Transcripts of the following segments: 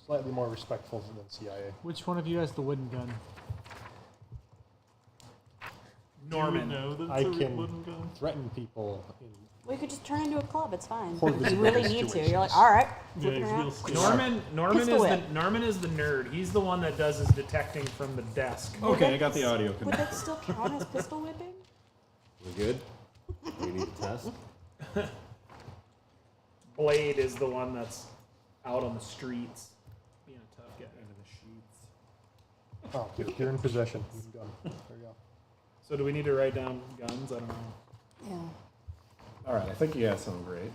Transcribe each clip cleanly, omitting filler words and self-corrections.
slightly more respectful than CIA. Which one of you has the wooden gun? Norman. I can threaten people. We could just turn into a club. It's fine. Horrible You really need to. situations. You're like, all right, Yeah, flipping he's around. real scared. Norman is the nerd. He's the one that does his detecting from the desk. Okay, I got the audio Would connected. that still count as pistol whipping? We're good? We need a test? Blade is the one that's out on the streets, being a tough guy. Oh, you're in possession. You can go. There you go. So do we need to write down guns? I don't know. Yeah. All right, I think you guys sound great.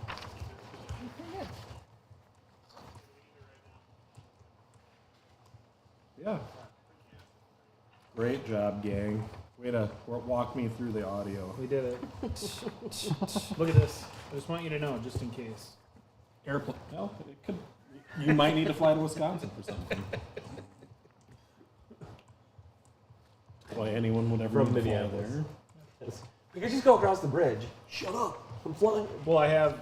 Yeah. Great job, gang. Way to walk me through the audio. We did it. Look at this. I just want you to know, just in case. Airplane. Well, it could. You might need to fly to Wisconsin for something. Why anyone would ever From need to fly Minneapolis. there? We could just go across the bridge. Shut up! I'm flying. Well, I have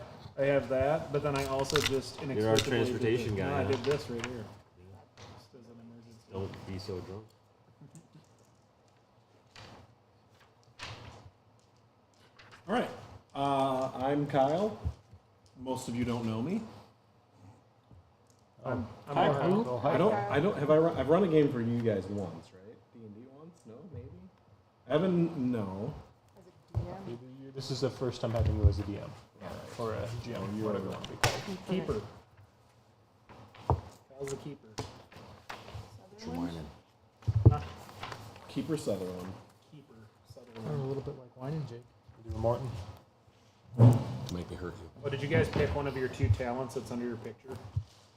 that, but then I also just inexplicably You're our transportation did this. guy, No, I huh? did this right here. Just as an emergency. Don't be so drunk. All right. I'm Kyle. Most of you don't know me. I'm Hi, Kyle. Kyle. Hi. I've run a game for you guys once, right? D&D once? No, maybe. Evan, no. This is the first time having you as a DM. Or a GM, you whatever you want to be called. Keeper. Kyle's the keeper. Keeper Sutherland. Keeper. A Sutherland. little bit like wine and Jake. Do a Morton. Might be hurt you. Oh, did you guys pick one of your two talents that's under your picture?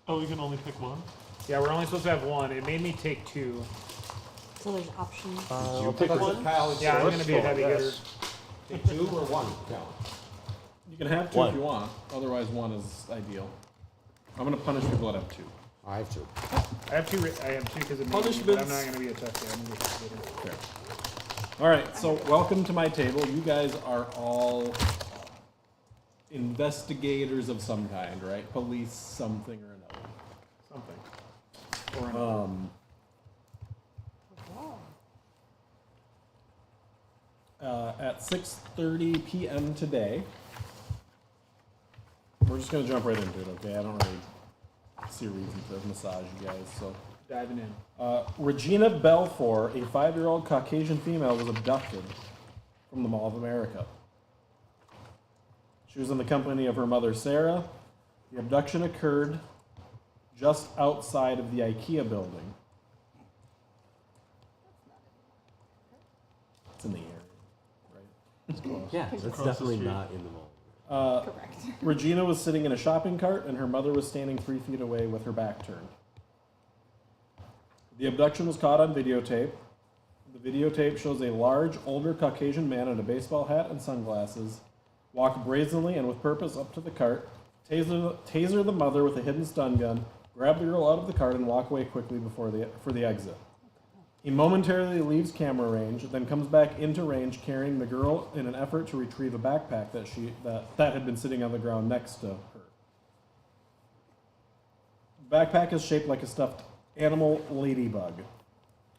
Oh, we can only pick one? Yeah, we're only supposed to have one. It made me take two. So there's options. I'll pick one. Yeah, I'm going to be a heavy hitter. Take two or one? No. You can have two One. if you want. Otherwise, one is ideal. I'm going to punish people that have two. I have two. I have two because of me, but I'm not going to be a tough guy. I'm going to be a heavy hitter. Fair. All right, so welcome to my table. You guys are all investigators of some kind, right? Police something or another. Something. Or another. At 6:30 p.m. today, we're just going to jump right into it, okay? I don't really see a reason to massage you guys, so. Diving in. Regina Belfour, a 5-year-old Caucasian female, was abducted from the Mall of America. She was in the company of her mother, Sarah. The abduction occurred just outside of the IKEA building. It's in the area, right? It's close. Yeah, that's definitely not in the mall. Correct. Regina was sitting in a shopping cart, and her mother was standing 3 feet away with her back turned. The abduction was caught on videotape. The videotape shows a large, older Caucasian man in a baseball hat and sunglasses walk brazenly and with purpose up to the cart, taser the mother with a hidden stun gun, grab the girl out of the cart, and walk away quickly for the exit. He momentarily leaves camera range, then comes back into range carrying the girl in an effort to retrieve a backpack that had been sitting on the ground next to her. The backpack is shaped like a stuffed animal ladybug.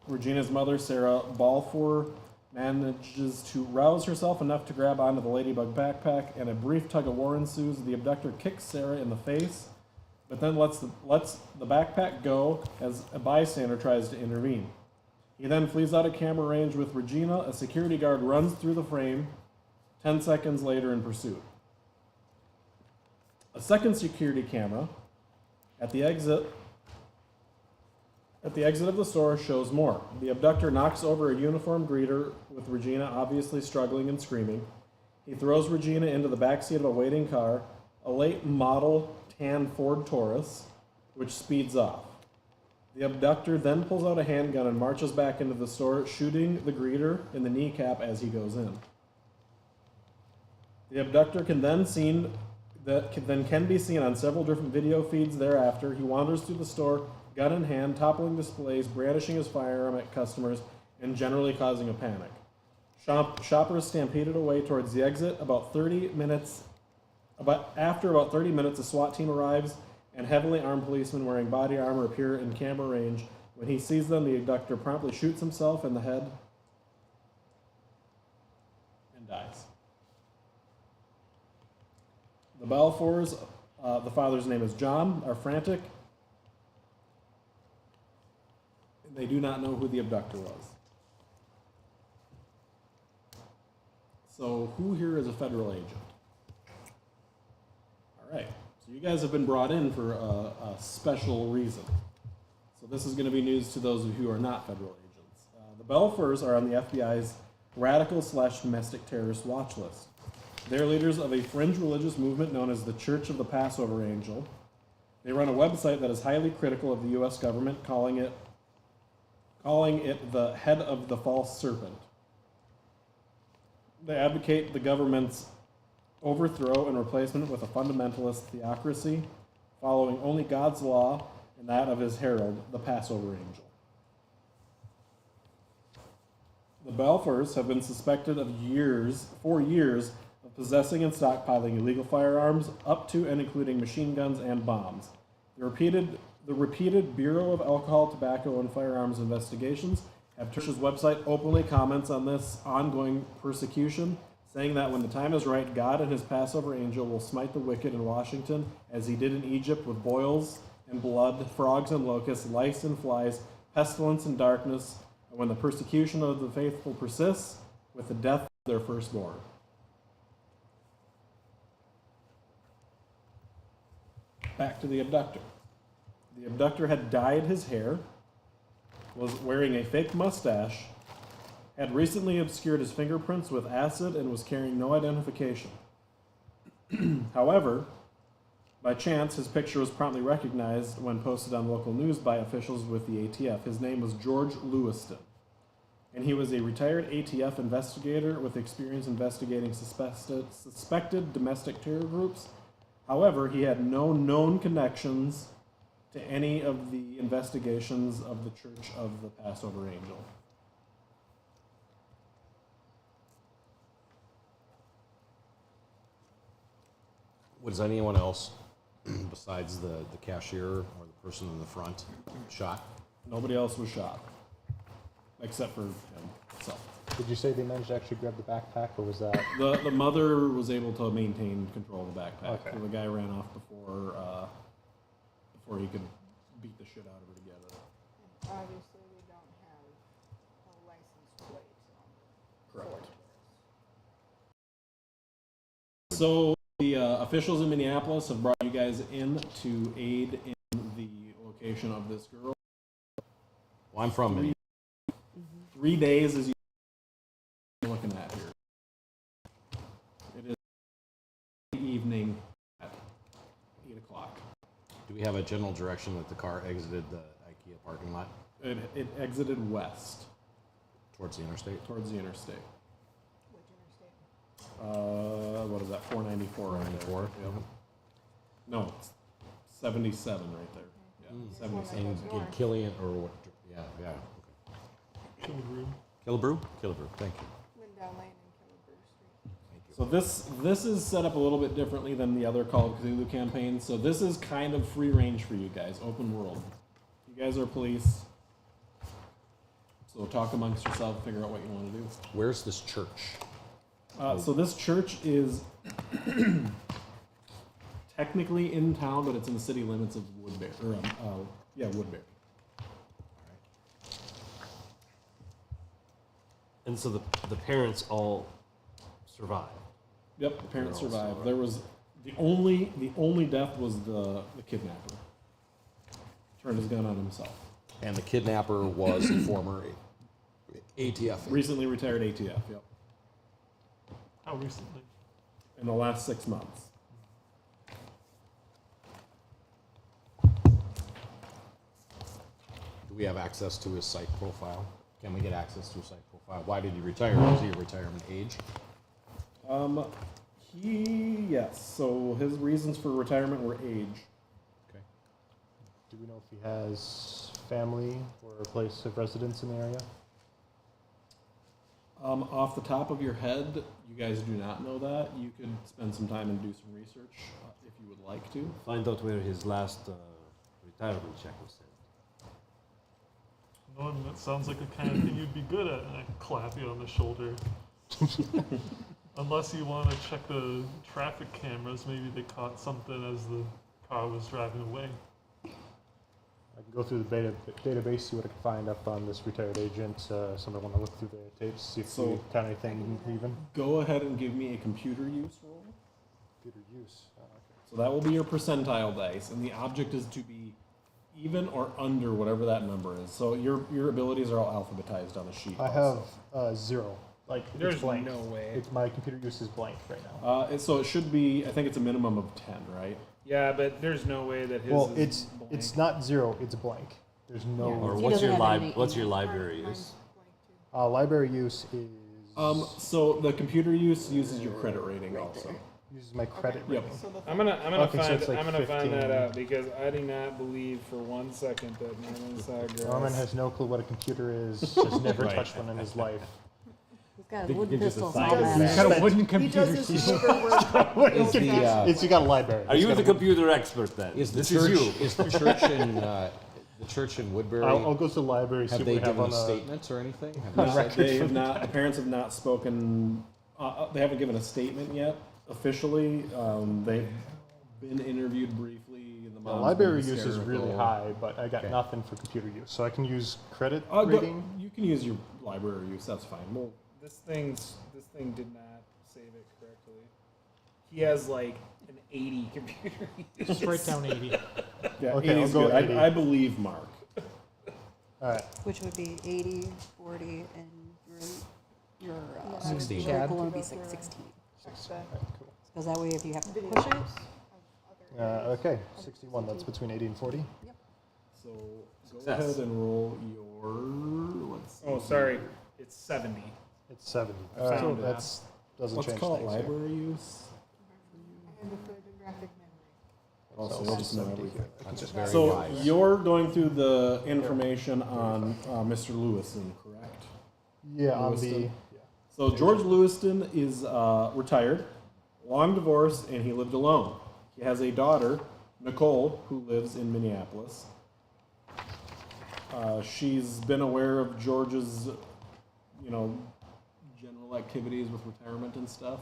Regina's mother, Sarah Balfour, manages to rouse herself enough to grab onto the ladybug backpack, and a brief tug-of-war ensues. The abductor kicks Sarah in the face, but then lets the backpack go as a bystander tries to intervene. He then flees out of camera range with Regina. A security guard runs through the frame 10 seconds later in pursuit. A second security camera at the exit of the store shows more. The abductor knocks over a uniformed greeter with Regina obviously struggling and screaming. He throws Regina into the backseat of a waiting car, a late model tan Ford Taurus, which speeds off. The abductor then pulls out a handgun and marches back into the store, shooting the greeter in the kneecap as he goes in. The abductor can be seen on several different video feeds thereafter. He wanders through the store, gun in hand, toppling displays, brandishing his firearm at customers, and generally causing a panic. Shoppers stampeded away towards the exit. After about 30 minutes, a SWAT team arrives and heavily armed policemen wearing body armor appear in camera range. When he sees them, the abductor promptly shoots himself in the head and dies. The Balfours, the father's name is John, are frantic. They do not know who the abductor was. So who here is a federal agent? All right. So you guys have been brought in for a special reason. So this is going to be news to those of you who are not federal agents. The Balfours are on the FBI's radical/domestic terrorist watch list. They're leaders of a fringe religious movement known as the Church of the Passover Angel. They run a website that is highly critical of the U.S. government, calling it the head of the false serpent. They advocate the government's overthrow and replacement with a fundamentalist theocracy, following only God's law and that of his herald, the Passover Angel. The Balfours have been suspected for years, of possessing and stockpiling illegal firearms, up to and including machine guns and bombs. The repeated Bureau of Alcohol, Tobacco, and Firearms investigations have Church's website openly comments on this ongoing persecution, saying that when the time is right, God and his Passover angel will smite the wicked in Washington as he did in Egypt with boils and blood, frogs and locusts, lice and flies, pestilence and darkness, and when the persecution of the faithful persists, with the death of their firstborn. Back to the abductor. The abductor had dyed his hair, was wearing a fake mustache, had recently obscured his fingerprints with acid, and was carrying no identification. However, by chance, his picture was promptly recognized when posted on local news by officials with the ATF. His name was George Lewiston, and he was a retired ATF investigator with experience investigating suspected domestic terror groups. However, he had no known connections to any of the investigations of the Church of the Passover Angel. Was anyone else, besides the cashier or the person in the front, shot? Nobody else was shot, except for him himself. Did you say they managed to actually grab the backpack, or was that? The mother was able to maintain control of the backpack. Okay. So the guy ran off before he could beat the shit out of her to get it. Obviously, we don't have a license plate on the Correct. So the officials in Minneapolis have brought you guys in to aid in the location of this girl. Well, I'm from Minneapolis. 3 days as you're looking at here. It is evening at 8 o'clock. Do we have a general direction that the car exited the IKEA parking lot It exited west towards the interstate? towards the interstate. which interstate? What is that? 494 right there. 494? Yep. No, it's 77 right there. Yeah, 77. In Killian, or what? Yeah, yeah. Okay. Killebrew? Killebrew, thank you. Lindau Lane and Killebrew Street. So this is set up a little bit differently than the other Call of Cthulhu campaigns. So this is kind of free range for you guys, open world. You guys are police, so talk amongst yourself, figure out what you want to do. Where's this church? So this church is technically in town, but it's in the city limits of Woodbury. Woodbury. And so the parents all survived. Yep, the parents They're all survived. still There was the only death was the kidnapper. Turned his gun on himself. And the kidnapper was a former ATF. Recently retired ATF. Yep. How recently? In the last 6 months. Do we have access to his site profile? Can we get access to his site profile? Why did he retire? Was he a retirement age? Yes. So his reasons for retirement were age. Okay. Do we know if he has family or a place of residence in the area? Off the top of your head, you guys do not know that. You could spend some time and do some research if you would like to. Find out where his last retirement check was sent. Norman, that sounds like the kind of thing you'd be good at, and I clap you on the shoulder. Unless you want to check the traffic cameras, maybe they caught something as the car was driving away. I can go through the database, see what I can find up on this retired agent. Somebody want to look through the tapes, see if we found anything even. Go ahead and give me a computer use roll. Computer use. Okay. So that will be your percentile dice, and the object is to be even or under whatever that number is. So your abilities are all alphabetized on a sheet. I have 0. Like There's it's blank. no way. It's my computer use is blank right now. So it should be. I think it's a minimum of 10, right? Yeah, but there's no way that his Well, is it's not 0. It's blank. There's no. Or He what's doesn't your have any what's your email. library Mine's use? blank too. Library use is So the computer use uses your credit rating Right also. there. uses my credit Yep. rating. So the I'm gonna Okay, so it's like I'm gonna find 15. that out because I do not believe for 1 second that Norman Sawgrass. Norman has no clue what a computer is. Has never Right. touched one in his life. He's got They a wooden give you the pistol, so size. all He's matters. got a wooden he computer. does this paperwork. Is the, It's you got a library. Are It's you got the a- computer expert then? is the This church is you. is the church in the church in Woodbury? I'll go to the library. See have what they we have given on a a statement or anything? Have on they said- record They for have the- not. The parents have not spoken. They haven't given a statement yet officially. They've been interviewed briefly. And the The mom's library been use is really hysterical. high, but I got Okay. nothing for computer use. So I can use credit Go- rating. you can use your library use. That's fine. Well, This thing did not save it correctly. He has like an 80 computer use. Just write down 80. yeah, Okay, 80 I'll is go good. 80. I believe Mark. All right. Which would be 80, 40, and your 16. vertical one would be 16. That's the Cool. Because that way, if you have to video push it, use of other areas. Okay, 61. That's between 80 and 40. So go Success. ahead and roll your. Let's see Oh, sorry, here. it's 70. It's 70. I All right, found it. that's doesn't Let's change call it things here. library use. I had the photographic memory. Also, So we'll just know 70 everything. That's very So wise. you're going through the information on Mr. Lewison, correct? Yeah, on the. Lewiston. So George Lewiston is retired, long divorced, and he lived alone. He has a daughter, Nicole, who lives in Minneapolis. She's been aware of George's, general activities with retirement and stuff.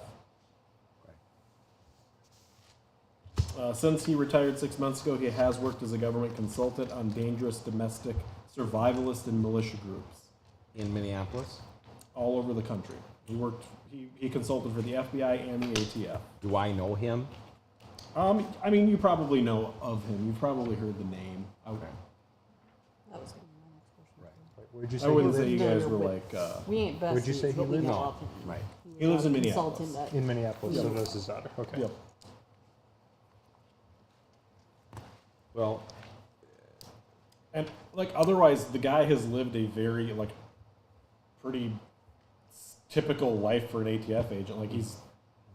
Since he retired 6 months ago, he has worked as a government consultant on dangerous domestic survivalist and militia groups In Minneapolis, all over the country. He consulted for the FBI and the ATF. do I know him? I mean, you probably know of him. You've probably heard the name. Okay. that was going to be my next question. Right. Wait, where'd you say I wouldn't he say you lived? guys No, were but- like. We ain't Where'd you besties, say he but we lived? know No. of him. Right. He lives in a Minneapolis. consultant that In Minneapolis, so Yep. does his daughter. Okay. Yep. Well, And otherwise, the guy has lived a very pretty typical life for an ATF agent. Like Do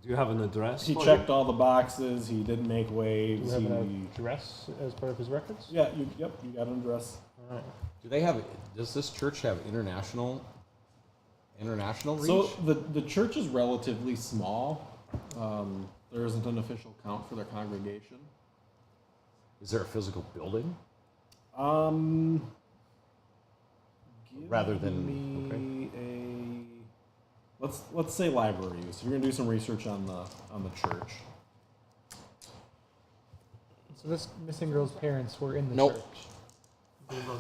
you have an address? he for checked all the boxes. He didn't make Do waves. you have He, an address as part of his records? yeah. You got an address. All right. do they have? Does this church have international reach? So the church is relatively small. There isn't an official count for their congregation. Is there a physical building? Give Rather than- me let's say library use. You're gonna do some research on the church. So this missing girl's parents were in the Nope. church.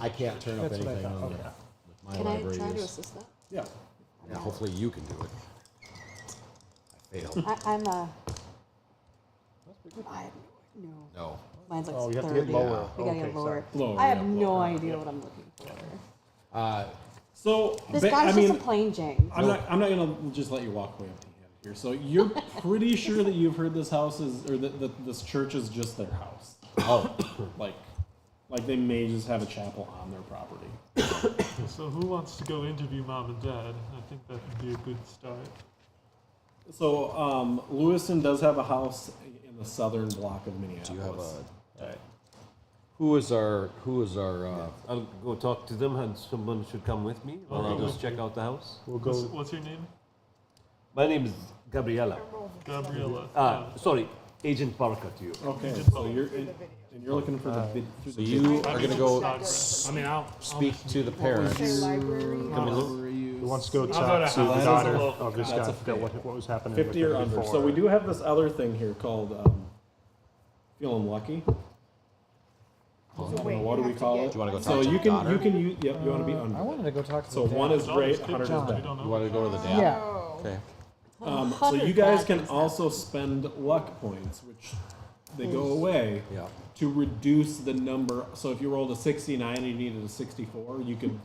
I can't turn up That's what I anything thought. on Okay. with my Can I library try to use. assist that? Yeah. Yeah, hopefully you can do it. I failed. I'm a. I have no. No. Mine's like Oh, you have to 30. get lower. We gotta Okay, get lower. Lower, I have yeah, no lower, idea yeah. what I'm looking for. So This ba- guy's I mean, just a plain Jane. I'm not gonna just let you walk away empty-handed here. So you're pretty sure that you've heard this house is or that this church is just their house. Oh, Like they may just have a chapel on their property. So who wants to go interview mom and dad? I think that would be a good start. So Lewiston does have a house in the southern block of do Minneapolis. you have a? All right. Who is our I'll go talk to them, and someone should come with me while I just check out the house. We'll go. What's your name? My name is Gabriella. Gabriella. Sorry, Agent Parker to you. Okay, so you're looking for the vid. so you are going to go I mean, I'll speak to the parents. Say library. Who wants to go I'll talk go to to the house. daughter That's a of this guy? That's I a forgot fail. what was happening. 50 with or him under. before. So we do have this other thing here called feeling lucky. Wait, What do you we have to call get- it? Do you want to go So talk to you the can daughter? use. Yep, you want to be under. I wanted to go talk to So the one dad. is great, Good 100 is job. bad. We don't know. You want to go to the dad? Yeah. Oh. Okay. So you guys can also spend luck points, which they go away Yeah. to reduce the number. So if you rolled a 69 and you needed a 64, you could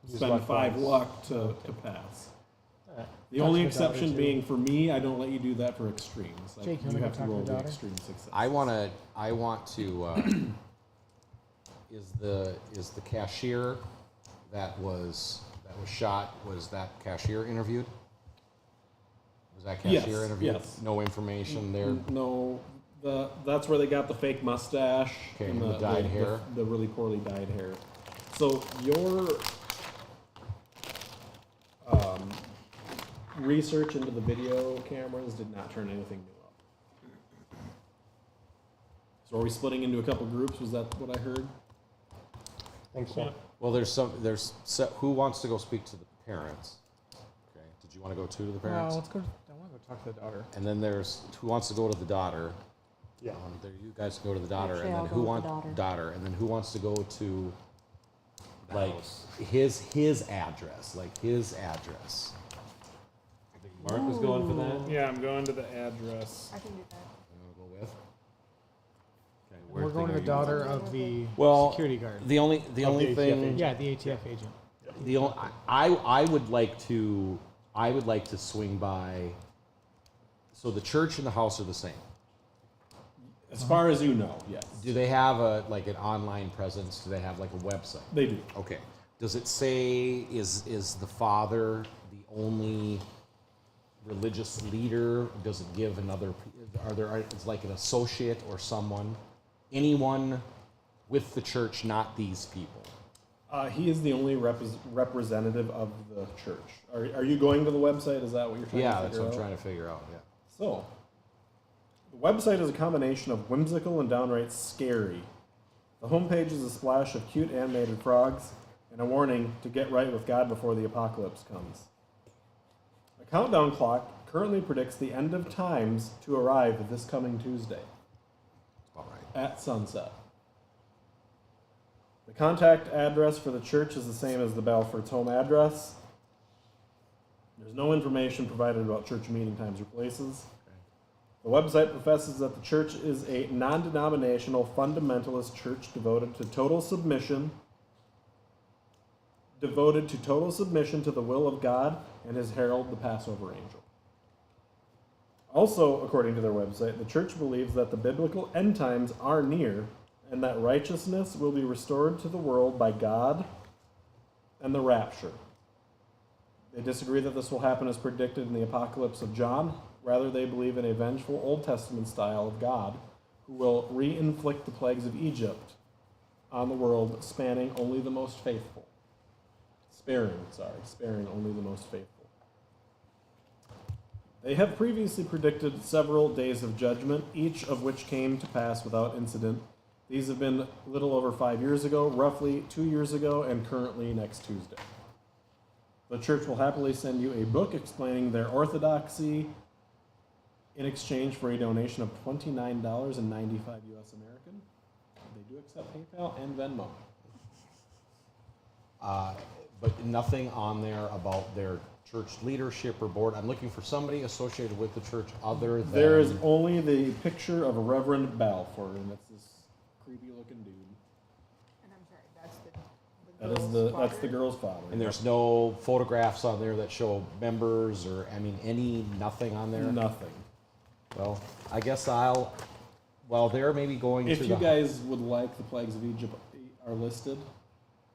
Use spend luck 5 points. luck to pass. Alright. The Talk only to the daughter, exception too. being for me, I don't let you do that for extremes. Like Jake, you you wanna have go to talk to roll the the daughter? extreme success. I want to. Is the cashier that was shot? Was that cashier interviewed? Was that cashier Yes, interviewed? yes. No information there. No, that's where they got the fake mustache Okay, and the dyed hair. the really poorly dyed hair. So your research into the video cameras did not turn anything new up. So are we splitting into a couple groups? Was that what I heard? Think so. Well, who wants to go speak to the parents? Okay. Did you want to go to the No, parents? let's go. I want to go talk to the daughter. And then there's who wants to go to the daughter. Yeah. There, you guys go to the daughter, Actually, and I'll then go who with the wants daughter. and then who wants to go to The like house. his address, like his address. I think Mark was going for that. Yeah, I'm going to the address. I can do that. You want to go with? Okay, We're going to the daughter of the Well, security guard. The only the ATF thing agent. Yeah, the ATF agent. the only, I would like to swing by. So the church and the house are the same. As far as you know, yes. Do they have an online presence? Do they have like a website? They do. Okay. Does it say is the father the only religious leader? Does it give another? It's like an associate or anyone with the church, not these people? He is the only representative of the church. Are you going to the website? Is that what you're trying Yeah, to that's figure what I'm out? trying to figure out. Yeah. So, the website is a combination of whimsical and downright scary. The homepage is a splash of cute animated frogs and a warning to get right with God before the apocalypse comes. A countdown clock currently predicts the end of times to arrive this coming Tuesday All right. at sunset. The contact address for the church is the same as the Balfour's home address. There's no information provided about church meeting times or places. The website professes that the church is a non-denominational fundamentalist church devoted to total submission to the will of God and his herald, the Passover angel. Also, according to their website, the church believes that the biblical end times are near and that righteousness will be restored to the world by God and the rapture. They disagree that this will happen as predicted in the Apocalypse of John. Rather, they believe in a vengeful Old Testament style of God who will re-inflict the plagues of Egypt on the world, sparing only the most faithful. Sparing only the most faithful. They have previously predicted several days of judgment, each of which came to pass without incident. These have been a little over 5 years ago, roughly 2 years ago, and currently next Tuesday. The church will happily send you a book explaining their orthodoxy in exchange for a donation of $29.95 US American. They do accept PayPal and Venmo. But nothing on there about their church leadership or board. I'm looking for somebody associated with the church other than. There is only the picture of Reverend Balfour, and it's this creepy looking dude. And I'm sorry, that's the That's the girl's father. And there's no photographs on there that show members or nothing on there. nothing. Well, I guess while they're maybe going If to you the. guys would like, the plagues of Egypt are listed.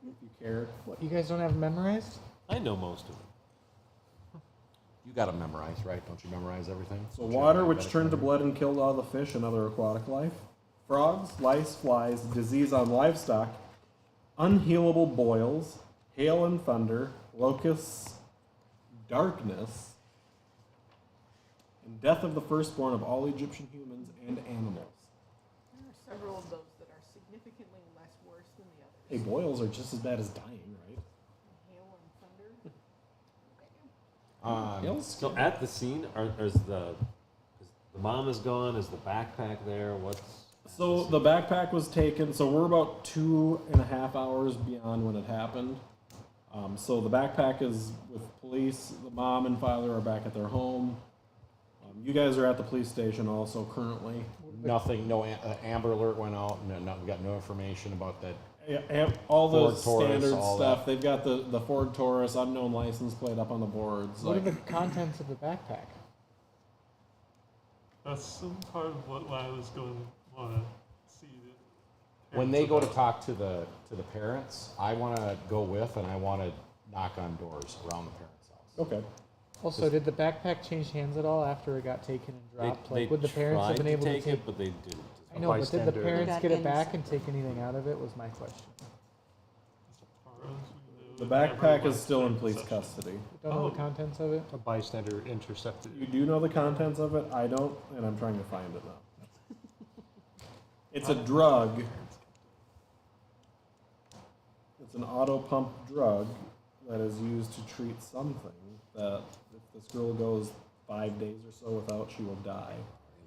If you care. What, you guys don't have it memorized? I know most of it. You got to memorize, right? Don't you memorize everything? So Don't you water have which that turned to memory? blood and killed all the fish and other aquatic life. frogs, lice, flies, disease on livestock, unhealable boils, hail and thunder, locusts, darkness, and death of the firstborn of all Egyptian humans and animals. There are several of those that are significantly less worse than the others. Hey, boils are just as bad as dying, right? Hail and thunder. Hail's So at the scene, is the mom is gone? Is the backpack there? What's So the backpack was taken. So we're about 2.5 hours beyond when it happened. So the backpack is with police. The mom and father are back at their home. You guys are at the police station also currently. Nothing, no Amber Alert went out. No, we got no information about that. All the Ford Taurus, standard all stuff. that. They've got the Ford Taurus unknown license plate up on the boards. What are Like, the contents of the backpack? That's some part of what Lila's going to want to see. The When they go to parents talk to the parents, I want to go with, and I want to knock on doors around the parents' house. okay. Also, did the backpack change hands at all after it got taken and dropped? Like, would the parents have tried been able to take take it, but they didn't. I know, but did the bystander. parents Got get it back inside. and take anything out of it? Was my question. as far as we The know, backpack never is still in went police possession. custody. Don't know Oh. the contents of it. A bystander intercepted. You do know the contents of it. I don't, and I'm trying to find it now. It's a drug. It's an auto pump drug that is used to treat something that if this girl goes 5 days or so without, she will die.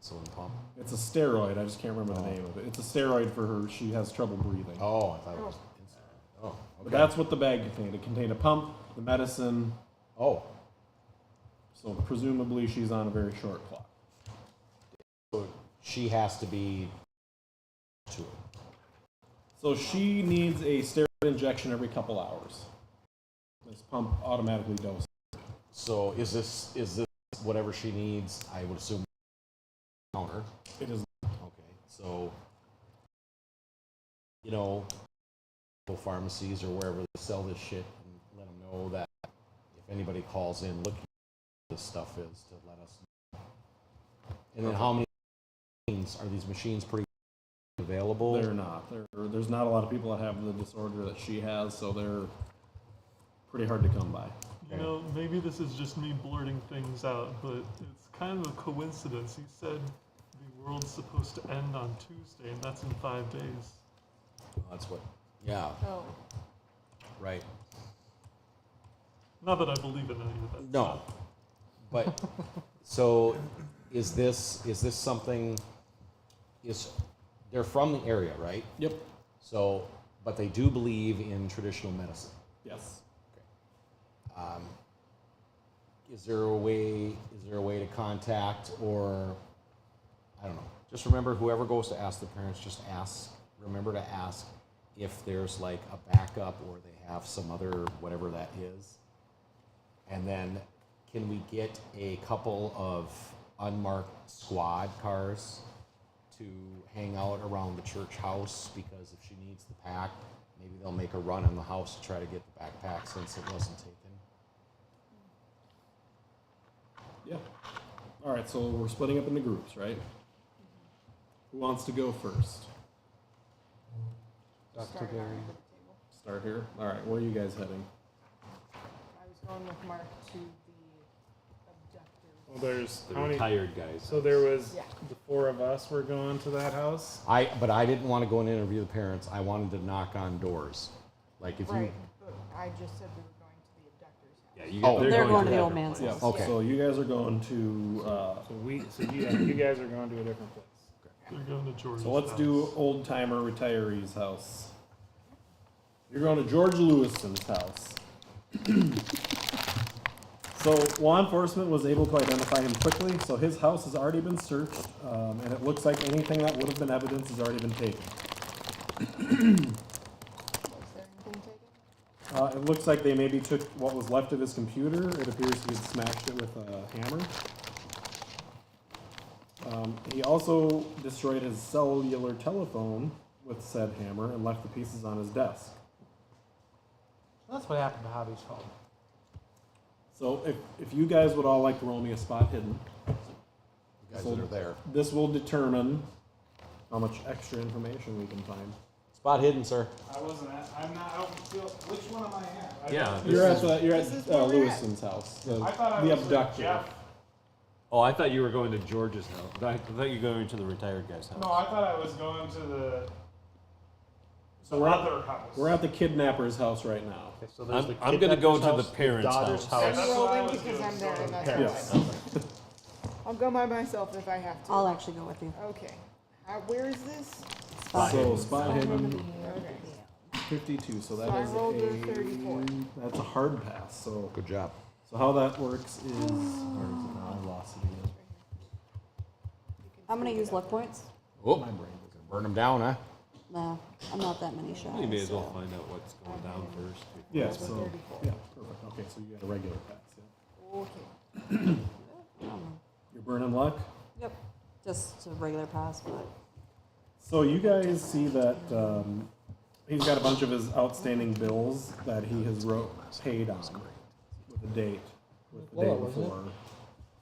Insulin pump. It's a steroid. I just can't remember the name of it. It's a steroid for her. She has trouble breathing. Oh, I thought it was insulin. Oh, okay. But that's what the bag contained. It contained a pump, the medicine. Oh, So presumably she's on a very short clock. so she has to be to it. So she needs a steroid injection every couple hours. This pump automatically doses. So is this whatever she needs? I would assume counter. It is. Okay, so go pharmacies or wherever they sell this shit and let them know that if anybody calls in looking at this stuff is to let us know. And then how many machines are these machines pretty available? They're not. There's not a lot of people that have the disorder that she has, so they're pretty hard to come by. You know, maybe this is just me blurting things out, but it's kind of a coincidence. He said the world's supposed to end on Tuesday, and that's in 5 days. That's what. Yeah, Oh, right. Not that I believe in any of that. No, but so is this something? They're from the area, right? Yep. So, but they do believe in traditional medicine. Yes. Is there a way to contact, or I don't know? Just remember, whoever goes to ask the parents, just remember to ask if there's like a backup or they have some other whatever that is. And then, can we get a couple of unmarked squad cars to hang out around the church house? Because if she needs the pack, maybe they'll make a run on the house to try to get the backpack since it wasn't taken. Yeah. All right. So we're splitting up into groups, right? Who wants to go first? Dr. started Gary. on the table. Start here. All right. Where are you guys heading? I was going with Mark to the abductors. Well, there's The how many? retired guys. So there was Yeah. the 4 of us were going to that house. But I didn't want to go and interview the parents. I wanted to knock on doors. Like if Right, you, but I just said we were going to the abductors' house. Yeah, you Oh. They're going to a the old different man's place. house. Okay. So you guys are going to. You guys are going to a different place. They're going to George's So let's house. do old timer retiree's house. You're going to George Lewison's house. So law enforcement was able to identify him quickly. So his house has already been searched, and it looks like anything that would have been evidence has already been taken. Was there anything taken? It looks like they maybe took what was left of his computer. It appears he had smashed it with a hammer. He also destroyed his cellular telephone with said hammer and left the pieces on his desk. That's what happened to Hobby's phone. So if you guys would all like to roll me a spot hidden, you guys that are there, this will determine how much extra information we can find. Spot hidden, sir. I wasn't at, I'm not, I don't feel, which one am I at? Yeah. You're at This is where we're Lewison's house. The, I thought I the was with abductor. Jeff. Oh, I thought you were going to George's house. I thought you were going to the retired guy's house. No, I thought I was going to the So we're other at, house. we're at the kidnapper's house right now. Okay, so there's I'm gonna go to the kidnapper's parents' daughter's house. Yeah, that's what I rolling was because doing, I'm there so- and that's Okay. how Yes. I'll go by myself if I have to. I'll actually go with you. Okay. Where is this? So spot hidden Okay. 52. So that So I is rolled a 34. That's a hard pass. So Good job. how that works is, where is it now? I lost it again. I'm gonna use luck points. Oh, My brain burn them down, huh? No, I'm not that many shy. You may as well so- find out what's going down first. Yeah. That's So 34. yeah, perfect. Okay, so you got a regular pass. Yeah. Okay. I don't know. You're burning luck. Yep, just a regular pass, but So you guys see that he's got a bunch of his outstanding bills that he has paid on with a date, with the day Well, wasn't it? before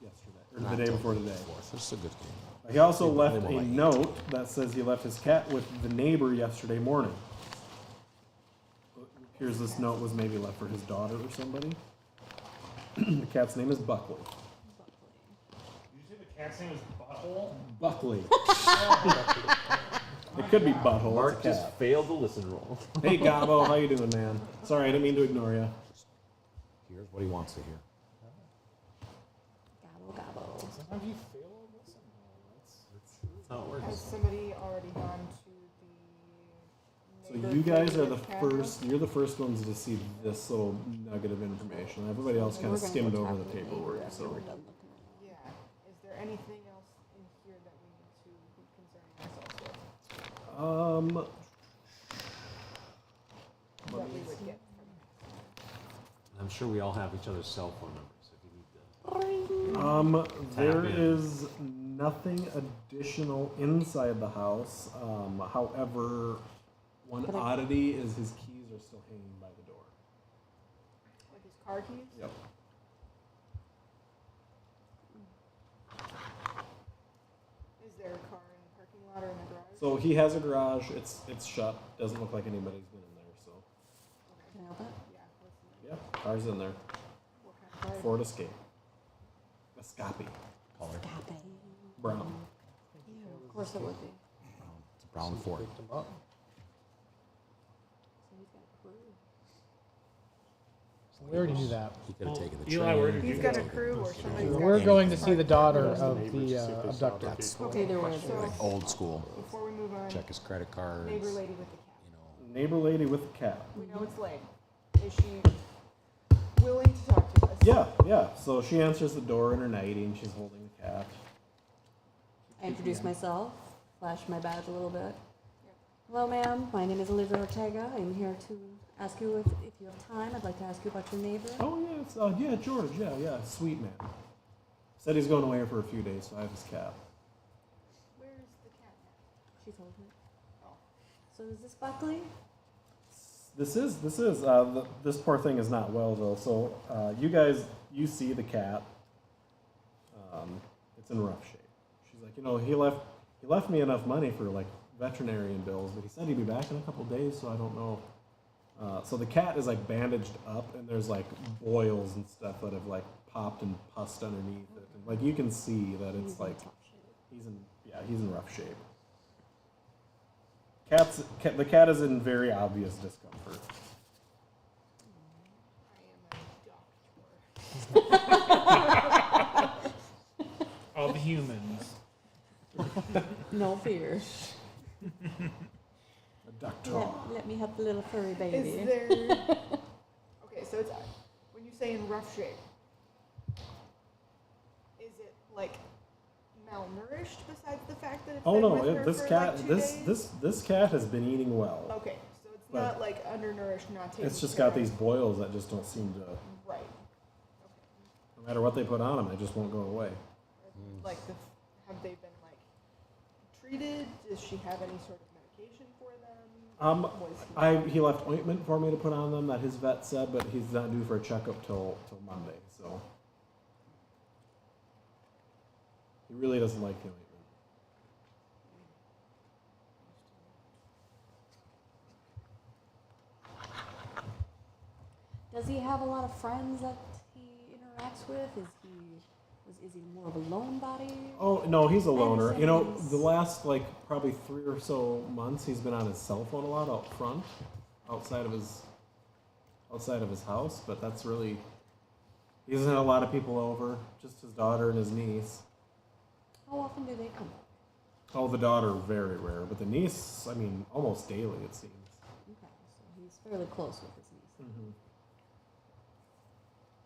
yesterday, or the day before today. This is a good game. He also left a note that says he left his cat with the neighbor yesterday morning. It appears this note was maybe left for his daughter or somebody. The cat's name is Buckley. Did you say the cat's name is Butthole? Buckley. It could be Butthole. Mark It's a just cat. failed the listen roll. Hey Gabo, how you doing, man? Sorry, I didn't mean to ignore you. Here's what he wants to hear. gobble gobble. Sometimes you fail on this. That's how it Has works. somebody already gone to So the? you guys are neighbor the cat house? first. You're the first ones to see this little nugget of information. Everybody else kind We're of gonna skimmed go over talk the to neighbor paperwork. after So we're done looking around. Yeah. Is there anything else in here that we need to be concerning ourselves with? That we would get from? I'm sure we all have each other's cell phone numbers if you need to. there in. is nothing additional inside the house. However, one But I- oddity is his keys are still hanging by the door. Like his car keys? Yep. Is there a car in the parking lot or in the garage? So he has a garage. It's shut. Doesn't look like anybody's been in there. So Can I help it? Yeah, what's in there? yeah, car's in there. What kind of car? Ford Escape. Escape. Stop it. Brown. Yeah, of course it would be. It's a brown Ford. Picked 'em up. So he's got a crew. We already knew that. He could have taken the Eli, where train. did He's you got go? a crew or somebody's got. We're going to see the daughter Ask the of neighbors the to see if they saw abductor. other That's people. Okay, there were So- Like old school. Before we move on, Check his credit cards. neighbor lady with the cat. You know. Neighbor lady with the cat. We know it's late. Is she willing to talk to us? Yeah. So she answers the door in her nightie and she's holding the cat. I introduced myself, flashed my badge a little bit. Hello, ma'am. My name is Olivia Ortega. I'm here to ask you if you have time. I'd like to ask you about your neighbor. Oh yeah, it's George. Yeah, sweet man. Said he's going away for a few days, so I have his cat. Where's the cat now? She told me. Oh. So is this Buckley? This is this poor thing is not well though. So you see the cat. It's in rough shape. She's like, he left me enough money for like veterinarian bills, but he said he'd be back in a couple days, so I don't know. So the cat is like bandaged up, and there's like boils and stuff that have like popped and pussed underneath it. And, like you can see that it's He's in like top shape. he's in rough shape. The cat is in very obvious discomfort. I am a doctor. Of humans. No fear. A doctor. Let me help the little furry baby. Is there? Okay, so it's when you say in rough shape, is it like malnourished? Besides the fact that it's Oh been no! with her This for cat, like 2 days? this cat has been eating well. Okay, so it's But not like undernourished, not taking. It's just care got these of- boils that just don't seem to. Right. No matter what they put on them, they just won't go away. Okay. Like have they been like treated? Does she have any sort of medication for them? He left ointment for me to put on them that his vet said, but he's not due for a checkup till Monday. So he really doesn't like the ointment. Does he have a lot of friends that he interacts with? Is he more of a lone body? Oh no, he's a loner. You know, Citizens. the last like probably 3 or so months, he's been on his cell phone a lot out front, outside of his house. But that's really, he doesn't have a lot of people over. Just his daughter and his niece. How often do they come back? Oh, the daughter very rare, but the niece, I mean, almost daily it seems. Okay, so he's fairly close with his niece. Mm-hmm.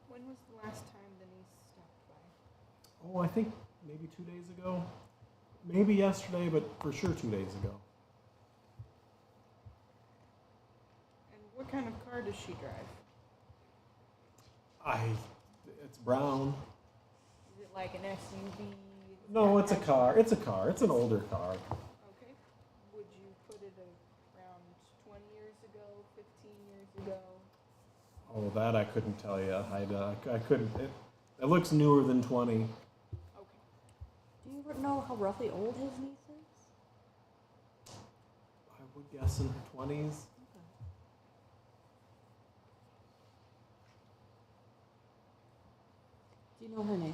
When was the last time the niece stopped by? Oh, I think maybe 2 days ago. Maybe yesterday, but for sure 2 days ago. And what kind of car does she drive? It's brown. Is it like an SUV? No, it's a car. It's a car. It's an older car. Okay. Would you put it around 20 years ago, 15 years ago? Oh, that I couldn't tell you. I couldn't. It looks newer than 20. Okay. Do you know how roughly old his niece is? I would guess in her 20s. Do you know her name?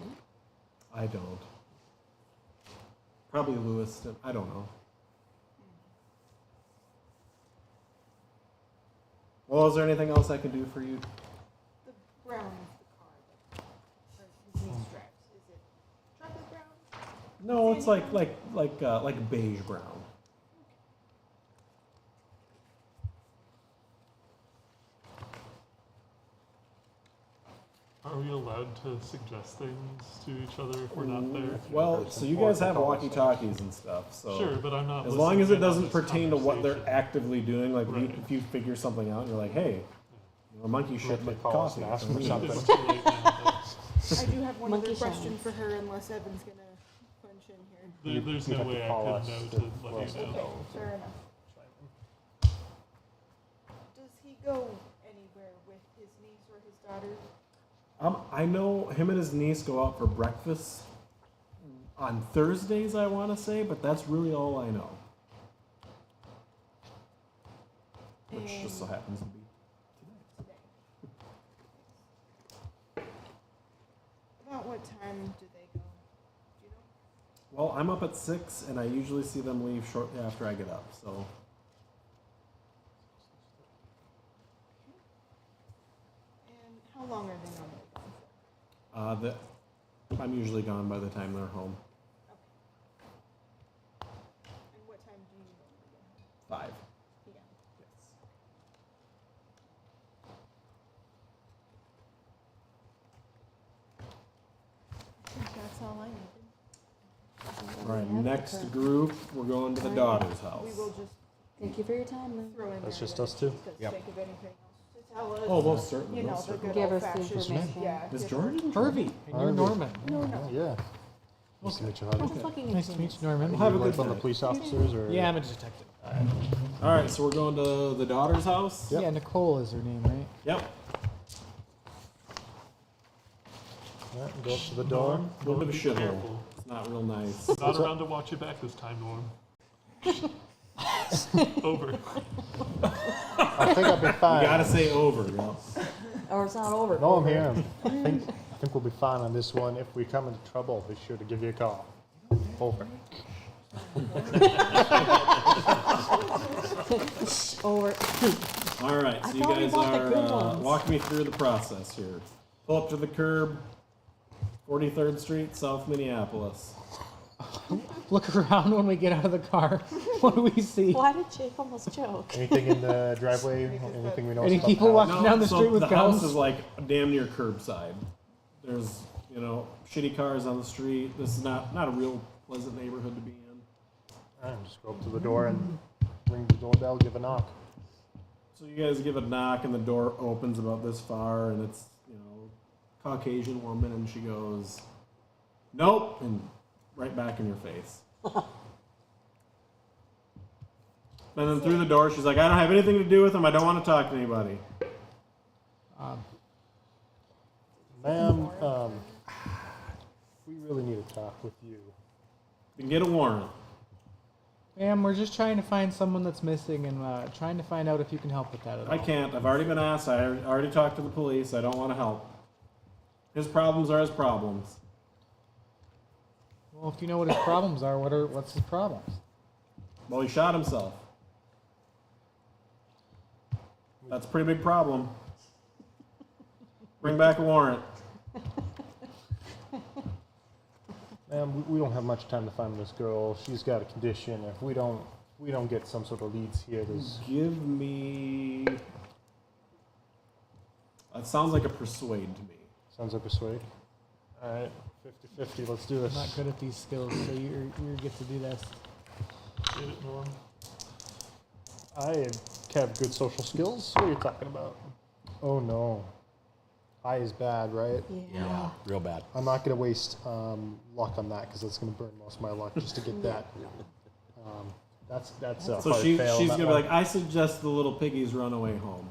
I don't. Probably Lewiston. I don't know. Well, is there anything else I can do for you? The brown of the car that his niece drives, is it chocolate brown? No, it's like beige brown. Are we allowed to suggest things to each other if we're not there? Well, so you guys have walkie-talkies and stuff, so Sure, but I'm not. as long as it listening in on doesn't this pertain to what they're conversation. actively doing, like Right. if you figure something out and you're like, hey, a monkey shit They like call us coffee. and ask or for something. It's too late now, I do have one Monkey other question shines. for her, unless Evan's gonna punch in here. there's You no have to way I call could us know to to let let you us know. Okay, fair enough. Does he go anywhere with his niece or his daughter? I know him and his niece go out for breakfast on Thursdays, I want to say, but that's really all I know. Which just so happens to be today. Today. About what time do they go? Do you know? Well, I'm up at 6, and I usually see them leave shortly after I get up, so. And how long are they normally gone for? I'm usually gone by the time they're home. Okay. And what time do you normally get home? 5. PM. Yes. I think that's all I needed. All right, We have next the current- group, we're going to the daughter's house. We will just Thank you for your time, Lynn. throw in That's there just that us if two? she does Yep. think of anything else to tell us. Oh, most certainly. You know, most the certainly. good Give us the old-fashioned, information. yeah. Miss give her- Jordan? Harvey, and you're Harvey. Norman. No, no. Yeah. Nice to meet you, How Harvey. the fucking Nice to meet you, Norman. Well, have a You good like on the day. police officers, or? Yeah, I'm a detective. All right, so we're going to the daughter's house? Yep. Yeah, Nicole is her name, right? Yep. Yeah, go up to the door. A little bit of a Be shithole. careful. It's not real nice. Not around to watch you back this time, Norm. Over. I think I'll be You fine. gotta say over, yep. Or it's not over. No, I'm here. I think we'll be fine on this one. If we come into trouble, be sure to give you a call. Over. Over. All right, so I you thought we guys bought the are good ones. walking me through the process here. Pull up to the curb, 43rd Street, South Minneapolis. Look around when we get out of the car. What do we see? Why did Jake almost choke? Anything in the driveway? Anything we know Any about people the house? walking down the so street with the guns? house is like damn near curbside. There's, shitty cars on the street. This is not a real pleasant neighborhood to be in. All right, just go up to the door and ring the doorbell, give a knock. So you guys give a knock and the door opens about this far and it's, Caucasian woman and she goes, nope, and right back in your face. And then through the door, she's like, I don't have anything to do with him. I don't want to talk to anybody. Ma'am, we really need to talk with you. You can get a warrant. Ma'am, we're just trying to find someone that's missing and trying to find out if you can help with that at all. I can't. I've already been asked. I already talked to the police. I don't want to help. His problems are his problems. Well, if you know what his problems are, what's his problems? Well, he shot himself. That's a pretty big problem. Bring back a warrant. Man, we don't have much time to find this girl. She's got a condition. If we don't get some sort of leads here, there's... Give me... That sounds like a persuade to me. Sounds like persuade. All right, 50-50. Let's do this. I'm not good at these skills, so you get to do this. Get it, Norm? I have good social skills. What are you talking about? Oh no. High is bad, right? Yeah, real bad. I'm not going to waste luck on that because that's going to burn most of my luck just to get that. That's a So hard she's fail. going to be like, I suggest the little piggies run away home.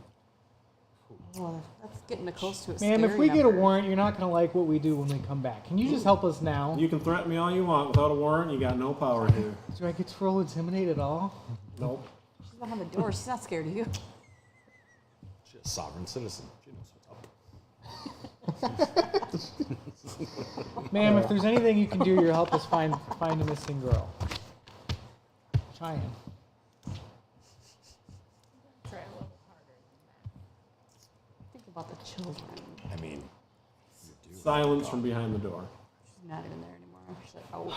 Well, that's getting close to it. Ma'am, if we get a warrant, you're not going to like what we do when we come back. Can you just help us now? You can threaten me all you want. Without a warrant, you got no power here. Do I get to roll intimidate at all? Nope. She's behind the door. She's not scared of you. She's a sovereign citizen. She knows what's up. Ma'am, if there's anything you can do to help us find a missing girl. Trying. Try a little harder Think about the children. I mean, you do. Silence from behind the door. She's not even there anymore. She's like, oh.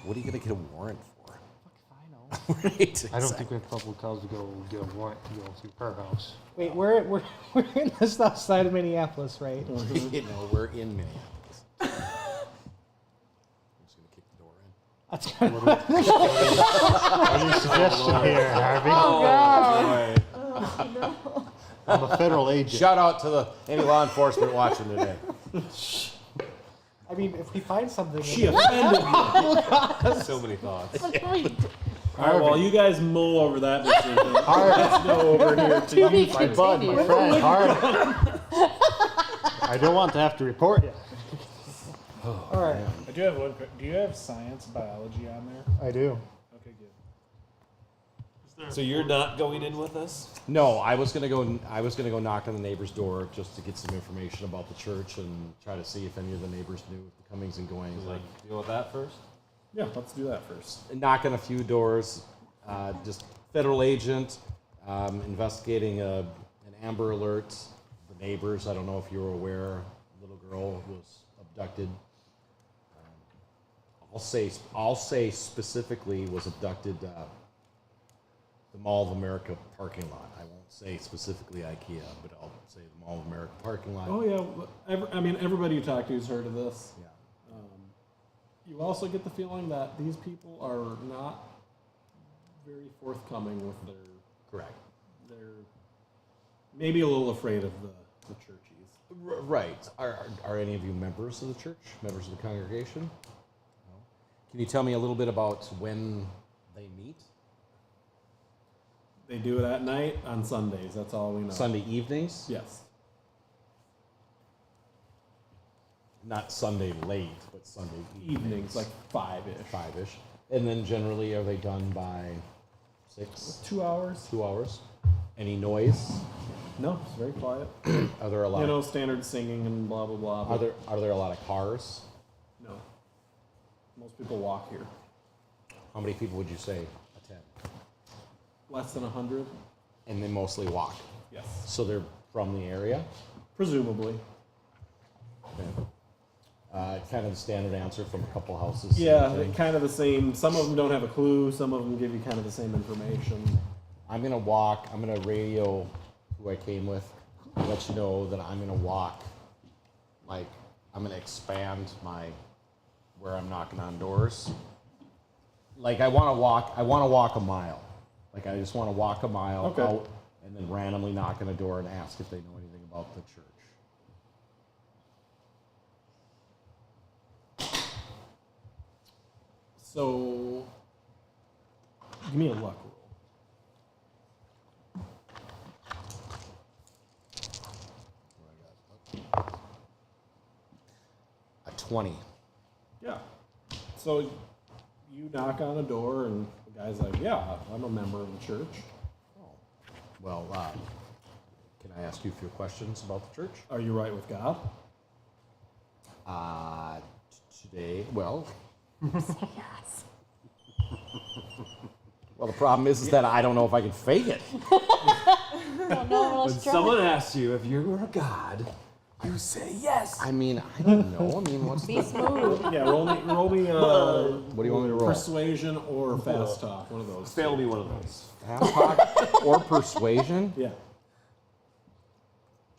What are you going to get a warrant for? Fuck if I know. Right. I don't think we have probable cause to go get a warrant to go to her house. Wait, we're in the south side of Minneapolis, right? You know, we're in Minneapolis. I'm just going to kick the door in. That's kind of What your suggestion here, Harvey? I'm a federal agent. Shout out to any law enforcement watching today. I mean, if we find something... She offended me. So many thoughts. All right, well, you guys mull over that decision. Let's go over here to you. My bud, my friend, Harvey. I don't want to have to report you. All right. I do have one. Do you have science, biology on there? I do. Okay, good. Is there So you're not going in with us? No, I was gonna go knock on the neighbor's door just to get some information about the church and try to see if any of the neighbors knew the comings and goings. Like, deal with that first? Yeah, let's do that first. Knock on a few doors. Just federal agent investigating an Amber Alert. The neighbors. I don't know if you were aware. A little girl was abducted. I'll say specifically was abducted. The Mall of America parking lot. I won't say specifically IKEA, but I'll say the Mall of America parking lot. Oh, yeah. I mean, everybody you talk to has heard of this. Yeah. You also get the feeling that these people are not very forthcoming with Correct. They're maybe a little afraid of the churchies. Right. Are any of you members of the church? Members of the congregation? No. Can you tell me a little bit about when they meet? They do it at night on Sundays. That's all we know. Sunday evenings? Yes. Not Sunday late, but Sunday Evenings, like 5-ish. 5-ish. And then generally are they done by 6? 2 hours. 2 hours? Any noise? No, it's very quiet. Are there a lot? You know, standard singing and blah blah blah. but Are there a lot of cars? No. Most people walk here. How many people would you say attend? Less than 100. And they mostly walk. Yes. So they're from the area. Presumably. Okay. Kind of the standard answer from a couple houses. Yeah, kind of the same. Some of them don't have a clue. Some of them give you kind of the same information. I'm gonna radio who I came with, and let you know that I'm gonna walk. Like I'm gonna expand where I'm knocking on doors. Like I want to walk a mile. Like I just want to walk a mile out and then randomly knock on a door and ask if they know anything about the church. So, give me a luck roll. A 20. Yeah. So, you knock on a door and the guy's like, yeah, I'm a member of the church. Well, can I ask you a few questions about the church? Are you right with God? Today, well, Yes. well, the problem is that I don't know if I can fake it. Don't know When let's try. someone asks you if you were a god, you say yes. I mean, I don't know. I mean, what's Be the, smooth. Yeah, roll me what do you want me to roll? persuasion or fast talk, one of those. Fail me one of those. Fast talk or persuasion? Yeah.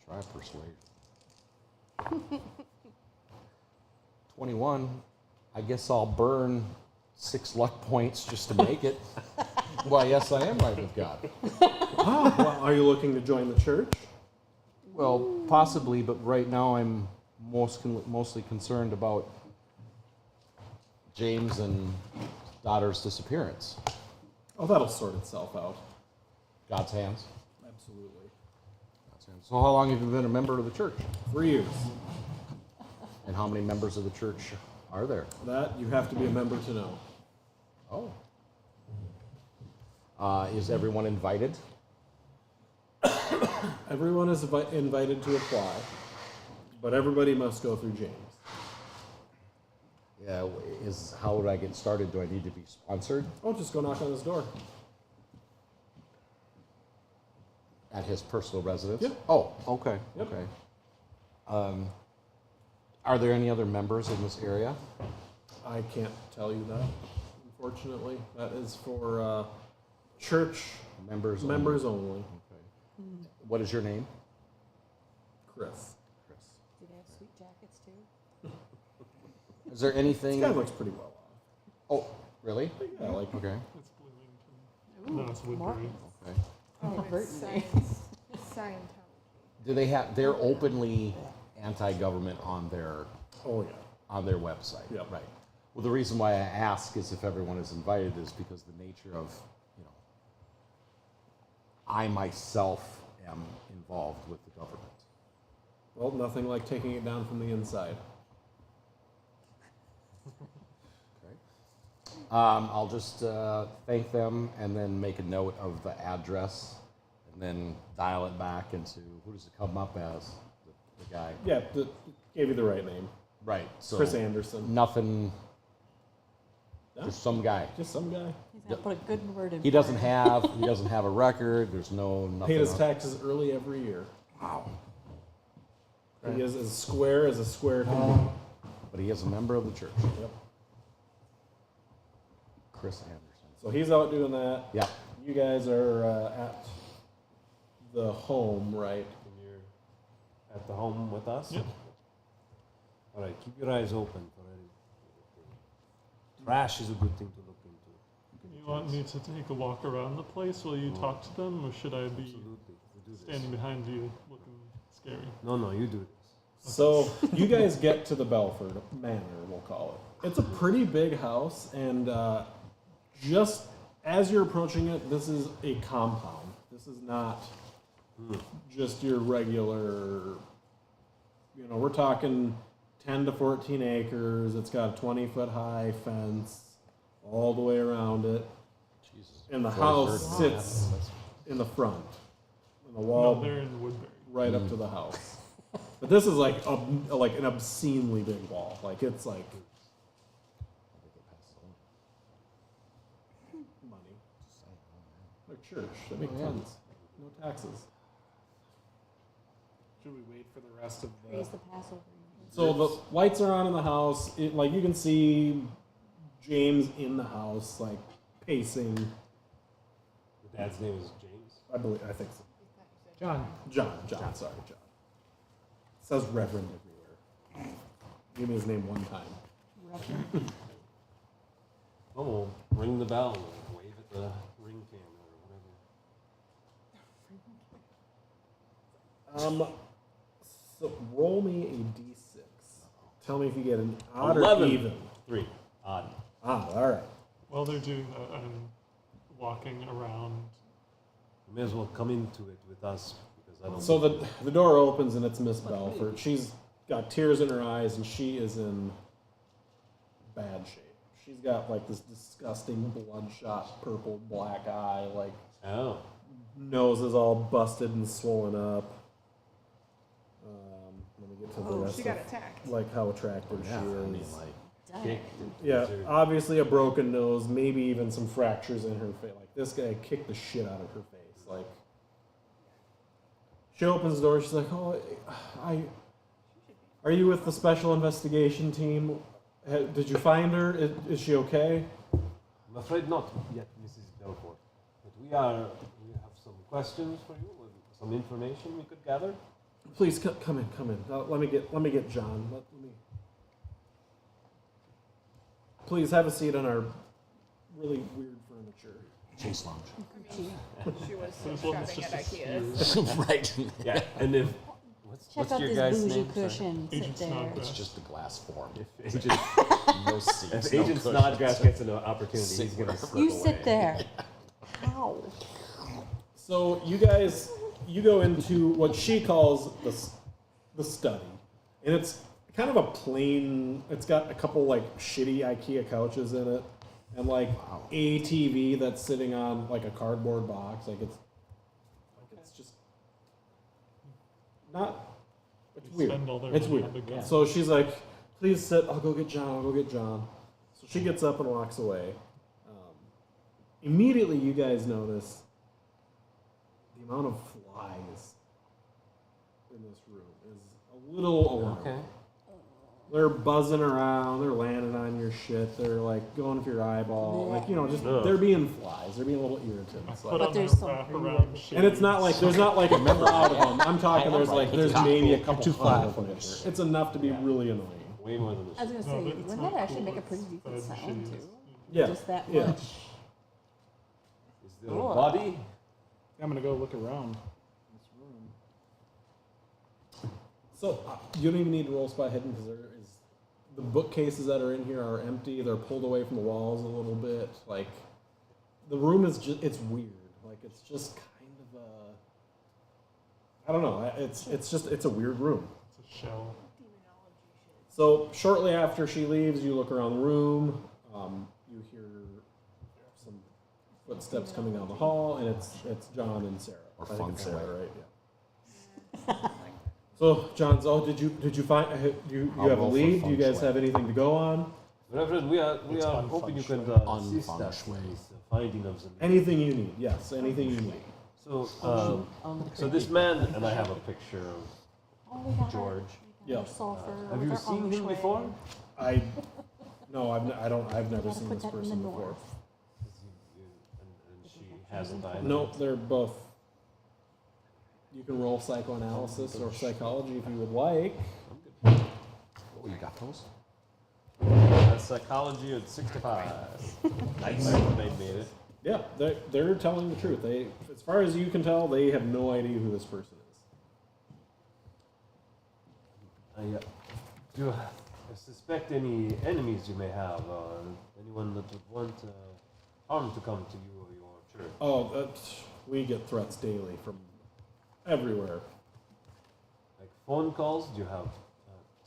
Try persuasion. 21. I guess I'll burn 6 luck points just to make it. Well, yes, I am right with God. Well, are you looking to join the church? Well, possibly, but right now I'm mostly concerned about James and daughter's disappearance. Oh, that'll sort itself out. God's hands. Absolutely. God's hands. So how long have you been a member of the church? 3 years. And how many members of the church are there? That you have to be a member to know. Oh. Is everyone invited? Everyone is invited to apply, but everybody must go through James. Yeah. How would I get started? Do I need to be sponsored Oh, just go knock on his door. at his personal residence? Yep. Oh, okay. Yep. Okay. Are there any other members in this area? I can't tell you that, unfortunately. That is for church Members. members only. only. Okay. What is your name? Chris. Chris. Do they have sweet jackets too? Is there This anything? guy looks pretty well off. Oh, really? Yeah, like Okay. It's Bloomington. No, it's Woodbury. Okay. Oh, It's Burton. Scientology. Do they have? They're openly anti-government on their Oh, yeah. website. Yep. Right. Well, the reason why I ask is if everyone is invited is because the nature of, I myself am involved with the government. Well, nothing like taking it down from the inside. Okay. I'll just thank them and then make a note of the address and then dial it back into, who does it come up as? The guy. Yeah, gave you the right name. Right. So Chris Anderson. nothing, No, just some guy. just some guy. He's gonna put a good word in. He for doesn't it. have a record. There's nothing. Paid his on- taxes early every year. Wow. He is as square as a square can be. But he is a member of the church. Yep. Chris Anderson. So he's out doing that. Yeah. You guys are at the home, right? And you're at the home with us? Yep. All right, keep your eyes open for anything. Trash is a good thing to look into. You want me to take a walk around the place while you talk to them, or should I be Absolutely. We do this. standing behind you looking scary? No, you do this. So you guys get to the Belford Manor, we'll call it. It's a pretty big house, and just as you're approaching it, this is a compound. This is not just your regular, we're talking 10 to 14 acres. It's got a 20-foot high fence all the way around it. Jesus. And the That's what I house heard. sits in the front. And the No, wall they're in Woodbury. right up to the house. But this is like an obscenely big wall. Like it's like money. Like church. That makes tons. No taxes. Should we wait for the rest of the? Praise the Passover. So the lights are on in the house. Like you can see James in the house, like pacing. The dad's name is James. I think so. John. John. Sorry, John. It says Reverend everywhere. Give me his name one time. Oh, we'll ring the bell and wave at the ring camera or whatever. So roll me a d6. Tell me if you get an odd 11. or even. 3. Odd. All right. While they're doing that, I'm walking around. You may as well come into it with us because I don't. So the door opens and it's Miss Belford. She's got tears in her eyes and she is in bad shape. She's got like this disgusting bloodshot purple black eye, like Oh. nose is all busted and swollen up. Let me get to the Oh, rest she got of, attacked. like how attractive she Yeah, I mean, is. like, Dang. Yeah, obviously a broken nose, maybe even some fractures in her face. Like this guy kicked the shit out of her face. Like she opens the door. She's like, "Oh, are you with the special investigation team? Did you find her? Is she okay?" I'm afraid not yet, Mrs. Belfort. But we have some questions for you, some information we could gather. Please come in. Let me get John. Let me. Please have a seat on our really weird furniture. Chase lounge. She was This one was shopping at just a IKEA. Right. Yeah, and if Check what's out your this guy's bougie name? Sorry. cushion. Sit Agent there. Snodgrass. It's just a glass form. If Agent, No seats. if no Agent cushions. Snodgrass gets an opportunity, Sit he's gonna wherever. slip You away. sit there. How? So you go into what she calls the study, and it's kind of a plain. It's got a couple like shitty IKEA couches in it, and like a TV that's sitting on like a cardboard box. Like it's just not. It's They weird. spend all their It's money weird. on the gun. So she's like, "Please sit. I'll go get John. So she gets up and walks away. Immediately, you guys notice the amount of flies in this room is a little alarming. Okay. They're buzzing around. They're landing on your shit. They're like going for your eyeball. Like just Ugh. they're being flies. They're being a little I irritants. put Like, But on there's that some- wraparound and it's not like there's not like a crowd of them. I'm talking. There's like there's maybe a couple Too flat hundred for of them. this. It's enough to be really annoying. Way more than I was this. gonna No, say, but it's wouldn't not that actually cool. make a pretty It's decent bad sound shitty. too? Yeah. Just that Yeah. much. Is there a body? I'm gonna go look around this room. So you don't even need to roll spot hidden because there is the bookcases that are in here are empty. They're pulled away from the walls a little bit. Like the room is just it's weird. Like it's just kind of a I don't know. It's a weird room. It's a shell. So shortly after she leaves, you look around the room. You hear some footsteps coming down the hall, and it's John and Sarah. Or I think it's Sarah, functionally. right? Yeah. So John's. Oh, did you find? You I'll have a roll for lead? Do you feng guys shui. have anything to go on? Reverend, we are It's hoping you can Un assist feng us shui. in this finding of some. Anything you need? Yes, anything you need. So, On the so this man, and I have a picture of Oh, we got George. Yeah. sulfur. Have you seen him before? No, I've never Gotta seen put this that in the person before. north. And she hasn't either. Nope, they're both. You can roll psychoanalysis or psychology if you would like. Oh, you got those? That's psychology at 65. Nice. They made it. Yeah, they're telling the truth. They, as far as you can tell, they have no idea who this person is. Do you suspect any enemies you may have, anyone that would want harm to come to you or your church? Oh, we get threats daily from everywhere. Like phone calls? Do you have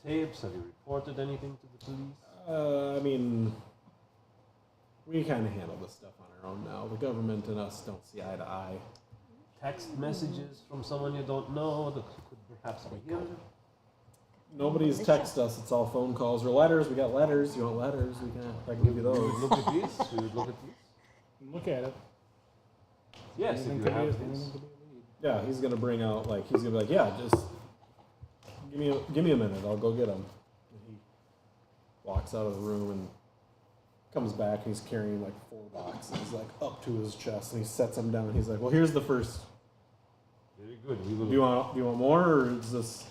tapes? Have you reported anything to the police? I mean, we kind of handle this stuff on our own now. The government and us don't see eye to eye. Text messages from someone you don't know that could perhaps be here? Nobody's texted us. It's all phone calls or letters. We got letters. You want letters? I can give you We would those. look at these. We would look at these. Look at it. Yes, if Anything you could be- have anything these. could be a lead. Yeah, he's gonna bring out he's gonna be like, yeah, just give me a minute. I'll go get him. And he walks out of the room and comes back. And he's carrying like 4 boxes like up to his chest, and he sets them down. He's like, well, here's the first. Very good. We will. Do you want more, or is this?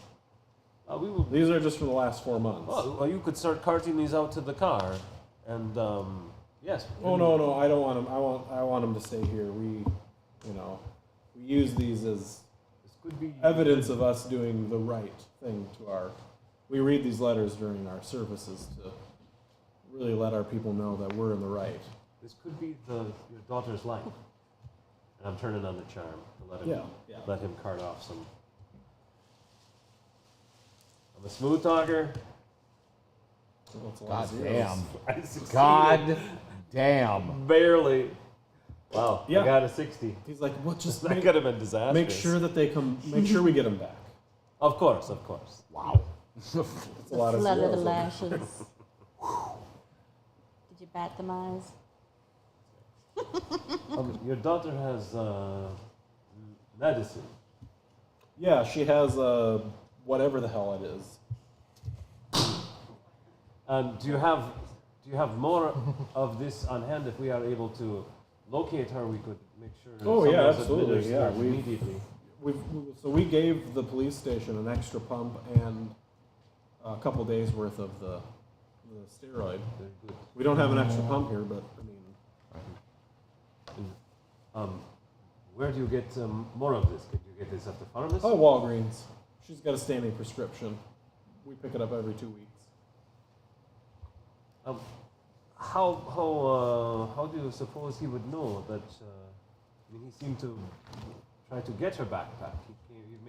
We will. These are just from the last 4 months. Well, you could start carting these out to the car, and yes. Oh no, I don't want him. I want him to stay here. We use these as This could be evidence of us doing the right thing to our. We read these letters during our services to really let our people know that we're in the right. This could be your daughter's life. And I'm turning on the charm to let him Yeah. let him cart off some. I'm a smooth talker. That's a lot God of zeros. damn. I succeeded. God damn. Barely. Wow. Yeah. I got a 60. He's like, "What? Just That make, could have been disastrous. make sure that they come. Make sure we get them back." Of course, of course. Wow. It's a lot of Flutter the zeros. lashes. Did you bat them eyes? Your daughter has medicine. Yeah, she has whatever the hell it is. Do you have more of this on hand? If we are able to locate her, we could make sure. Oh, some yeah, is absolutely, administered yeah, we- immediately. So we gave the police station an extra pump and a couple days worth of the steroid. Very good. We don't have an extra pump here, but I mean, Where do you get more of this? Can you get this at the pharmacy? oh, Walgreens. She's got a standing prescription. We pick it up every 2 weeks. How do you suppose he would know that? I mean, he seemed to try to get her backpack. He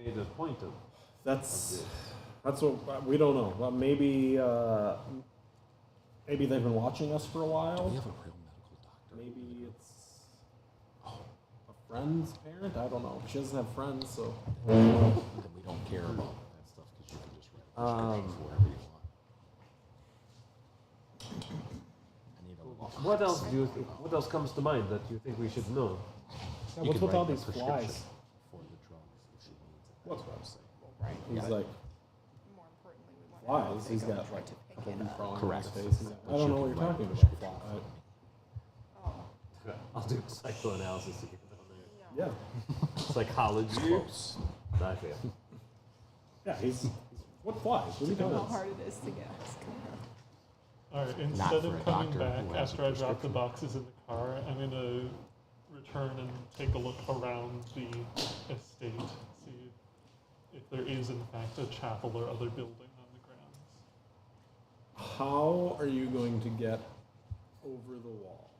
made a point of. That's what we don't know. Well, maybe they've been watching us for a while. We have a real medical doctor. Maybe it's a friend's parent. I don't know. She doesn't have friends, so. Then we don't care about that stuff because you can just write a prescription for whatever you want. I need a lot. What else do you think? What else comes to mind that you think we should know? Yeah, You what's could with all write a these prescription flies? For the drugs if she needs it. What's what I'm saying? Right. He's yeah. like More importantly, we want flies. He's got like to a pick couple it leaf up. crawling Correct. on his face. He's like, I don't know what you're talking about. Fly. Oh, I'll do psychoanalysis to get down there. yeah. Yeah. Psychology. Close. I fail. Yeah. He's what flies? What are you You know talking how about? hard it is to get us. Alright, for instead a of coming doctor back who has after a I drop the prescription. boxes in the car, I'm gonna return and take a look around the estate, see if there is in fact a chapel or other building on the grounds. How are you going to get over the wall?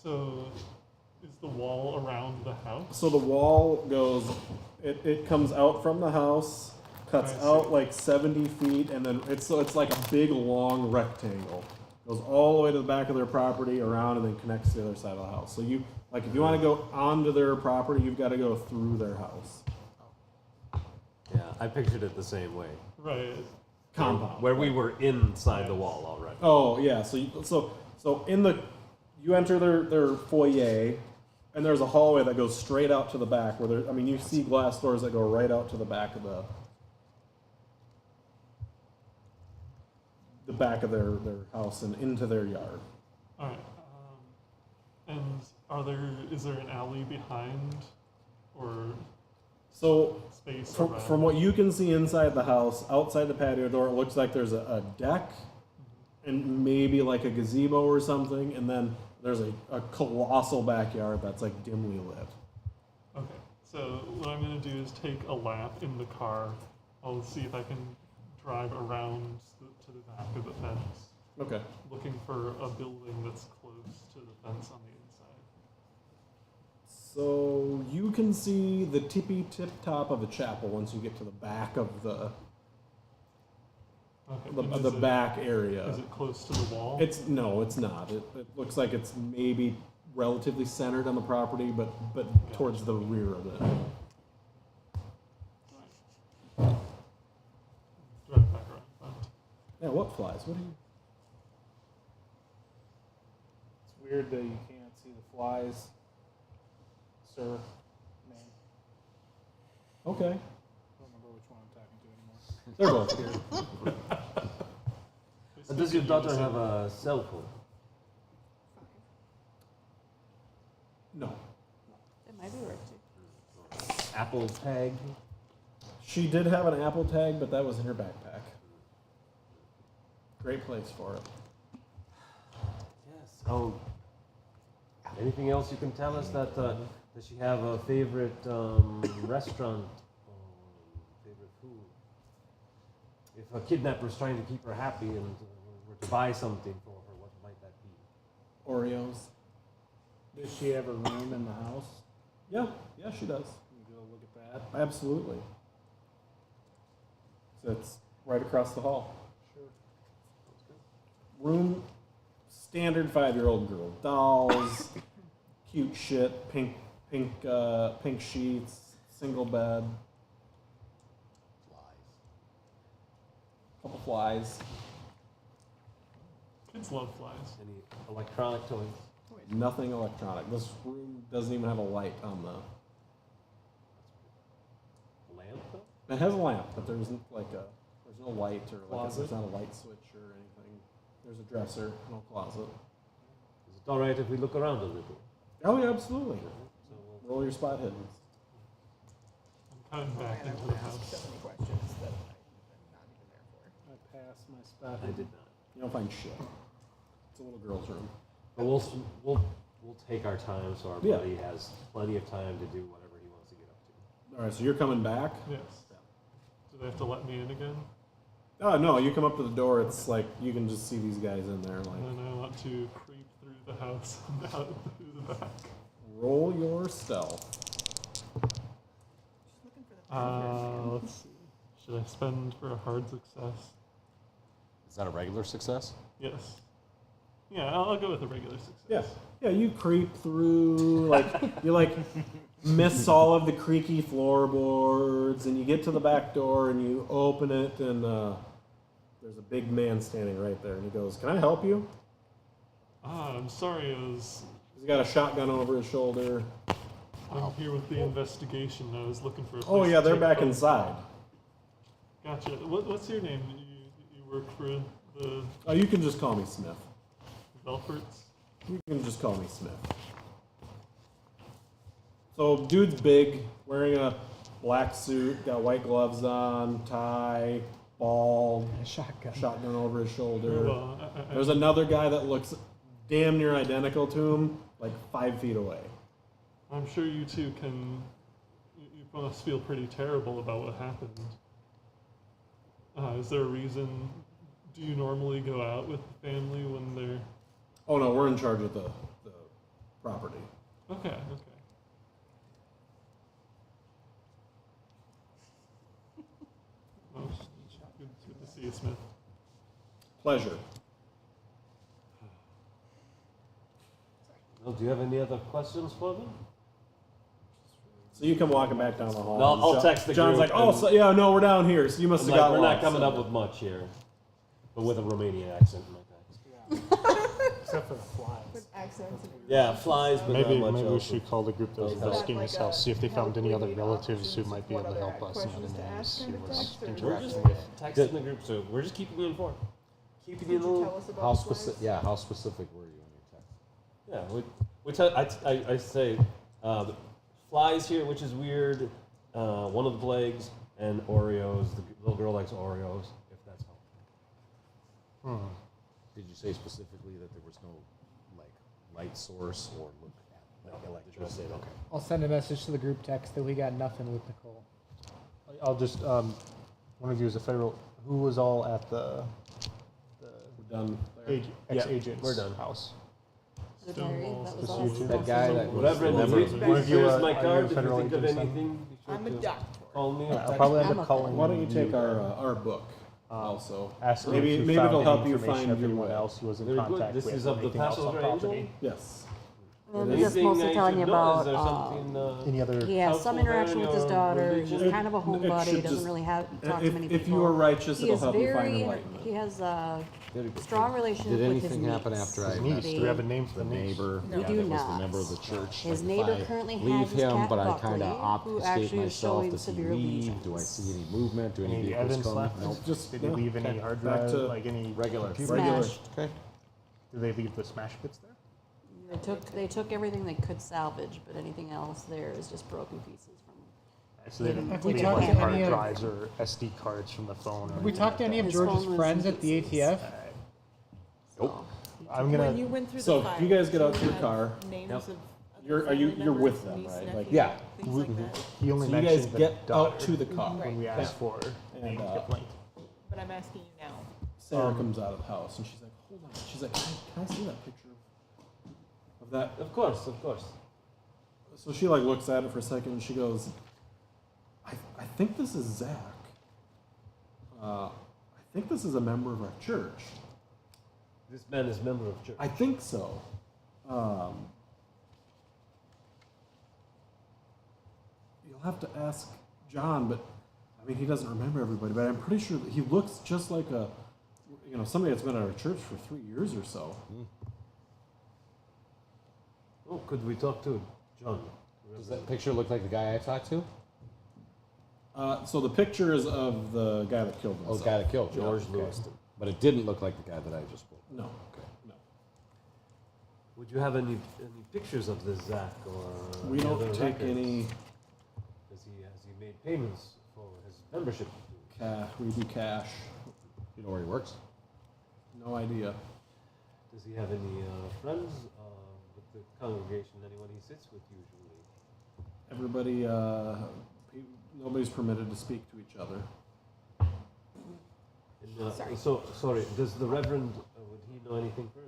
So, is the wall around the house? So the wall goes. It comes out from the house, cuts I see. out like 70 feet, and then it's like a big long rectangle. Goes all the way to the back of their property, around, and then connects to the other side of the house. So you like if you want to go onto their property, you've got to go through their house. Yeah, I pictured it the same way. Right. Compound. Where we were inside the wall already. Oh yeah, so in the you enter their foyer, and there's a hallway that goes straight out to the back where there. I mean, you see glass doors that go right out to the back of their house and into their yard. Alright. And is there an alley behind or So space from, around? from what you can see inside the house, outside the patio door, it looks like there's a deck and maybe like a gazebo or something, and then there's a colossal backyard that's like dimly lit. Okay, so what I'm going to do is take a lap in the car. I'll see if I can drive around to the back of the fence, Okay. looking for a building that's close to the fence on the inside. So you can see the tippy tip top of a chapel once you get to the back of the Okay, and is back area. Is it close to the wall? It's not. It looks like it's maybe relatively centered on the property, but towards the rear of it. Drive back around front. Yeah, what flies? What are you? It's weird that you can't see the flies, sir. Man, Okay. I don't remember which one I'm talking to anymore. They're both here. They Does still your give you the daughter same- have a cell phone? No. It might be worth it. Apple Tag? She did have an Apple Tag, but that was in her backpack. Great place for it. Yes. Oh. Anything else you can tell us that does she have a favorite restaurant? Favorite food? If a kidnapper's trying to keep her happy and were to buy something for her, what might that be? Oreos. Does she have a room in the house? Yeah, she does. Can we go look at that? Absolutely. So it's right across the hall. Sure. room, standard 5-year-old girl. Dolls, cute shit, pink sheets, single bed, couple flies. Kids love flies. Any electronic toys? Nothing electronic. This room doesn't even have a light on the. Lamp though? It has a lamp, but there's no light or Closet? there's not a light switch or anything. There's a dresser, no closet. Is it all right if we look around a little? Oh yeah, absolutely. So we'll Roll your spot hidden. I'm cutting back And I into would the ask house. so many questions that I'm not even there for. I passed my spot. I did not. You don't find shit. It's a little girl's room. But we'll take our time so our Yeah. buddy has plenty of time to do whatever he wants to get up to. All right, so you're coming back. Yes. Do they have to let me in again? Oh no, you come up to the door. It's like you can just see these guys in there. And Like, then I want to creep through the house and out through the back. roll your stealth. Just looking for the Let's see. Should I spend for a hard success? Is that a regular success? Yes. Yeah, I'll go with a regular success. Yeah, yeah. You creep through. You miss all of the creaky floorboards, and you get to the back door, and you open it, and there's a big man standing right there, and he goes, "Can I help you?" I'm sorry, He's got a shotgun over his shoulder. I'm here with the investigation. I was looking for a Oh place yeah, to they're take back photos. inside. Gotcha. What's your name? You work for the Oh, you can just call me Smith. Belforts? You can just call me Smith. So, dude's big, wearing a black suit, got white gloves on, tie, bald, A shotgun. shotgun over his shoulder. Well, There's another guy that looks damn near identical to him, like 5 feet away. I'm sure you two can. You must feel pretty terrible about what happened. Is there a reason? Do you normally go out with the family when they're? Oh no, we're in charge of the property. Okay. Okay. Well, good to see you, Smith. Pleasure. Well, do you have any other questions for me? So you come walking back down the hall. No, and I'll text the John's group like, oh, and- so, yeah, no, we're down here. So you must I'm have like, got we're not lost. coming up with much here, but with a Romanian accent in my text. Except for the flies. With accents. and Yeah, flies, but Maybe not much maybe we else. should call the group that was Okay. investigating Like his house, see if they found any other help relatives who options, might be what able to other help us in questions other to names ask he kind of was text, or We're interacting just with. texting the group, so we're just keeping you informed. Keeping you in Could the you loop. tell us about How the flies? specific? Yeah, how specific were you in your text? Yeah, I say the flies here, which is weird. One of the plagues and Oreos. The little girl likes Oreos. If that's helpful. Did you say specifically that there was no light source or look at electricity? Okay. I'll send a message to the group text that we got nothing with Nicole. I'll just one of you is a federal. Who was all at the We're done. ex-agent's we're done. house? The diary, that was Just all. you two? That guy that was Whatever. the Here's, member. One of you, here's are my you a card. If you federal think of agent, son? anything, be sure I'm a to doctor. call me. Or I'll text probably me. end I'm up okay. calling. Why don't you take you, our book also? ask them Maybe- if you maybe found it'll any help you information find of your anyone way. else who was in Very good. contact This with is of the anything else on Passover property. Angel? Yes. And Anything just mostly I telling should you know? Is about. there something? Any other? He has some helpful interaction there with his in your daughter. religion? He's kind of a It homebody. should He doesn't just- really talk to many people. If you are righteous, He it'll is help you find very. enlightenment. He has a Did strong relationship Did with his anything happen niece. after I His met niece. Do we have a name for the the niece? neighbor? We yeah, do that was the not. member of the church. His Like, neighbor if I currently leave has his him, cat but I Buckley, kind of who obfuscate actually is myself. showing Does he severe leave? Do I lesions. see any movement? Do any Any vehicles evidence come? left? Nope. Just Did they leave any hard back drive? to Like any Regular. computer? Regular. Smashed. Okay. Did they leave the smash bits there? They took everything they could salvage, but anything else there is just broken pieces from. So they didn't Have we leave talked like to hard any of- drives or SD cards from the phone. Or Have we talked to any of His George's phone was friends in at the pieces. ATF? So, I'm When gonna. you went through So the if fire, you guys get out did to your have car, names Yep. of other You're- you're family with members, them, niece, right? nephew, Like- Yeah. Things like that. He only so you mentioned guys the get daughter out to the car. when we asked for And, names complaint. But I'm asking you now. Sarah comes out of the house and she's like, hold on. She's like, can I see that picture of that? Of course, of course. So she like looks at it for a second and she goes, I think this is Zach. I think this is a member of our church. This man is member of church. I think so. You'll have to ask John, but I mean, he doesn't remember everybody. But I'm pretty sure that he looks just like somebody that's been at our church for 3 years or so. Oh, could we talk to John? Does that picture look like the guy I talked to? So the picture is of the guy that killed Oh, himself. the guy that killed George okay. Lewiston. But it didn't look like the guy that I just spoke. No. Okay. No. Would you have any pictures of this Zach or? We any don't other take records? any Has he made payments for his membership? cash. We do cash. You know where he works? No idea. Does he have any friends with the congregation? Anyone he sits with usually? Everybody, nobody's permitted to speak to each other. And, Sorry. So sorry. Does the Reverend would he know anything further?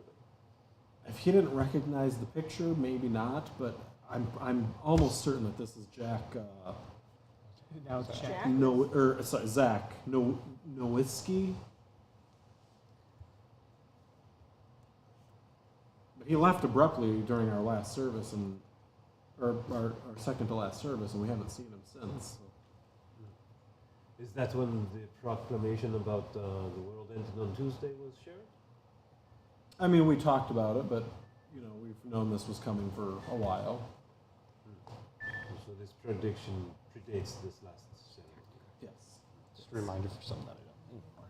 If he didn't recognize the picture, maybe not. But I'm almost certain that this is Jack. Now it's Jack. Jack? Zach Nowitzki. But he left abruptly during our last service or our second to last service, and we haven't seen him since. Is that when the proclamation about the world ending on Tuesday was shared? I mean, we talked about it, but we've known this was coming for a while. So this prediction predates this last ceremony. Yes. Just a reminder for something that I don't anymore.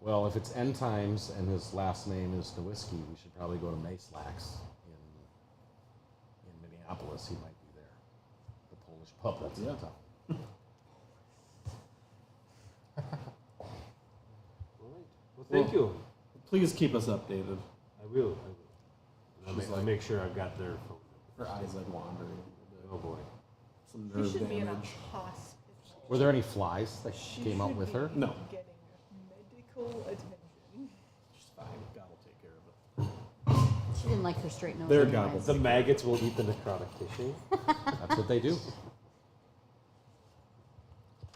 Well, if it's end times and his last name is Nowitzki, we should probably go to Mayslax in Minneapolis. He might be there. The Polish pub that's in town. All right. Well, thank you. Please keep us updated. I will. I'll She's I'll like- make sure I've got their phone Her number. eyes like wandering. Oh boy. Some She nerve should be in a damage. hospital. Were there any flies that She came out should with be her? No. Getting medical attention. She's fine. God will take care of it. She didn't like her straight nose. They're anyways. gobbled. The maggots will eat the necrotic tissue. That's what they do.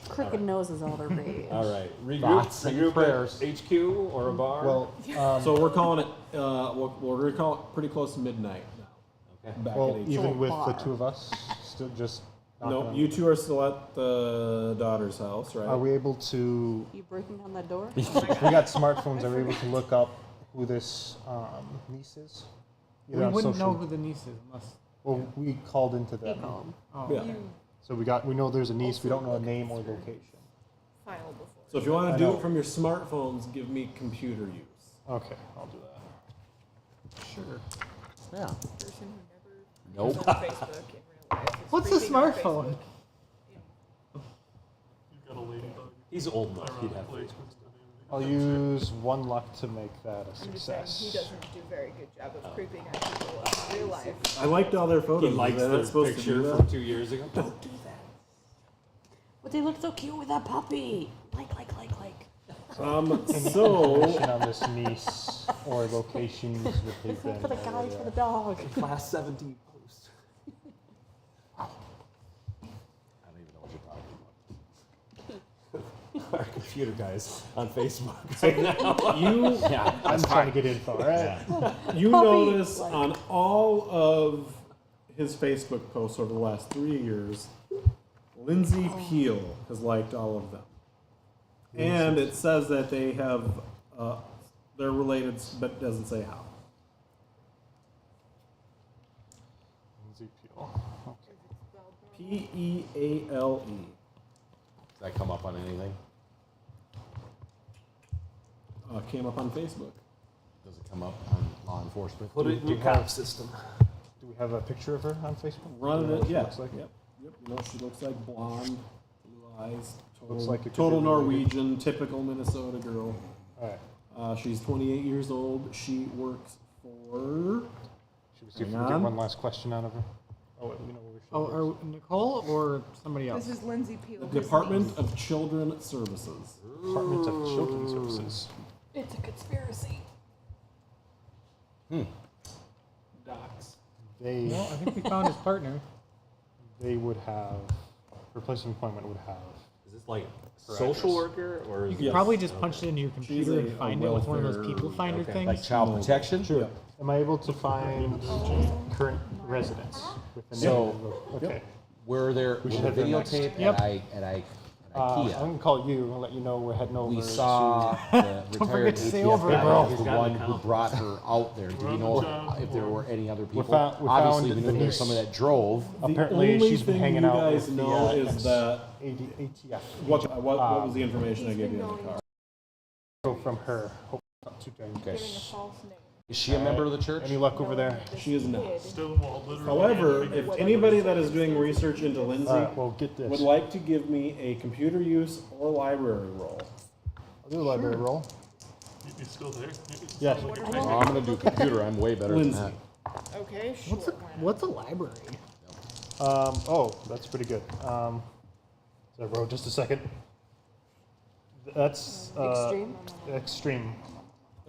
Crooked nose is all the rage. All right. Thoughts and Regroup prayers. at HQ or a bar. Well, So we're calling it. We're gonna call it pretty close to midnight now. okay. Back well, at HQ. even with the bar. two of us, still just. knocking No, on you the- two are still at the daughter's house, right? Are we able to? You breaking down that door? We got smartphones. Are we able to look up who this niece is? We Either on wouldn't know social- who the niece is unless. Well, we called into He them, called. Oh, Yeah. You so we know there's a niece. We Also don't know a look name or through. location. file before. So if you want I to do know. it from your smartphones, give me computer use. Okay, I'll do that. sure. Yeah. Person who never Nope. goes on Facebook in real life. is What's a creeping on smartphone? Facebook. You've got a ladybug. He's old enough. He'd have Ironically, Facebook. was the name of the I'll game. use one luck to make that a I'm just saying, success. he doesn't do a very good job of creeping on people in real life. I liked all their He photos. likes They're not the supposed to do picture that. from 2 years ago. Don't do that. But they look so cute with that puppy. Like. So Information on this niece or locations that they've This one been. for the or guy, where for they're the at. dog. Class 17 post. I don't even know what you're talking about. Our computer guys on Facebook right now. you Yeah, I'm trying to get info, right? you Puppy, notice like- on all of his Facebook posts over the last 3 years, Lindsay Peel has liked all of them. And it says that they have, they're related, but doesn't say how. Lindsay Peel. Peale. Does that come up on anything? Came up on Facebook. Does it come up on law enforcement? Put it in Do your you have- cop system. Do we have a picture of her on Facebook? Running Do you know it, what she yeah. looks like? Yep. You know, she looks like blonde, blue eyes, total, Looks like it could total be related. Norwegian, typical Minnesota girl. All right. She's 28 years old. She works for. Should we see if we Hang can get on. one last question out of her? Oh, wait, we know where she Oh, works. are Nicole or somebody else? This is Lindsay Peel. The his Department niece. of Children Services. Department of Children's Services. It's a conspiracy. Docs. They No, I think we found his partner. they would have replacement appointment would have Is this like social worker, or You is could it- probably just okay. punch it into your She's computer a and find it with one of those welfare- people finder okay. things. Like child protection? Sure. Am I able to find current residents with the So- name of- okay. Were there We was should a have them next. videotape Yep. at I'm IKEA? gonna call you and let you know we're heading over. We saw the retired forget to say ATF over, guy bro. was the He's got one an who account. brought her out there. Do We're we on the know job. if there were any other people? found- we Obviously, found we knew the there was someone that drove. Apparently, only she's been thing hanging you out guys with the know is that ATF. what was the information I gave you in the car? So from her. Hope not too dangerous. Okay. Giving a false name. Is she a member of the church? Any luck over there? She is not. Stonewall, literally. However, anything if is anybody better. that is doing research into Lindsay All right, well, get this. would like to give me a computer use or library roll. I'll do a library roll. You still there? Yes. Oh, I'm gonna do computer. I'm way better Lindsay. than Okay, sure. What's a library? Oh, that's pretty good. So I wrote just a second. That's Extreme? extreme.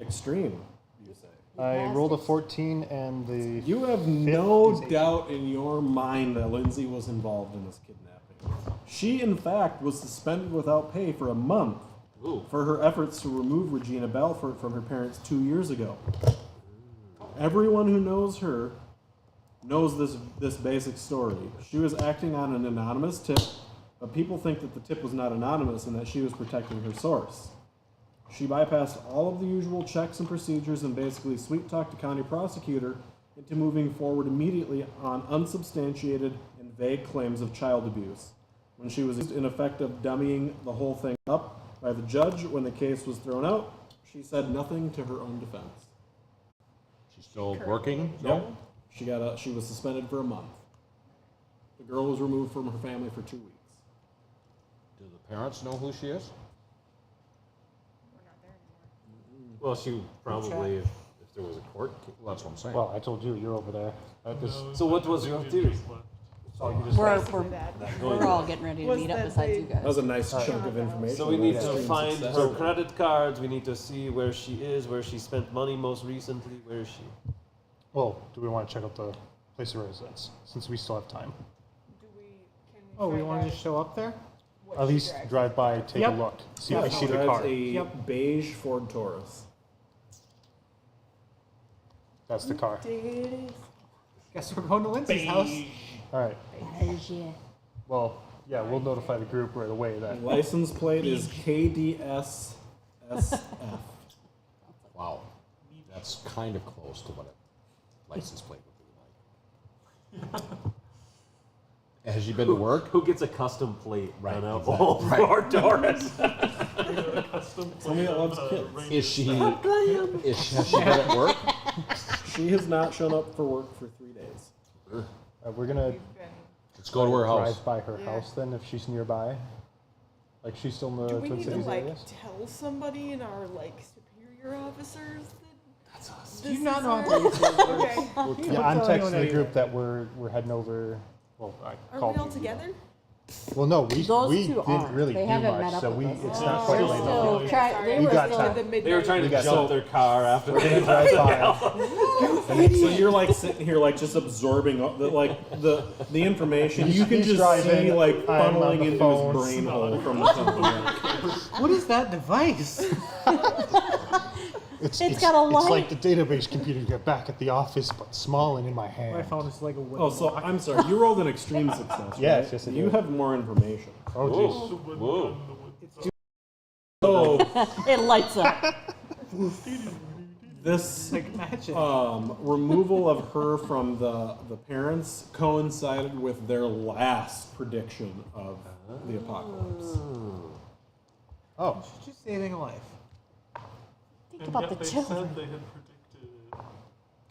Extreme, you say. I rolled a 14 and the You have no doubt in your mind that Lindsay was involved in this kidnapping. She, in fact, was suspended without pay for a month Ooh. for her efforts to remove Regina Belfort from her parents 2 years ago. Everyone who knows her knows this basic story. She was acting on an anonymous tip, but people think that the tip was not anonymous and that she was protecting her source. She bypassed all of the usual checks and procedures and basically sweet-talked the county prosecutor into moving forward immediately on unsubstantiated and vague claims of child abuse. When she was in effect of dummying the whole thing up by the judge when the case was thrown out, she said nothing to her own defense. She's still working? No, she was suspended for a month. The girl was removed from her family for 2 weeks. Do the parents know who she is? We're not there anymore. Well, she probably, if there was a court case. Well, that's what I'm saying. Well, I told you, you're over there. No, So what was your you theory? just left. Oh, you just We're all getting ready to Was meet up that beside you That was guys. a nice chunk of information. So we need to Extreme find success. her credit cards. We need to see where she is, where she spent money most recently. Where is she? Well, do we want to check out the place of residence since we still have time? Do we? Can we? Oh, we find want to out just show up there? what At she least drives? drive by, take Yep. a look, see Yeah, if I see she the drives car. a Yep. beige Ford Taurus. That's the car. Guess we're going to Lindsay's house. All right. Well, yeah, we'll notify the group right away that. License plate is KDSSF. Wow. That's kind of close to what a license plate would be like. Has she been to work? Who gets a custom plate? Right, on a exactly. old Right. Ford Taurus. Somebody that loves kids. Has she been at work? She has not shown up for work for 3 days. We're gonna We've been. Let's go to her house. drive by her Yeah. house then if she's nearby. Like she's still in the Do we Twin need to Cities like areas. tell somebody in our like superior officers that That's us. Do you not know how to our- use those words? Okay. Yeah, I'm tell anyone texting the anyway. group that we're heading over. Well, I Are called we all you. together? Well, no, we Those we two didn't aren't. really They do haven't much, met up so with we us. it's Oh, not quite They're late still enough. try- they You were got still time. The midnight. They were trying to We got jump some- their car after We're they gonna drive by. So you're like sitting here, like just absorbing the information. You can He's just driving, see like I'm on funneling the into phone. his brain hole from the company. What is that device? It's got a It's light. like the database computer you got back at the office, but small and in my hand. My phone is like a wooden Oh, so block. I'm sorry. You rolled an extreme success. Yes, right? yes, I You did. have more information. Oh, Whoa. jeez. Whoa. So It lights up. this Like magic. removal of her from the parents coincided with their last prediction of the apocalypse. Oh, She's just saving a life. Think And about yet the they children. said they had predicted it.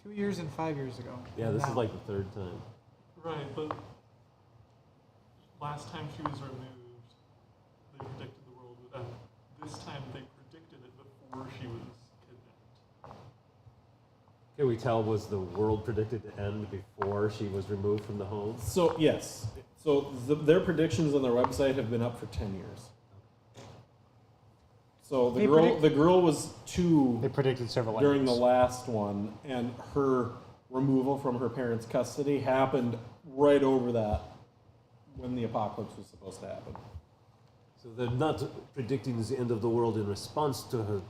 2 years and 5 years ago. Yeah, this is Now. like the third time. Right, but last time she was removed, they predicted the world would end. This time they predicted it before she was kidnapped. Can we tell, was the world predicted to end before she was removed from the home? So yes, so their predictions on their website have been up for 10 years. So They the girl was 2 they predicted several during the endings. last one, and her removal from her parents' custody happened right over that when the apocalypse was supposed to happen. So they're not predicting the end of the world in response to the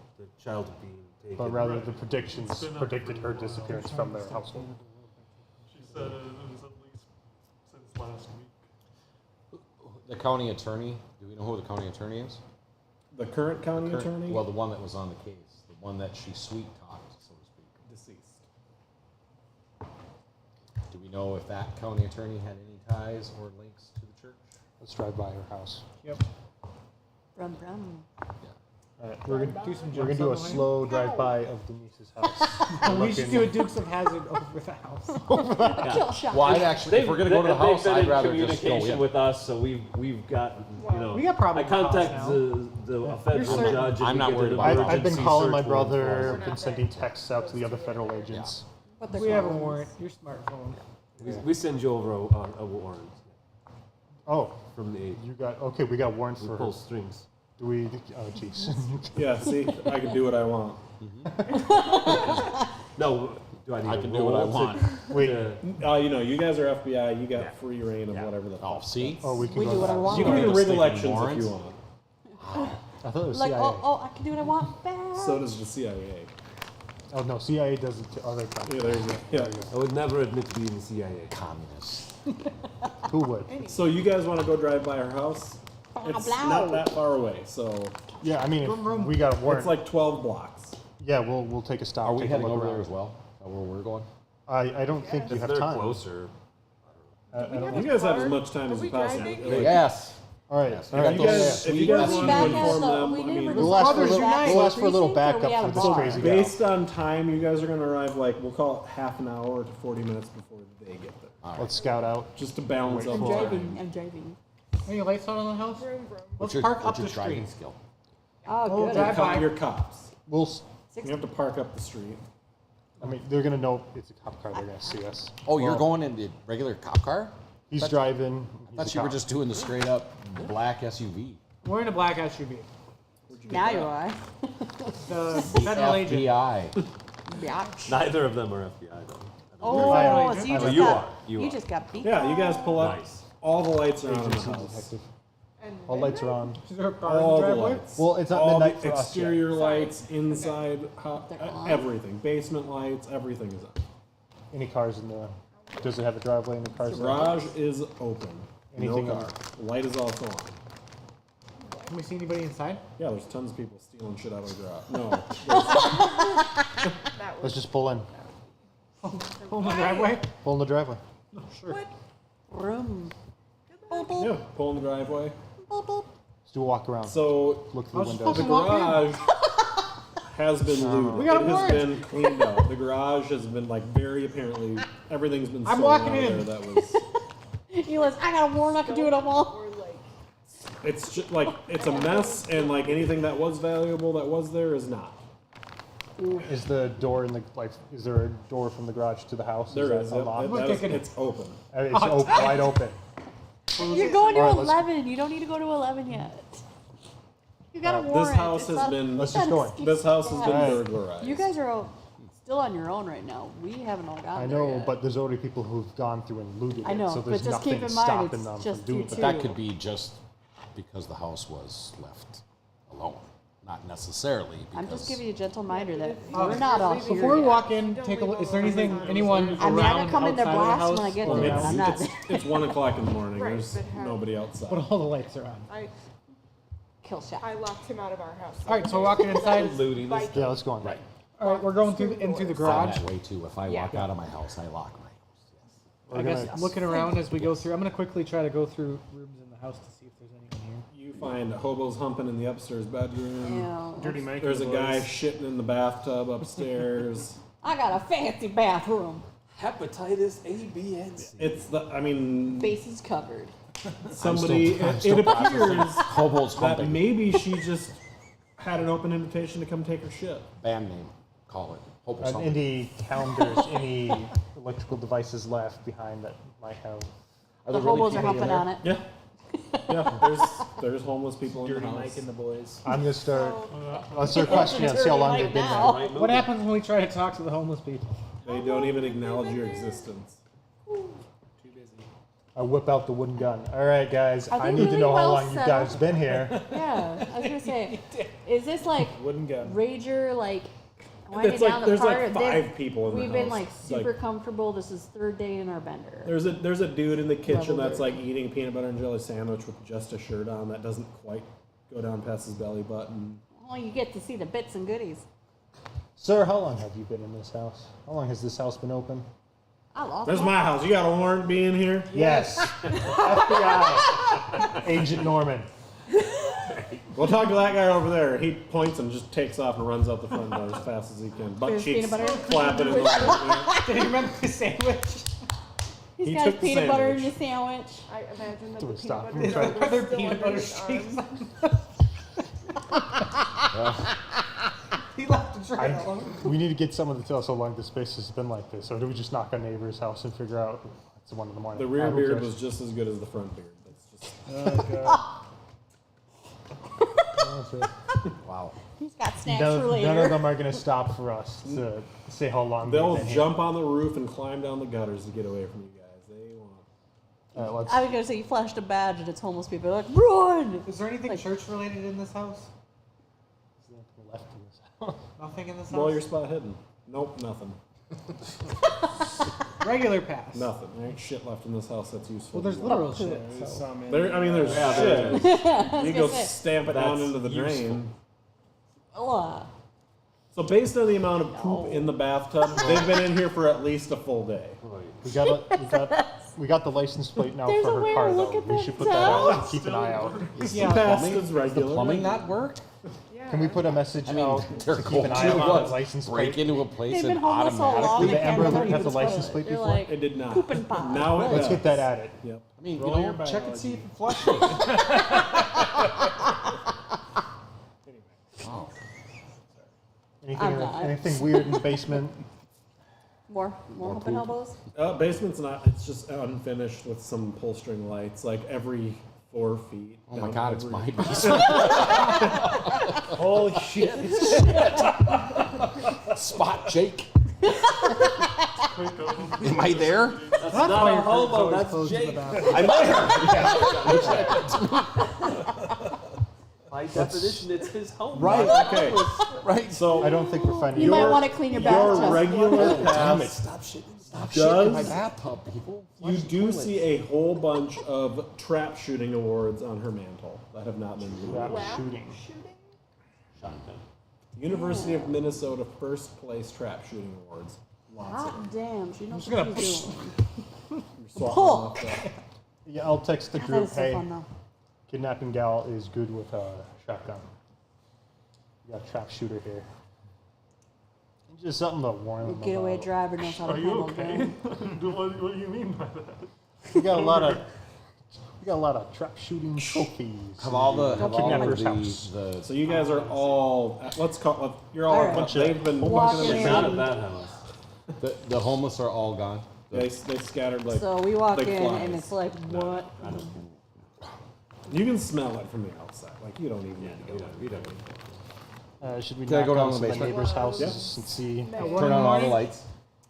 child being taken. But rather the predictions It's been up predicted for her a while. disappearance from their household. She said it was at least since last week. The county attorney. Do we know who the county attorney is? The current county Current- attorney? Well, the one that was on the case, the one that she sweet talked, so to speak. Deceased. Do we know if that county attorney had any ties or links to the church? Let's drive by her house. Yep. Brum brum. All right, we're gonna Do some we're gonna jumps do on a the way. slow drive by of Denise's house. We should do a Dukes of Hazzard over the house. Kill shot. Well, I'd actually, if we're gonna go to the house, they've I'd been rather in just go communication in. with us, so we've got you know. We got problems I with the house contact now. the federal certain- judge. And I'm we not get worried an about it. I've been emergency calling my search warrant for brother, us. been sending texts out to the other federal agents. What they're We have a called. warrant. Your smartphone. We send you over a warrant Oh, from the you got okay. We got warrants we for pull her. strings. Do we? Oh, jeez. Yeah, see, I can do what I want. No, do I need I a can do what I roll to- want. Wait. to- You know, you guys are FBI. You got free reign of whatever the Oh, fuck. see? Oh, we can We go do to what I that. want. You can I'm even just rig thinking elections warrants. if you want. I thought it was Like, CIA. I can do what I want. Bad. So does the CIA. Oh no, CIA does it to other Yeah, countries. there you go. Yeah. I would never admit to being in the CIA. Communists. Who would? So you guys want to go drive by her house? It's not that far away, so Yeah, I mean, Vroom, vroom. if we got a warrant. it's like 12 blocks. Yeah, we'll take a stop. Are we take a heading look over around. there as well? Is that where we're going? I don't think you If have they're time. closer. I don't You know. guys have as much time Are as we you possibly. driving? Like, Yes. All right. Yes, all we right. got you those guys, if you sweet guys Are we want back to at inform the? them, We I did. mean, Were We'll ask for a brothers little- back we'll at ask for a little precinct, or we backup had for a this bar? crazy guy. based on time, you guys are going to arrive like, we'll call it half an hour to 40 minutes before they get there. All right. Let's scout out. Just to balance Wait out I'm the driving. time. I'm driving. Any lights on in the house? Vroom, vroom. What's Let's your, park up what's the your driving street. skill? Oh, Oh, good. drive by. Your cops. We'll. You have to park up the street. I mean, they're gonna know it's a cop car. They're gonna see us. Oh, you're Well, going in the regular cop car? He's driving. I thought you were just doing the straight up black SUV. We're in a black SUV. Now you are. The federal agent. FBI. Biatch. Neither of them are FBI though. Oh, Fire so you Oh, just you got are. You just got beat. Yeah, you guys pull up. Nice. All the lights are on in the Agency house. detective. And All lights are on. Is there a car in All the the driveway? lights. Well, it's not all midnight the for us yet. exterior lights, inside, They're on. everything. Basement lights, everything is on. Any cars in the? Does it have a driveway? Any cars? in the- Garage is open. Anything no on car. Light is also on. Can we see anybody inside? Yeah, there's tons of people stealing shit out of the garage. No, that Let's was just pull in. Pull in the driveway? Pull in the driveway. Sure. Room. yeah, pull in the driveway. Let's do a walk around. So Look through the How's windows. the Walk in. garage has been looted. We got a it has warrant. been cleaned out. The garage has been like very apparently everything's been. I'm stolen walking out of in. There that was. He was. I got a warrant. I can do what I want. or like It's just like it's a mess, and like anything that was valuable that was there is not. Is the door in the like? Is there a door from the garage to the house? There that is. unlocked? It's open. It's wide open. You're going to All right, let's- 11. You don't need to go to 11 yet. You got a This warrant. house It's has not- been. Let's just go in. This house has been Alright. burglarized. You guys are all still on your own right now. We haven't all gotten I there know, yet. but there's already people who've gone through and looted I know, it, so there's but just keep nothing in mind, stopping it's them just from doing you it. two. That could be just because the house was left alone. Not necessarily because I'm just giving you a gentle reminder that Oh, we're not all here Before we yet. walk in, take a look. Is there anything, anyone I mean, I around can come in there outside of the blast house? when I get or there. around? I'm not. It's 1 o'clock in the morning. Right, There's but how- nobody outside. But all the lights are on. Kill shot. I locked him out of our house. All right, so we're walking inside. Looting. Like, Yeah, let's go on. Right. All right, we're going through into the I'm garage. that way too. If I walk out of my house, I lock my house. Yes. We're I guess gonna- looking around as we go through. I'm gonna quickly try to go through rooms in the house to see if there's anyone here. You find hobos humping in the upstairs bedroom. Ew. Dirty Mike. There's a guy shitting in the bathtub upstairs. I got a fancy bathroom. Hepatitis A, B, and C. It's the. I mean, Bases covered. somebody. I'm It still appears Hobo's that humping. maybe she just had an open invitation to come take her shit. Band name. Call it. Hobo's And humping. any calendars, any electrical devices left behind that might have. Are The there really hobos are people humping there? on it. Yeah. Yeah. There's homeless people in the house. the boys. I'm gonna start. Let's start questioning them. See how long they've been Now. there. What happens when we try to talk to the homeless people? They don't even acknowledge your existence. Too busy. I whip out the wooden gun. All right, guys, Are I they need to really know how well long you set guys up? been here. Yeah, I was gonna say, is this like Wooden gun. Rager like winding It's down like the there's part? like 5 people in the We've house. been like It's super comfortable. This is third day in our bender. There's a dude in the kitchen Level that's dirty. like eating a peanut butter and jelly sandwich with just a shirt on that doesn't quite go down past his belly button. Well, you get to see the bits and goodies. Sir, how long have you been in this house? How long has this house been open? I lost There's my house. You got a warrant being here? Yes. FBI. Agent Norman. We'll talk to that guy over there. He points and just takes off and runs out the front door as fast as he can. Butt His cheeks peanut butter? flapping in the wind. Do you remember the sandwich? He's He got took the peanut butter in sandwich. the sandwich. I imagine that Do the we peanut stop? butter We is try- still Other under peanut butter his streaks. arms. He left a trail. We need to get someone to tell us how long this space has been like this, or do we just knock on neighbor's house and figure out it's 1 in the morning? The rear Ah, who beard cares? was just as good as the front beard. That's just Wow. He's got snacks None, for later. none of them are going to stop for us to say how long they'll they've been jump on the roof and climb down the gutters to get away from you guys. They want. Here. All right, let's, I was gonna say you flashed a badge and it's homeless people. They're like, run! Is there anything church related in this house? left in this house. Nothing in this Blow house? your spot hidden. Nope, nothing. Regular pass. Nothing. There ain't shit left in this house that's useful. Well, there's to you. literal shit. There's So. some in There, I mean, there's shit. You go gonna say. stamp it down That's into the drain. Ugh. So based on the amount of poop in the bathtub, they've been in here for at least a full day. We got the license plate now There's for a her way to car, look though. at We them should put that out and towels. keep an eye out. Yeah. Past Plumbing? is Does the regular. plumbing not work? Yeah. Can we put a message I mean, out they're to keep going an eye to out on what? the license Break plate? into a place They've been and homeless so long. automatically. Did the they can't Ember remember have the the license toilet. plate They're before? like, It did not. Poop and pop. Now it Let's does. get that added. Yep. I mean, Roll your check and see if biology. it flushes. I'm not. Anything weird in the basement? More hump and elbows? Basement's not. It's just unfinished with some pull string lights, like every 4 feet. Oh my down god, it's every- my basement. Holy shit! Spot Jake. Am I there? That's not a hobo, that's Jake. I might By definition, it's his home. Right. Okay, Right. so I don't think we're finding You it. might want to clean your your bathtub. regular Damn it! path, Stop shitting. Stop shitting in my Does- bathtub, people. you Flush the do toilets. see a whole bunch of trap shooting awards on her mantle that have not been Trap removed. shooting. University of Minnesota first place trap shooting awards. Lots of them. Hot damn, she knows just gonna what she's doing. You're swapping off that. Yeah, I'll text the That group. is so Hey, fun though. kidnapping gal is good with a shotgun. We got a trap shooter here. Just something to warn them Getaway about. driver knows how to Are you handle okay? them. What do you mean by that? We got a lot of trap shooting trophies. Have all the Kidnapper's house. the So you guys are all. Let's call. You're all. All right. Bunch of- They've been. Walk looking in. at Not the- at that house. the homeless are all gone. They scattered like. So we walk like in flies. and it's like, what? You can smell it from the outside. Like you don't even need to go. We don't need Should we Can I knock go down on the some of the basement? neighbors' houses Yeah. and see? Turn on all the lights.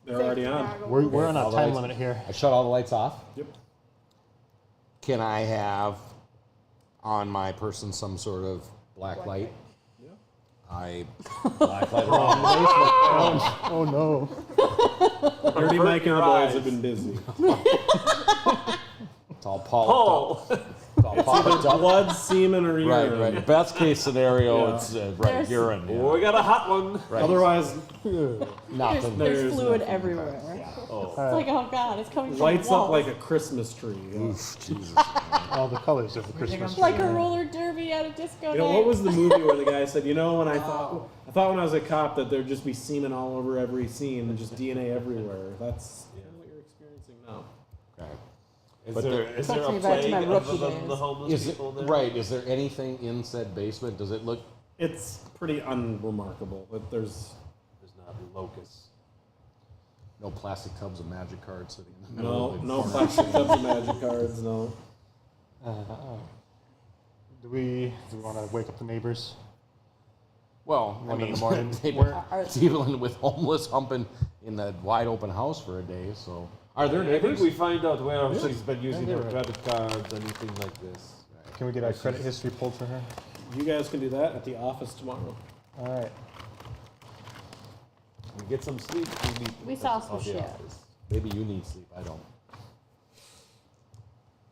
They're already on. We're on All a the time lights. limit here. I shut all the lights off. Yep. Can I have on my person some sort of black light? Yeah. I black light around the basement. Oh no. Dirty Mike and the boys have been busy. It's all polished up. It's all polished up. Blood, semen, or Right, urine. right. Best case scenario, Yeah. it's right There's- urine. Oh, Yeah. we got a hot one. Right. Otherwise, Nothing. There's There's fluid nothing. everywhere. Oh. It's like, oh god, it's coming from lights the up walls. like a Christmas tree. Yeah. Oof, Jesus. All the colors of the Christmas tree. Like a roller derby at a disco You know night. what was the movie where the guy said, "You know, when I thought when I was a cop that there'd just be semen all over every scene and just DNA everywhere." That's kind of what you're experiencing now. Okay. Is But there, there- is there Takes a me back to plague my other rookie than days. the homeless Is it people there? right? Is there anything in said basement? Does it look? It's pretty unremarkable. But there's There's not locusts. No plastic tubs of magic cards sitting in the middle. of the no corner. plastic tubs of magic cards. No. Do we want to wake up the neighbors? Well, I 1 in mean, the morning. they've We're- Are- been dealing with homeless humping in that wide open house for a day, so Are there I think neighbors? we find out where Yeah. she's been using Yeah, her they're credit cards, anything like this. Can we get a credit history pulled for her? You guys can do that at the office tomorrow. All right. We get some sleep. We meet We at saw the some shit. office. Maybe you need sleep. I don't.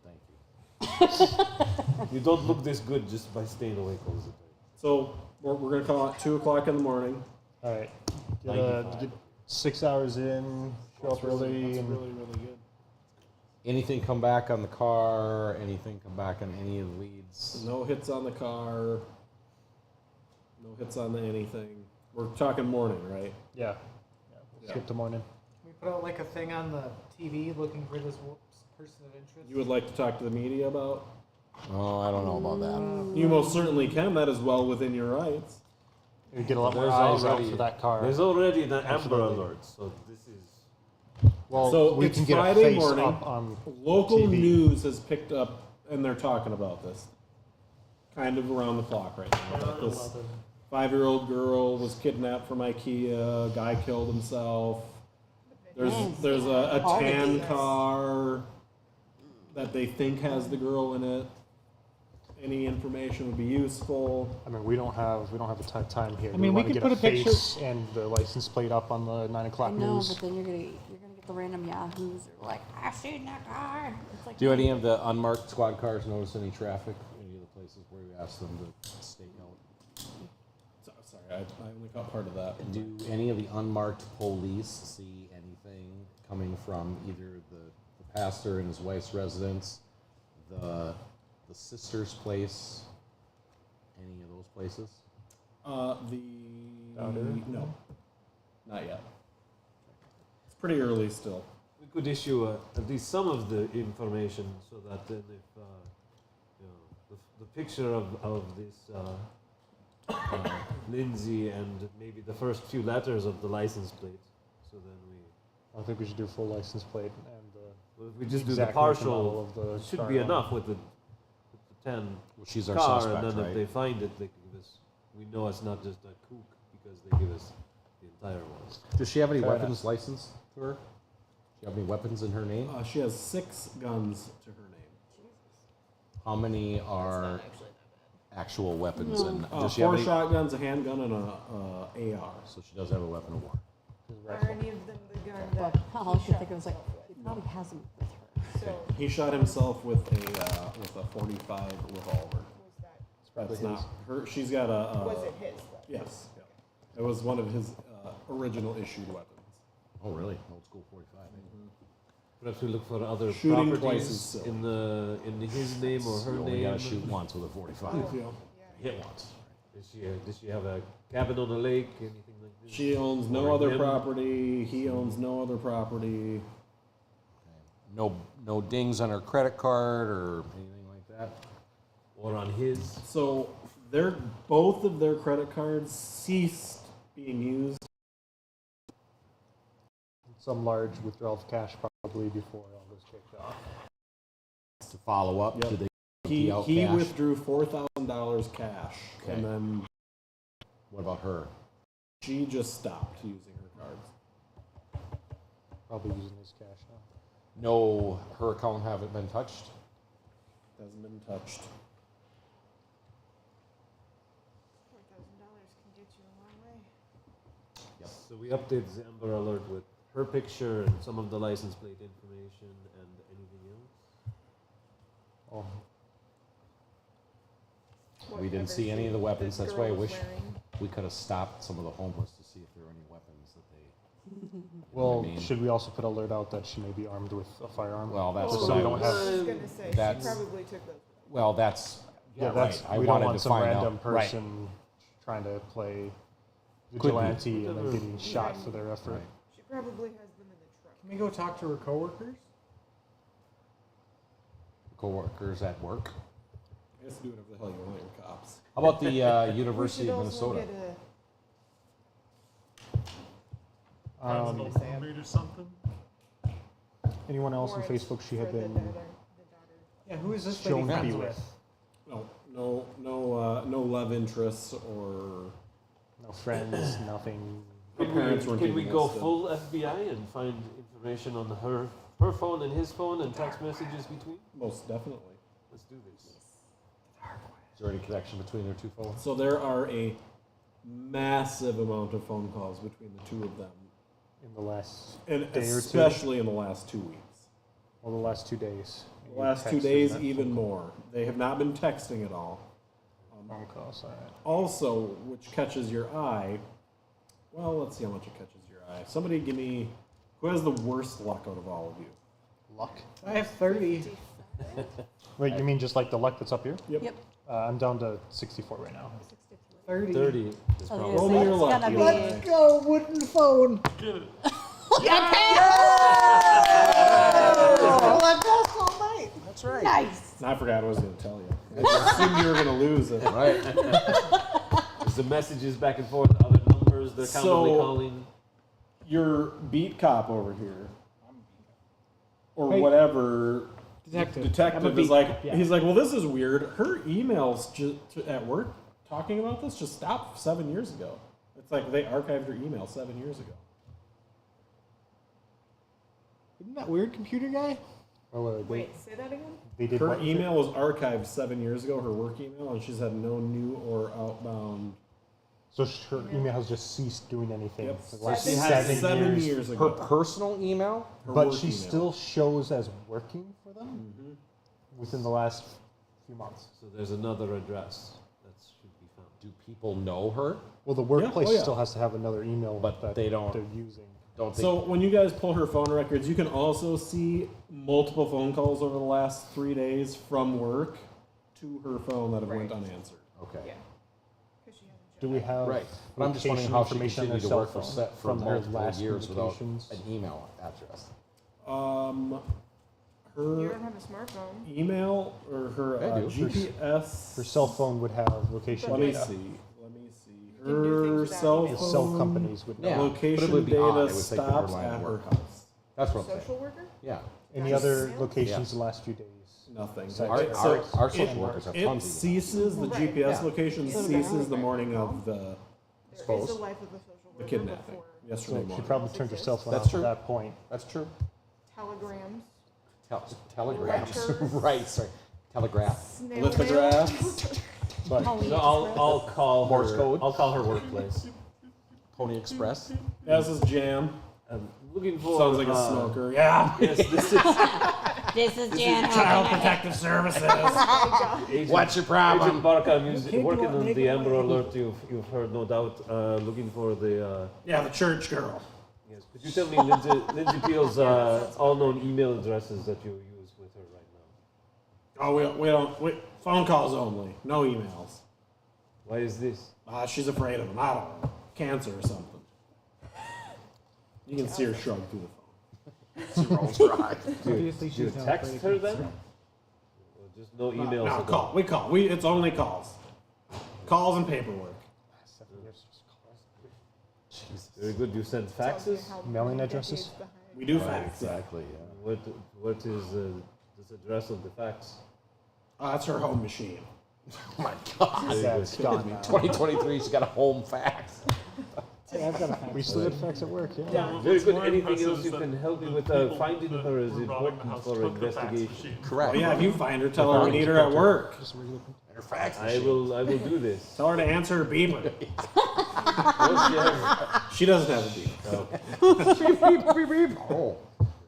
Thank you. You don't look this good just by staying awake all the time. So we're going to call it 2 o'clock in the morning. All right. Get, 95. get 6 hours in. Show up early. That's And really, really good. Anything come back on the car? Anything come back on any of the leads? No hits on the car. No hits on the anything. We're talking morning, right? yeah. Yeah. Skip the morning. We put out like a thing on the TV looking for this person of interest. You would like to talk to the media about? Oh, I don't know about that. You most certainly can. That is well within your rights. We get a lot more There's eyes out already- for that car. There's already an Amber Absolutely. Alert, so this is. Well, So we it's can get Friday a face morning. up on Local TV. news has picked up, and they're talking about this. Kind of around the clock right now. About this 5-year-old girl was kidnapped from IKEA. Guy killed himself. There's a All the tan details. car that they think has the girl in it. Any information would be useful. I mean, we don't have a ton of time here. I mean, we wanna could get put a picture- face and the license plate up on the 9 I o'clock know, news. but then you're gonna get the random yahoos who are like, I've seen that car. It's like, Do any of the unmarked squad cars notice any traffic? Any of the places where we asked them to stake out? Sorry, I only caught part of that. Do any of the unmarked police see anything coming from either the pastor and his wife's residence, the sister's place, any of those places? No, not yet. It's pretty early still. We could issue at least some of the information so that then if you know, the picture of this Lindsay and maybe the first few letters of the license plate, so then we. I think we should do full license plate and Well, if we just do exact the make and partial, model of the it should car be on. enough with the 10 Well, she's our car, suspect, and then right? if they find it, they can give us. We know it's not just a kook because they give us the entire one. Does she have any Fair weapons licensed to her? Does she have any weapons in her name? She has 6 guns to her name. How many are actual weapons? No. And does she have 4 any? shotguns, a handgun, and a AR. So she does have a weapon of war. Are any of them the gun but that all I he could shot think of was like, he probably has them with her. So He shot himself with a 45 revolver. was that Probably That's his. not her. She's got a. was it his though? Yes. It was one of his original issued weapons. Oh, really? Old school 45. Perhaps we look for other Shooting twice properties is silly. in his name or her You only name. gotta shoot once with a 45. Yeah. Hit once. Does she have a cabin on a lake? Anything like this? She owns no Or other him? property. He owns no other property. No dings on her credit card or anything like that. Or on his? So both of their credit cards ceased being used. Some large withdrawal of cash probably before all this kicked off. To follow up, Yep. did they He out he cash? withdrew $4,000 cash, Okay. and then What about her? she just stopped using her cards. Probably using his cash now. No, her account haven't been touched. Hasn't been touched. $4,000 can get you a long way. Yep. So we update the Amber Alert with her picture and some of the license plate information and anything else. Oh, We didn't Whatever see any of the weapons. this That's why I girl was wish wearing. we could have stopped some of the homeless to see if there were any weapons that they. well, I mean- should we also put alert out that she may be armed with a firearm? Well, that's Just what so I we don't was. have. I was gonna say, she That's- probably took those. Well, that's. Yeah, that's. right. I we don't wanted want to some find random out. Right. person trying to play be. vigilante and then Whatever. getting shot for their effort. Right. She probably has them in the truck. Can we go talk to her coworkers? Co-workers at work. I guess do whatever the hell you want, your cops. How about the We University should of also Minnesota? get Um, Read or something. anyone a else on warrant Facebook she had for the been daughter. Yeah, who is this lady shown to friends be with? with? No love interests or. No friends, nothing. Her parents weren't Can we even go listed. full FBI and find information on her her phone and his phone and text messages between? Most definitely. Let's do this. Is there any connection between their two phones? So there are a massive amount of phone calls between the two of them, In the last and day or two? especially in the last 2 weeks. Well, the last 2 days. The last 2 Texting, days, not even more. They have not been texting at all. phone calls. All right. Also, which catches your eye. Well, let's see how much it catches your eye. Somebody give me who has the worst luck out of all of you. Luck. I have 30. Wait, you mean just like the luck that's up here? Yep. I'm down to 64 right now. 30. 30 is Oh, probably. Roll me your it's luck. gonna you be- guys. Go, wooden phone. Get it. Oh, I passed all night. That's right. Nice. I forgot what I was going to tell you. I assumed you were going to lose it. Right. There's the messages back and forth, other numbers they're constantly So- calling. Your beat cop over here, or Hey. whatever Detective. I'm a detective beat is like, cop, yeah. he's like, well, this is weird. Her emails at work talking about this just stopped 7 years ago. It's like they archived her email 7 years ago. Isn't that weird, computer guy? Oh, Wait, say that again? they did Her what? email was archived 7 years ago, her work email, and she's had no new or outbound. So her email has just ceased doing anything. Yep. for the last She had 7 years Her ago. personal email? Her But work she email. still shows as working for them Mhm. within the last few months. So there's another address that should be found. Do people know her? Well, the workplace Oh, yeah. still has to have another email, But that they don't- They're using. Don't they? So when you guys pull her phone records, you can also see multiple phone calls over the last 3 days from work to her phone that have went Right. unanswered. okay. Yeah. Because she hasn't Do shown we up. have Right. But I'm just wondering location how she information on continued their to work cell for, phone for from her multiple last years without communications? an email address. You Her don't have a smartphone. email or her I do. GPS. Her cell phone would have location Let me data. see. Let me see. You can do Her things without cell email. The cell phone companies would know. Yeah. but it location would be odd. data It would take the stops line at of her work. house. That's what I'm saying. Social worker? Yeah. Any That's other email? locations Yeah. the last few days? Nothing. So Our, It- our, our it- social workers have It tons of emails. ceases, the Right. GPS Yeah. location So ceases the right. morning of the There is Suppose. a life of a social worker the kidnapping before yesterday So she morning. probably turned her cell phone That's off true. at that point. That's true. telegrams, Telegrams. Letters. Right, sorry. Telegraph. snail Lithographs. But No, I'll call Morse her. code? I'll call her workplace. Pony Express. This is Jam. I'm looking for. Sounds like a smoker. Yeah. Yes, this is This is Jan. Child Protective Services. Agent, What's your Agent problem? Barkham is can't working go out on and the make Amber away. Alert. You've heard, no doubt. Looking for the. Yeah, the church girl. Yes. Could you tell me Lindsay Peel's all-known email addresses that you use with her right now? Oh, we don't. Phone calls only. No emails. Why is this? She's afraid of them. I don't know. Cancer or something. You can see her shrug through the phone. She rolls her eyes. Obviously, Do you she's not text afraid her of then? cancer. Or just no emails? No, at all? call. We call. It's only calls. Calls and paperwork. Very good. You send Tells you faxes. how Mailing many addresses? decades behind. We do Right, fax. exactly, yeah. What is this address of the fax? That's her home machine. Oh my God. that's gone now. 2023, she's got a home fax. Yeah, I've got a fax. We still get fax at work, yeah. Yeah, Very what's good. more Anything impressive else is you that can help me the with? people Finding that her is were robbing the important house for took the fax investigation. machine. Correct. Oh yeah, if you find her, tell her we need her at work. Just a regular Her fax I machine. will do this. Tell her to answer her beeper. Yes, yes. She doesn't have a beeper. Oh. Go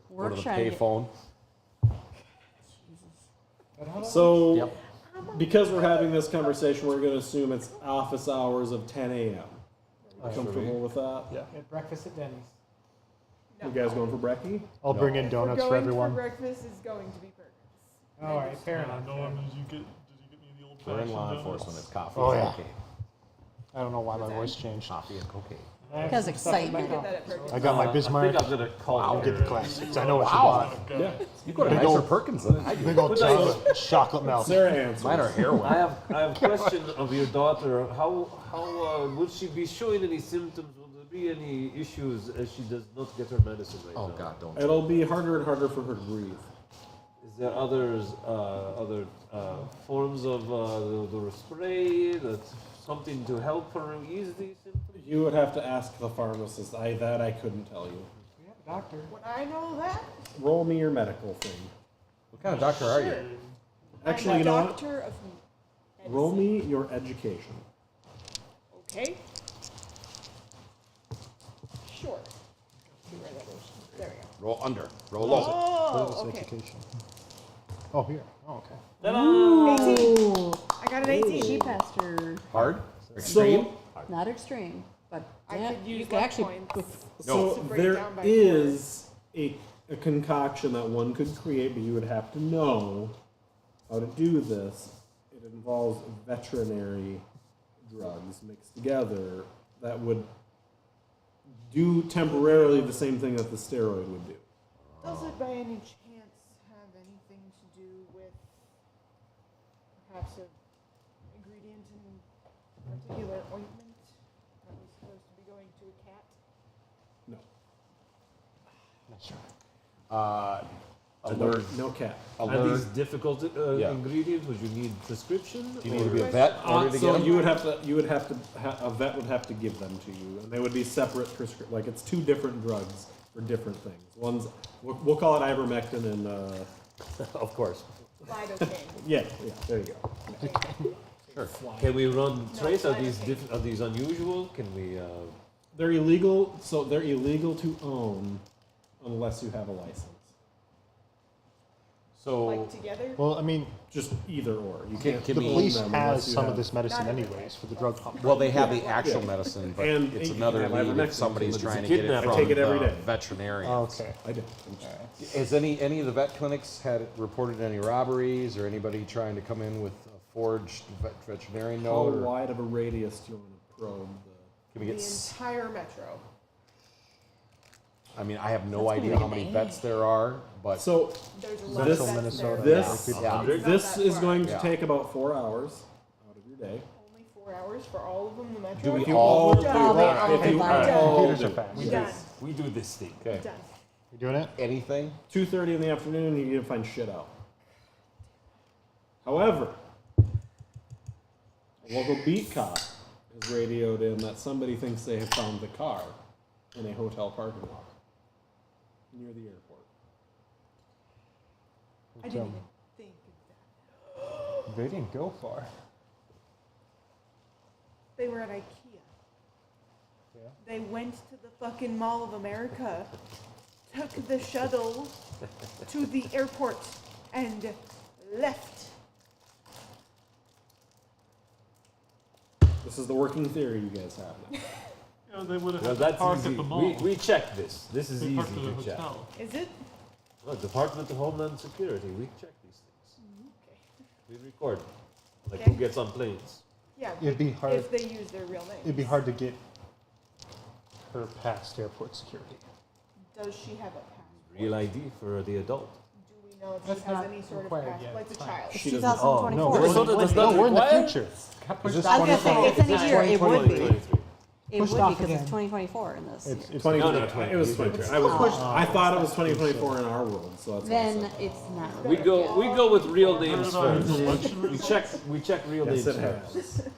Work to the trying to payphone. So, Yep. because we're having this conversation, we're going to assume it's office hours of 10 a.m. Are you comfortable with that? Yeah. Get breakfast at Denny's. You guys going for brekkie? I'll bring in If donuts we're for going everyone. For breakfast is going to be burgers. All right, fair enough. Norm, did you get me the old We're in fashioned law donuts? enforcement. It's coffee Oh, and yeah. cocaine. I don't know why my voice changed. Coffee and cocaine. Because I excitement. get that at Perkins. I got my I Bismarck. think I'm gonna call I'll her. get the classics. I know what Wow. you Yeah. You go to Big nicer old- Perkins than I want. do. Big old chocolate milk. Sarah answers. Mine are heroin. I have a question of your daughter. How will she be showing any symptoms? Will there be any issues as she does not get her medicine right Oh now? God, don't. It'll be harder and harder for her to breathe. Is there other forms of the spray, something to help her ease these symptoms? You would have to ask the pharmacist. I couldn't tell you. We have a doctor. Would I know that? roll me your medical thing. What kind of doctor are you? Actually, I'm you a know what? doctor of Roll medicine. me your education. Okay. Sure. See where that is. There we go. Roll under. Roll low. Oh, okay. Education. Oh, here. Oh, okay. Ta-da! 18. I got an 18. She passed her. Hard? Extreme? Not extreme, but I yeah, could use you could luck actually. points. So To break there down by is a concoction that one could create, but you would have to know how to do this. It involves veterinary drugs mixed together that would do temporarily the same thing that the steroid would do. Does it by any chance have anything to do with perhaps an ingredient in a particular ointment that was supposed to be going to a cat? No. Not sure. Alert. No cat. Are Alert. these difficult Yeah. ingredients? Would you need prescription? Do you need to or- be a vet in order to get So them? you would have to, a vet would have to give them to you, and they would be separate like it's two different drugs for different things. One's, we'll call it ivermectin and, Of course. Lidocaine. yeah, there you go. Sure. Can we run No, trace? Are lidocaine. these are these unusual? Can we? They're illegal, so they're illegal to own unless you have a license. So, Like together? Well, I mean, Just either or. You Can- can't can the we- own police them has unless you some have- of this medicine Not everybody. anyways for the drug company. well, they have the actual Yeah. medicine, but And it's you another can have lead ivermectin if somebody's too, but trying to it's a get it kidnap. from I take it every the day. veterinarian. Okay. I do. Has any of the vet clinics had reported any robberies or anybody trying to come in with a forged veterinarian How note? Or wide of a radius do you want to probe the... can we The get? entire metro. I mean, I have no That's gonna idea be how a many bang. vets there are, but So There's a lot This- of vets Minnesota, there. this, Yeah. Not this that is far. going to Yeah. take about 4 hours out of your day. Only 4 hours for all of them, the metro? do we If you all? all Done. do Probably it, all if you combined. all Computers do are it. fast. Done. We do this thing. Okay. Done. You doing it? Anything? 2:30 in the afternoon, you can find shit out. However, a local beat cop has radioed in that somebody thinks they have found the car in a hotel parking lot near the airport. I didn't even think of that. They didn't go far. They were at IKEA. Yeah. They went to the fucking Mall of America, took the shuttle to the airport, and left. This is the working theory you guys have now. You know, they would have Well, had to that's park easy. at the mall. We check this. This is They easy parked at to the check. hotel. Is it? Look, Department of Homeland Security. We check these things. Okay. We record. Like Okay. who gets on planes. Yeah. It'd be hard. If they use their real name. It'd be hard to get her past airport security. Does she have a passport? Real ID for the adult. Do we know if That's she has not any sort of required passport? yet. Like a It's fine. child. She doesn't. 2024. No, Minnesota does not we're in the require? future. Got Is this pushed off. I was gonna say, if any year, it would be. 2023. It Pushed would off be because again. it's 2024 in this. It's, year. it's 20, No, no, it was 20. I thought it was 2024 in our world, so that's Then what I said. it's not. We go with real names Put it on first. election We results? check real Yes, names it first. has.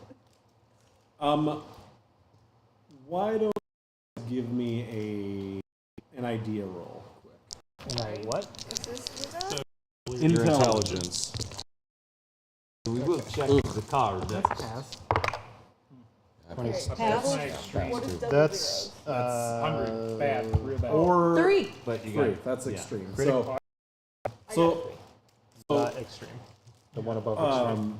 Why don't you give me an idea roll, quick? and I what? Is this with us? Your intelligence. We will check the car next. Pass. Okay. Pass. What is double That's zeros? 100. Bad. Real bad. Or 3. But you three. got That's yeah. extreme. Critical. So, I got so three. Not extreme. The one above extreme.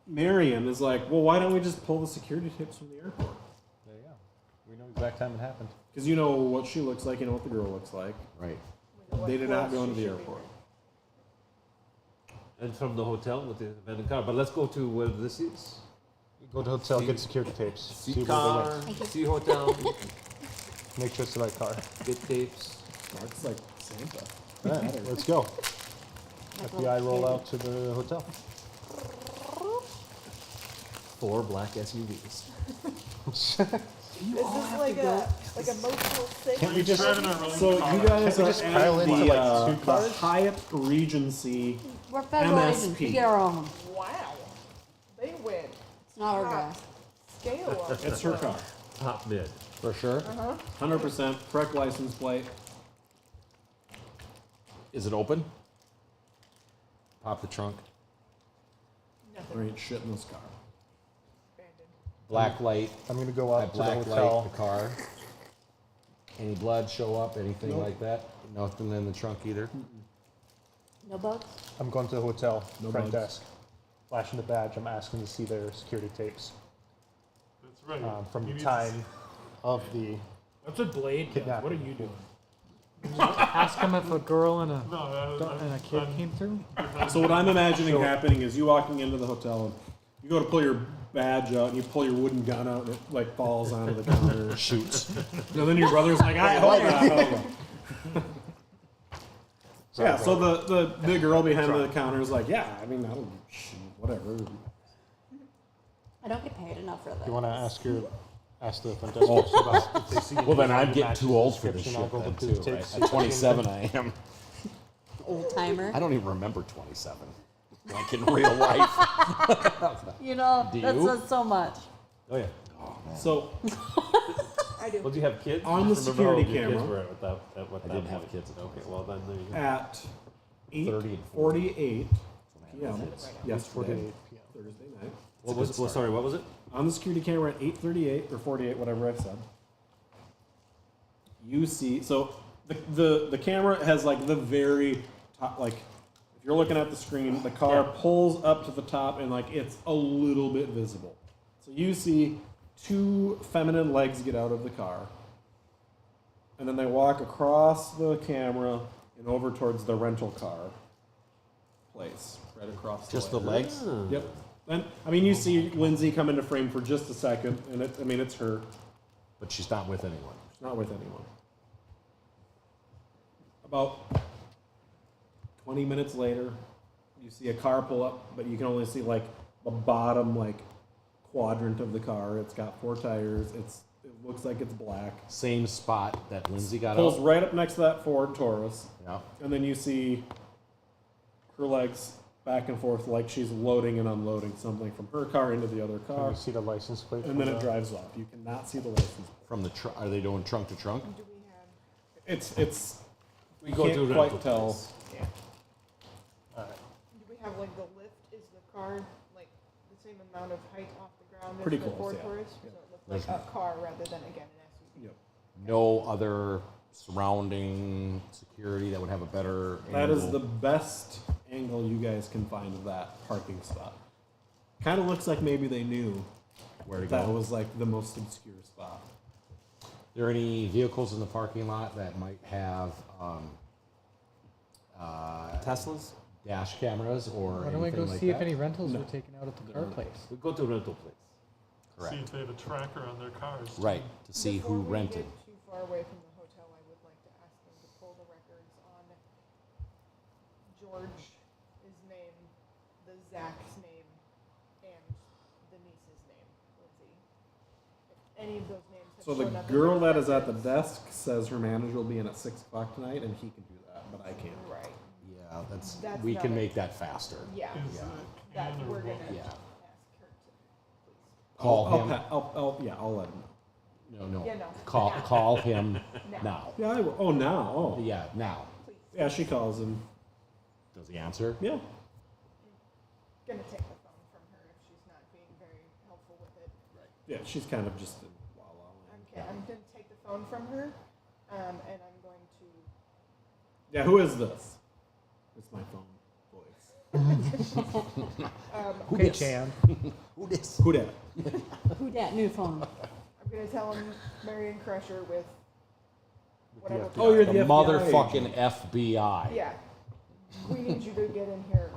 Marion is like, well, why don't we just pull the security tapes from the airport? There you go. We know exact time it happened. Because you know what she looks like, you know what the girl looks like. Right. We know what They did not class go into she the should be airport. And from the hotel with the abandoned car. But let's go to where this is. Go to hotel, get security tapes. See See where car, they went. see hotel, Make sure it's the right car. get tapes. Mark's like Santa. All right, let's go. FBI roll out to the hotel. 4 black SUVs. Is this like a Motel 6? Can't we just Driving our own So car. you guys Can't we are just pile at into, like, two the cars? Hyatt Regency. We're federal agents. MSP. We get our own. Wow. They win. It's not our gas. Scale up. It's her car. Top mid. For sure. 100% correct license plate. Is it open? Pop the trunk. Nothing. There ain't shit in this car. Abandoned. Black light. I'm gonna go I up to the black hotel. light the car. Any blood show up? Anything Nope. like that? Nothing in the trunk either. No bugs? I'm going to the hotel No front bugs. desk. Flashing the badge. I'm asking to see their security tapes That's right. from You the need time of the. That's what Blade does. Kidnapping. What are you doing? Ask him if a girl and No, a kid I'm- came through. So what I'm imagining happening is you walking into the hotel and you go to pull your badge out and you pull your wooden gun out and it like falls onto the counter. Shoots. And then your brother's like, hold on. Yeah, so the girl behind the counter is like, yeah, I mean, I don't shoot, whatever. I don't get paid enough for this. You want to ask the front desk person about if they see Well, then anything I'm that getting matches too the old for this description. I'll shit go then look through too, the right? tapes, see At if I see 27 anything. I am. Old timer. I don't even remember 27. Like in real life. You know, Do that you? says so much. Oh yeah. So I do. Well, do you have kids? On the Just remember how old security your kids camera. were at what I that didn't have point. kids at that Okay, point. well then there you go. at 30 and 8:48 p.m. It's yesterday, 48 p.m. Thursday night. What was it? Well, sorry, what was it? On the security camera at 8:38 or 48, whatever I said. You see, so the camera has like the very top, like if you're looking at the screen, the car pulls up to the top and like it's a little bit visible. So you see two feminine legs get out of the car, and then they walk across the camera and over towards the rental car place, right across. Just the the way. legs? Yep. And I mean, you see Lindsay come into frame for just a second, and it's her. But she's not with anyone. She's not with anyone. About 20 minutes later, you see a car pull up, but you can only see like the bottom like quadrant of the car. It's got 4 tires. It looks like it's black. Same spot that Lindsay got Pulls out. right up next to that Ford Taurus, Yeah. and then you see her legs back and forth like she's loading and unloading something from her car into the other Can car, you see the license plate? and from then it the- drives off. You cannot see the license plate. From the are they doing trunk to trunk? Do we have? It's We you go can't to a quite rental tell. place. Yeah. All right. Do we have like the lift? Is the car like the same amount of height off the ground Pretty as the close, Ford yeah. Taurus? Yeah. So it looks like a car rather than again an SUV. Yep. No other surrounding security that would have a better That is angle? the best angle you guys can find of that parking spot. Kind of looks like maybe they knew where to that go. was like the most obscure spot. There any vehicles in the parking lot that might have Teslas? dash cameras or Why don't we anything go like see that? if any rentals No. were taken out at the car place? We go to a rental place. See Correct. if they have a tracker on their cars. too. Right, to see Before who we rented. Get too far away from the hotel, I would like to ask them to pull the records on George's name, the Zach's name, and the niece's name, Lindsay. If any of those names have So the shown up in girl the that is at the records- desk says her manager will be in at 6 o'clock tonight, and he can do that, but I can't. Right. Yeah, That's we not can a- make that faster. Yeah. Is Yeah. it That can or we're gonna will? Yeah. ask her to please. Call I'll, him. I'll let him know. No. Yeah, no. Call him Now. now. Yeah, I will. Oh, now. Oh. Yeah, now. Please. Yeah, she calls him. Does he answer? Yeah. Gonna take the phone from her if she's not being very helpful with it. Yeah, she's kind of just in la la land. I'm gonna take the phone from her, and I'm going to. Yeah, who is this? It's my phone voice. Who Okay, dis? Chan. Who dis? Who dat? Who dat new phone? I'm gonna tell him Marion Crusher with whatever. Oh, you're The the FBI motherfucking FBI. Yeah. We need you to get in here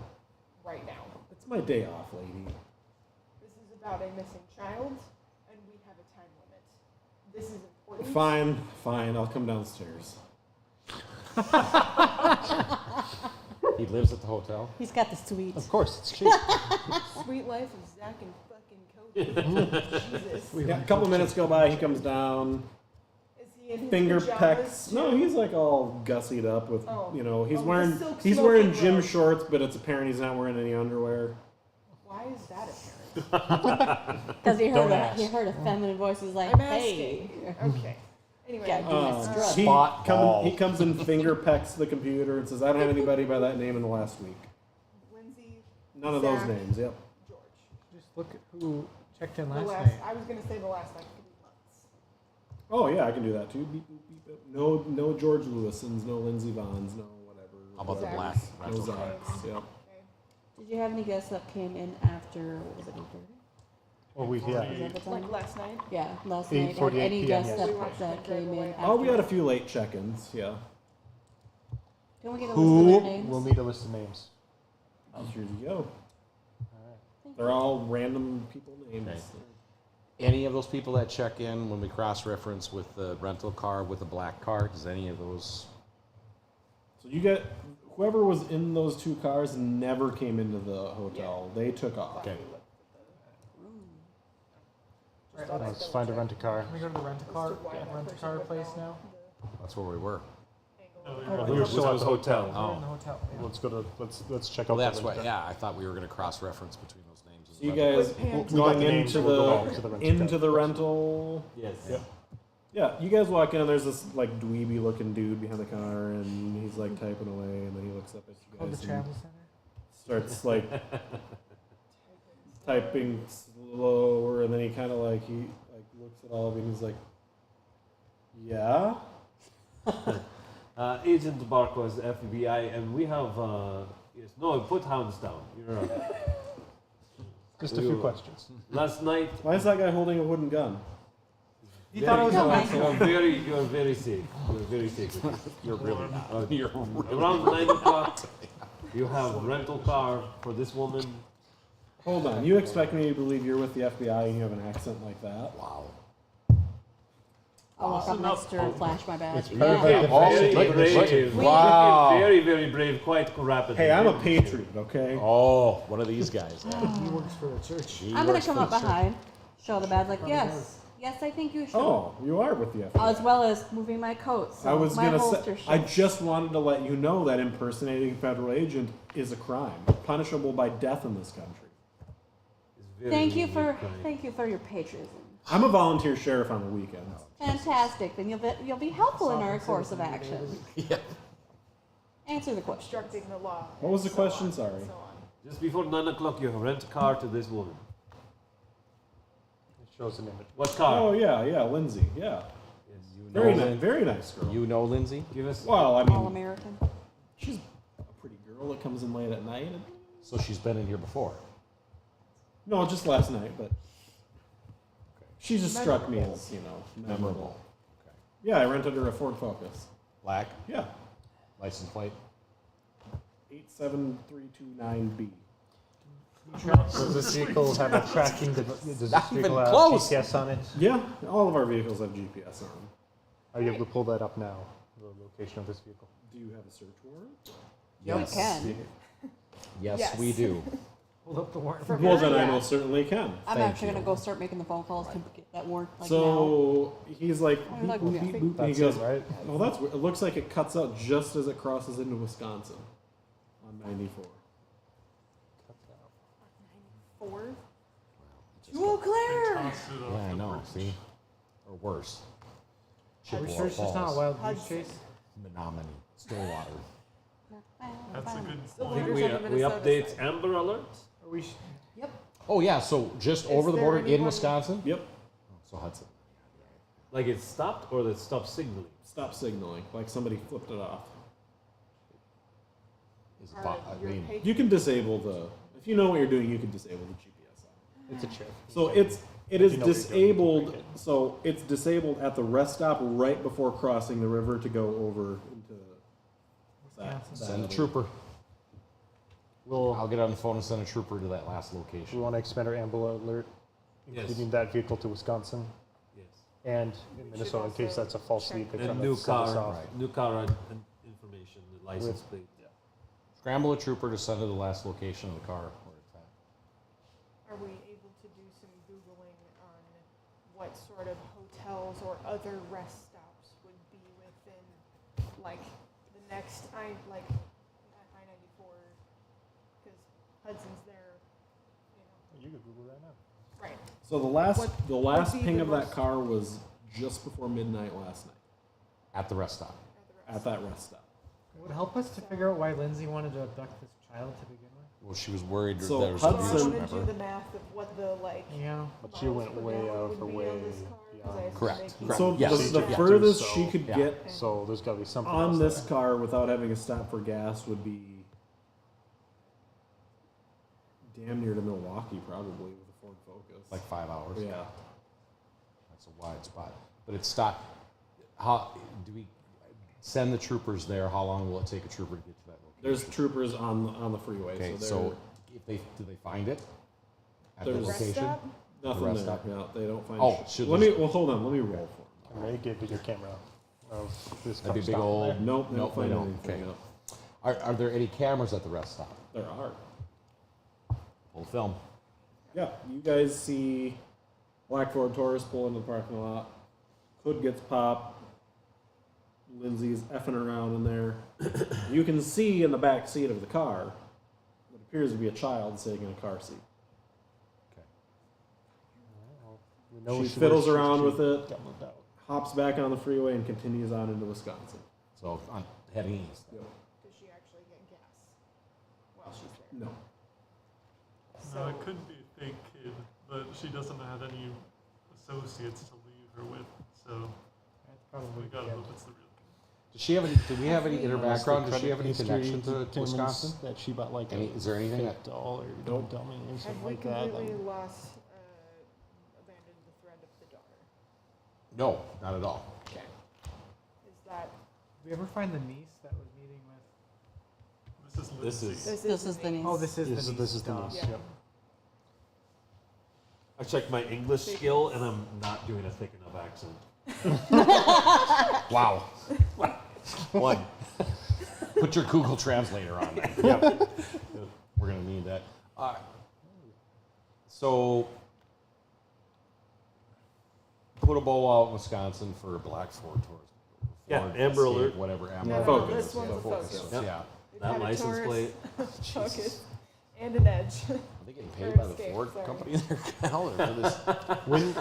right now. It's my day off, lady. This is about a missing child, and we have a time limit. This is important. Fine. I'll come downstairs. He lives at the hotel. He's got the sweets. Of course, it's cheap. Sweet life of Zach and fucking Cody. Jesus. Yeah, a couple minutes go by. He comes down. Is he in his Finger pajamas pecks. too? No, he's like all gussied up with, Oh. you know, he's Oh, the wearing silk he's wearing smoking gym robe. shorts, but it's apparent he's not wearing any underwear. Why is that apparent? Because he Don't heard ask. he heard a feminine voice. He's like, I'm hey. asking. Okay. Anyway, Yeah, do my strut. He, Spot ball. he comes and finger pecks the computer and says, I don't have anybody by that name in the last week. Lindsay, None of those Zach, names, yep. George. Just look at who checked in The last last, night. I was going to say the last like 3 months. Oh, yeah, I can do that too. Beep, boop, beep, boop. No George Lewisons, no Lindsey Vons, no whatever. How about the Zach's. black No rental car? Zachs, yep. Okay. Did you have any guests that came in after, what was it, 8:30? Well, we, Is yeah. that the time? Like last night. Yeah, last night. Had 8:48 any PM, guests yes. that, We watched that them drive came in away. after? Oh, we had a few late check-ins, yeah. Can we get a Who? list of their names? We'll need a list of names. Here you go. Thank They're you. all random people names. Okay. Any of those people that check in when we cross-reference with the rental car with the black car, does any of those? So you get whoever was in those 2 cars never came into the hotel. They took off. Okay. Right, Let's find a rent-a-car. Can we go to the rent-a-car place now? That's where we were. No, We were still at the hotel. We're in Oh. the hotel. Yeah. Let's go to, let's check Well, out that's the why. rent-a-car. Yeah, I thought we were going to cross-reference between those names. So you guys With pants. We got going the names, into we'll go the back to the rent-a-car. into the rental. Yes. Yep. Yeah, you guys walk in and there's this like dweeby looking dude behind the counter and he's like typing away and then he looks up at you Called the guys and travel center. starts like typing slower and then he kind of like he like looks at all of you and he's like, yeah. Agent Barco is FBI, and we have. Yes, no, put hounds down. You're Just a few questions. last night. Why is that guy holding a wooden gun? He thought it was a Come on. license. You're very safe. You're very safe. with this. You're really not. You're really Around 9 o'clock, you have rental car for this woman. Hold on, you expect me to believe you're with the FBI and you have an accent like that? Wow. I'll walk up next to her and flash my badge. It's Yeah. perfect. Oh, Very look- brave. look- wow. Very, very brave. Quite rapid. Hey, I'm a patriot, okay? Oh, one of these guys. He works for the church. He I'm gonna works come for up the church. behind, show the badge, like, yes, yes, I think you should. Oh, you are with the FBI. As well as moving my coat. So I was my gonna holster say, I shows. just wanted to let you know that impersonating a federal agent is a crime, punishable by death in this country. It's very, Thank you very for kind. thank you for your patriotism. I'm a volunteer sheriff on the weekends. Fantastic. Then you'll be helpful in our course of action. Yeah. Answer the question. Obstructing the law. What was the and question? on Sorry. and so on. Just before 9 o'clock, you have rent a car to this woman. It shows an image. What car? Oh yeah, Lindsay, yeah. Yes. Very nice girl. You know Lindsay? Give us. Well, I All mean, American. she's a pretty girl that comes in late at night. So she's been in here before. No, just last night, but she just struck me as, memorable. Okay. Yeah, I rented her a Ford Focus. Black Yeah, license plate. 87329B. Does this vehicle have a tracking? Does this Not even vehicle have close. GPS on it? Yeah, all of our vehicles have GPS on them. Are you able to pull that up now? The location of this vehicle. Do you have a search warrant? We can. Yes, Yes. we do. Hold up the warrant. For Well, her, then I yeah. most certainly can. I'm Thank actually you. gonna go start making the phone calls to get that warrant like now. So he's like, I beep, like boop, that. beep, boop, and That's he goes, it, right? oh, that's weird. It looks like it cuts out just as it crosses into Wisconsin on 94. 4. Eau Claire! Toss it off Yeah, I the know. bridge. See, or worse. Are we Chippewa sure it's just not a Falls, wild goose Hudson. chase? Menominee, Stillwater. That's a good The point. leaders We, on the we Minnesota update side. Amber Alert. Are we? Oh yeah, so just over the there border in anyone- Wisconsin. Yep, So Hudson. Like it stopped or it stopped signaling. stop signaling, like somebody flipped it off. Is Part of I your mean, pay- You can disable if you know what you're doing, you can disable the GPS on. It's a chip. So it is You know what you're doing, you can disabled. break it. So it's disabled at the rest stop right before crossing the river to go over into that. send a that- trooper. We'll, I'll get on the phone and send a trooper to that last we location. want to expand our Amber Alert, Yes. including that vehicle to Wisconsin Yes. and in should Minnesota in case also that's a false check lead. They're And trying new to send us car, off. Right. new car and information, the license plate. Scramble a trooper to send to the last location of the car where it's at. Are we able to do some Googling on what sort of hotels or other rest stops would be within, like, the next I-94, because Hudson's there, You could Google that now. Right. So the What last would be ping the of that most- car was just before midnight last night. At the rest stop. at that rest stop. Would help us to figure out why Lindsay wanted to abduct this child to begin with. Well, she was worried So there was So I Hudson- abuse, want to do remember? the math of what the like. Yeah. But she went miles per way gallon out would her be way on this car, 'cause I beyond. assume Correct, they keep- correct. So Yes. the Yeah. furthest So, she could yeah. get So there's got to be something on else this there. car without having to stop for gas would be damn near to Milwaukee, probably, with a Ford Focus. Like 5 hours. Yeah. That's a wide spot. But it's stopped. How do we send the troopers there? How long will it take a trooper to get to that location? There's troopers on the freeway, Okay, so so if they do they find it at the There's- Rest location? stop? nothing rest there. stop. Yeah, they don't find. Oh, shit. should Let we- me. Well, hold on. Let me roll for them. Ray, get your camera of this That'd be car big stopping old. there. Nope, they Nope, don't they find don't. anything. Okay. Are there any cameras at the rest stop? There are. Full film. Yeah, you guys see Black Ford Taurus pull into the parking lot. Hood gets popped. Lindsay's effing around in there. You can see in the back seat of the car what appears to be a child sitting in a car seat. We know She fiddles was- around she with it. got moved out. Hops back on the freeway and continues on into Wisconsin. So I'm heading east. Yep. Does she actually get gas while she's there? No. No, So it could be a fake kid, but she doesn't have any associates to leave her with, so That's we probably gotta good. hope it's the real kid. Does she have any? Do we have any in her Unless the background? Does she credit have any history connection to determines Wisconsin? That she bought like Any- a is there anything fake doll or Nope. dummy or have something we like that. completely then- lost, abandoned the thread of the daughter? No, not at all. Okay. Is that Did we ever find the niece that was meeting with? This is This Lindsay. is- This is the niece. Oh, this is This the is niece. the Duh. niece. Yeah. Yep. I checked my English skill and I'm not doing a thick enough accent. Wow. One. Put your Google Translator on there. Yep. We're gonna need that. So put a bow out in Wisconsin for Black Ford Taurus. Yeah, Ford Amber Escape, Alert. Whatever. No, Amber no, Alert this is, one's yeah. a Focus. Yep. Yeah. we've That had a license Taurus, plate. Focus, and an Edge. Are they getting paid Or by the Escape, Ford sorry. company there, Cal, or for this?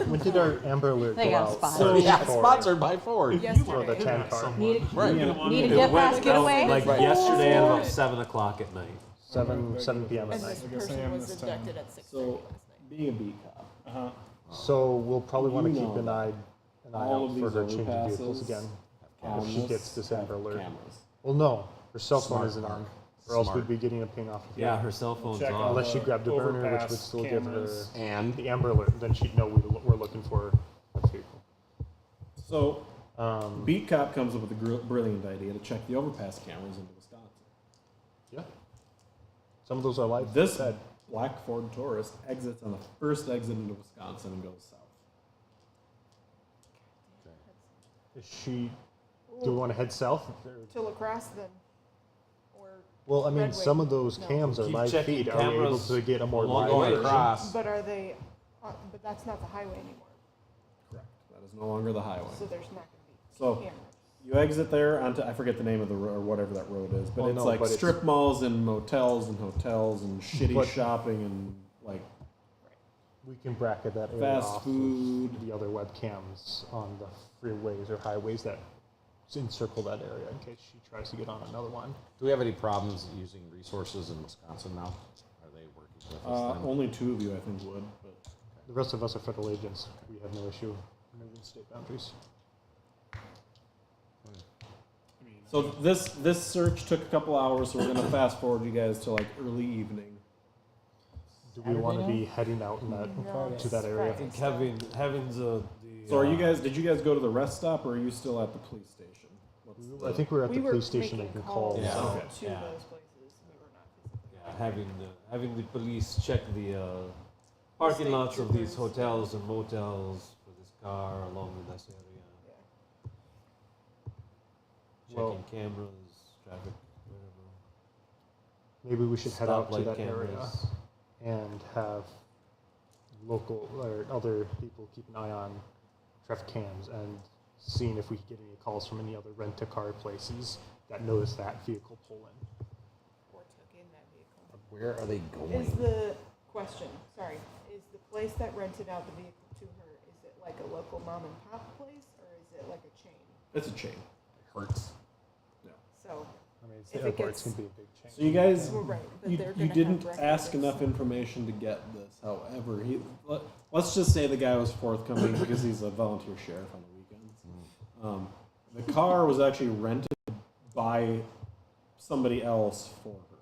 When did our Amber Alert They go got out? spotted. So Yeah, for- sponsored by Ford. Yes, For the today. 10 car. Need, Right. need a It get went fast getaway? like Right. yesterday at about 7 o'clock at night. 7 p.m. at And night. this I guess I person am was this time. abducted at 6:30 So, last night. being a beat cop, Uh-huh. So we'll probably want to You keep know an eye all out of for these her changing vehicles overpasses again. on If she this gets this have Amber Alert. cameras. Well, no, her cell phone Smart isn't on, mark. or else Smart. we'd be getting a ping off of Yeah, her. her cell phone's Check on. Unless she the grabbed the burner, which would overpass still cameras. give her And the Amber Alert. Then she'd know we're looking for that vehicle. So, Um, beat cop comes up with a brilliant idea to check the overpass cameras into Wisconsin. yeah. Some of those are live. This fed. Black Ford Taurus exits on the first exit into Wisconsin and goes south. Is she? Do we want to head south? To lacrosse then, or Well, I mean, Redway. some of those No. cams are Keep live checking feed. Are we able cameras to get a more along live the way version? across. but are they? But that's not the highway anymore. Correct. That is no longer the highway. So there's not going to be So, cameras. you exit there onto, I forget the name of the road, or whatever that road is, but Well, it's no, like but it's- strip malls and motels and hotels and shitty But- shopping and like We can bracket that area fast off of food. the other webcams on the freeways or highways that encircle that area in case she tries to get on another one. do we have any problems using resources in Wisconsin now? Are they working with us then? Only two of you, I think, would. But The rest of us are federal agents. We have no issue moving state boundaries. so this search took a couple hours, so we're gonna fast forward you guys to like early evening. Do we want to Saturday be heading out in that No, to that area? I think having the. So did you guys go to the rest stop, or are you still at the police station? What's I think we were at We the were police station making making calls calls. Yeah. to Okay. Yeah. those places. We were not physically. Yeah, having the police check the parking State lots of these troopers. hotels and motels for this car along in this area. Yeah. Well- Checking cameras, traffic, whatever. Maybe we should head out to Stoplight that area cameras. and have local or other people keep an eye on traffic cams and seeing if we can get any calls from any other rent-a-car places that notice that vehicle pull in. Or took in that vehicle. Where are they going? Is the question, sorry, is the place that rented out the vehicle to her, is it like a local mom and pop place or is it like a chain? It's a chain. Airports. So, I mean, it's If the it airports can gets- be a big change. So you guys, we're right. But you, they're you gonna didn't have ask records. enough information to get this. However, let's just say the guy was forthcoming because he's a volunteer sheriff on the weekends. The car was actually rented by somebody else for her.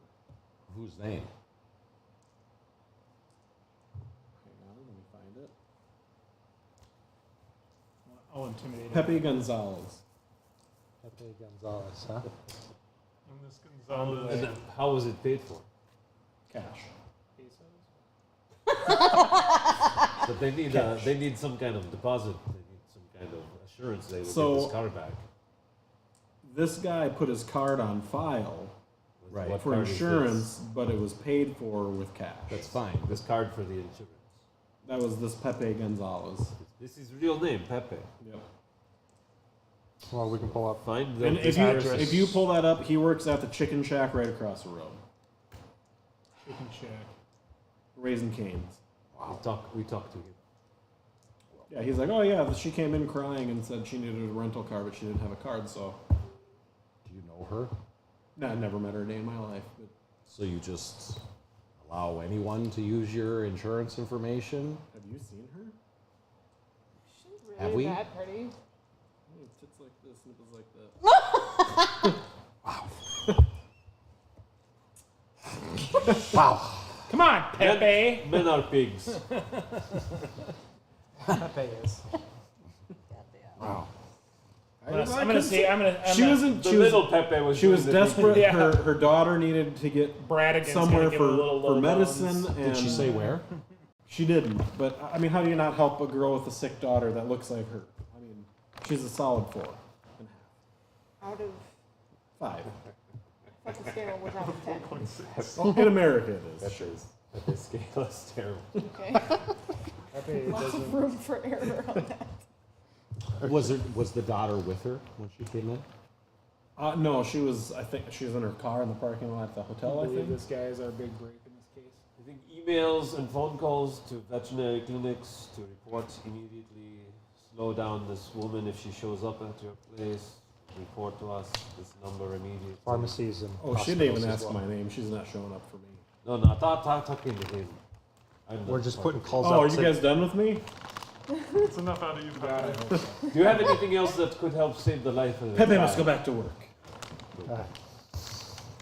Whose name? Hang on, let me find it. I'll intimidate him. Pepe Gonzalez. Pepe Gonzalez, huh? And this Gonzalez. And how was it paid for? Cash. But they need some kind of deposit. They need some kind of assurance they will So- get this car back. This guy put his card on file Right. What for card is this? insurance, but it was paid for with cash. That's fine. This card for the insurance. That was this Pepe Gonzalez. This is real name, Pepe. Yep. Well, we can pull up. Find the And this if person. you pull that up, he works at the Chicken Shack right across the road. Chicken Shack. Raising Cane's. We talked to him. Yeah, he's like, oh yeah, she came in crying and said she needed a rental car, but she didn't have a card, so. Do you know her? No, I never met her a day in my life. But So you just allow anyone to use your insurance information? have you seen her? She's really Have we? that pretty. Oh, tits like this, nipples like that. Wow. Come on, Pepe. Men are pigs. Pepe is. Wow. I'm gonna say I'm gonna. She wasn't. The She was, little Pepe was. she was doing the desperate. Yeah. Her daughter needed to get Bradigan's somewhere gonna give her a little for low medicine, bones. and Did she say where? She didn't. But I mean, how do you not help a girl with a sick daughter that looks like her? I mean, she's a solid 4.5. Out of what's the scale was out of 10. Well, in America, it is. Pepe's scale is terrible. Okay. Pepe Lots doesn't. of room for error on that. Was the daughter with her when she came in? No, she was. I think she was in her car in the parking lot at the hotel. I believe think. this guy is our big break in this case. I think emails and phone calls to veterinary clinics to report immediately. Slow down this woman if she shows up at your place. Report to us this number immediately. Pharmacies and Oh, she didn't even hospitals as ask well. my name. She's not showing up for me. No, talking to him. I'm We're not just talking putting to calls Oh, out are you to guys done with me? It's enough out of you. God, I Pepe. hope so. him. Do you have anything else that could help save the life of the Pepe child? must go back to work.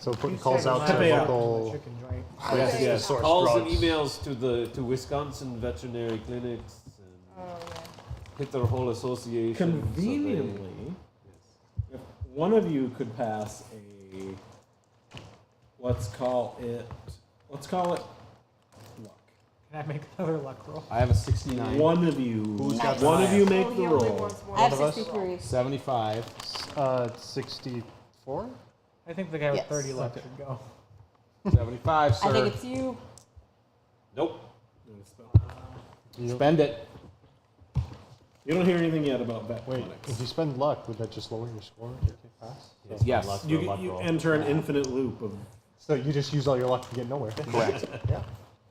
So we're putting calls out to Pepe out. local Chicken joint. Yes, Okay. yes. source Calls drugs. and emails to Wisconsin veterinary clinics and Oh yeah. Hitter Hole Association. so they- Conveniently, yes. if one of you could pass a, let's call it luck. Can I make another luck roll? I have a 69. One of you, Who's got the one of you highest? make Oh, the he only roll. wants one. I have of us? 63. 75. 64. I think the guy with Yes. 30 luck should go. 75, sir. I think it's you. Nope. Spend it. You don't hear anything yet about vet Wait, clinics. if you spend luck, would that just lower your score? You can't pass. So, Yes. Luck You, roll, luck you roll. enter an infinite loop of. so you just use all your luck to get nowhere. Correct. Yeah.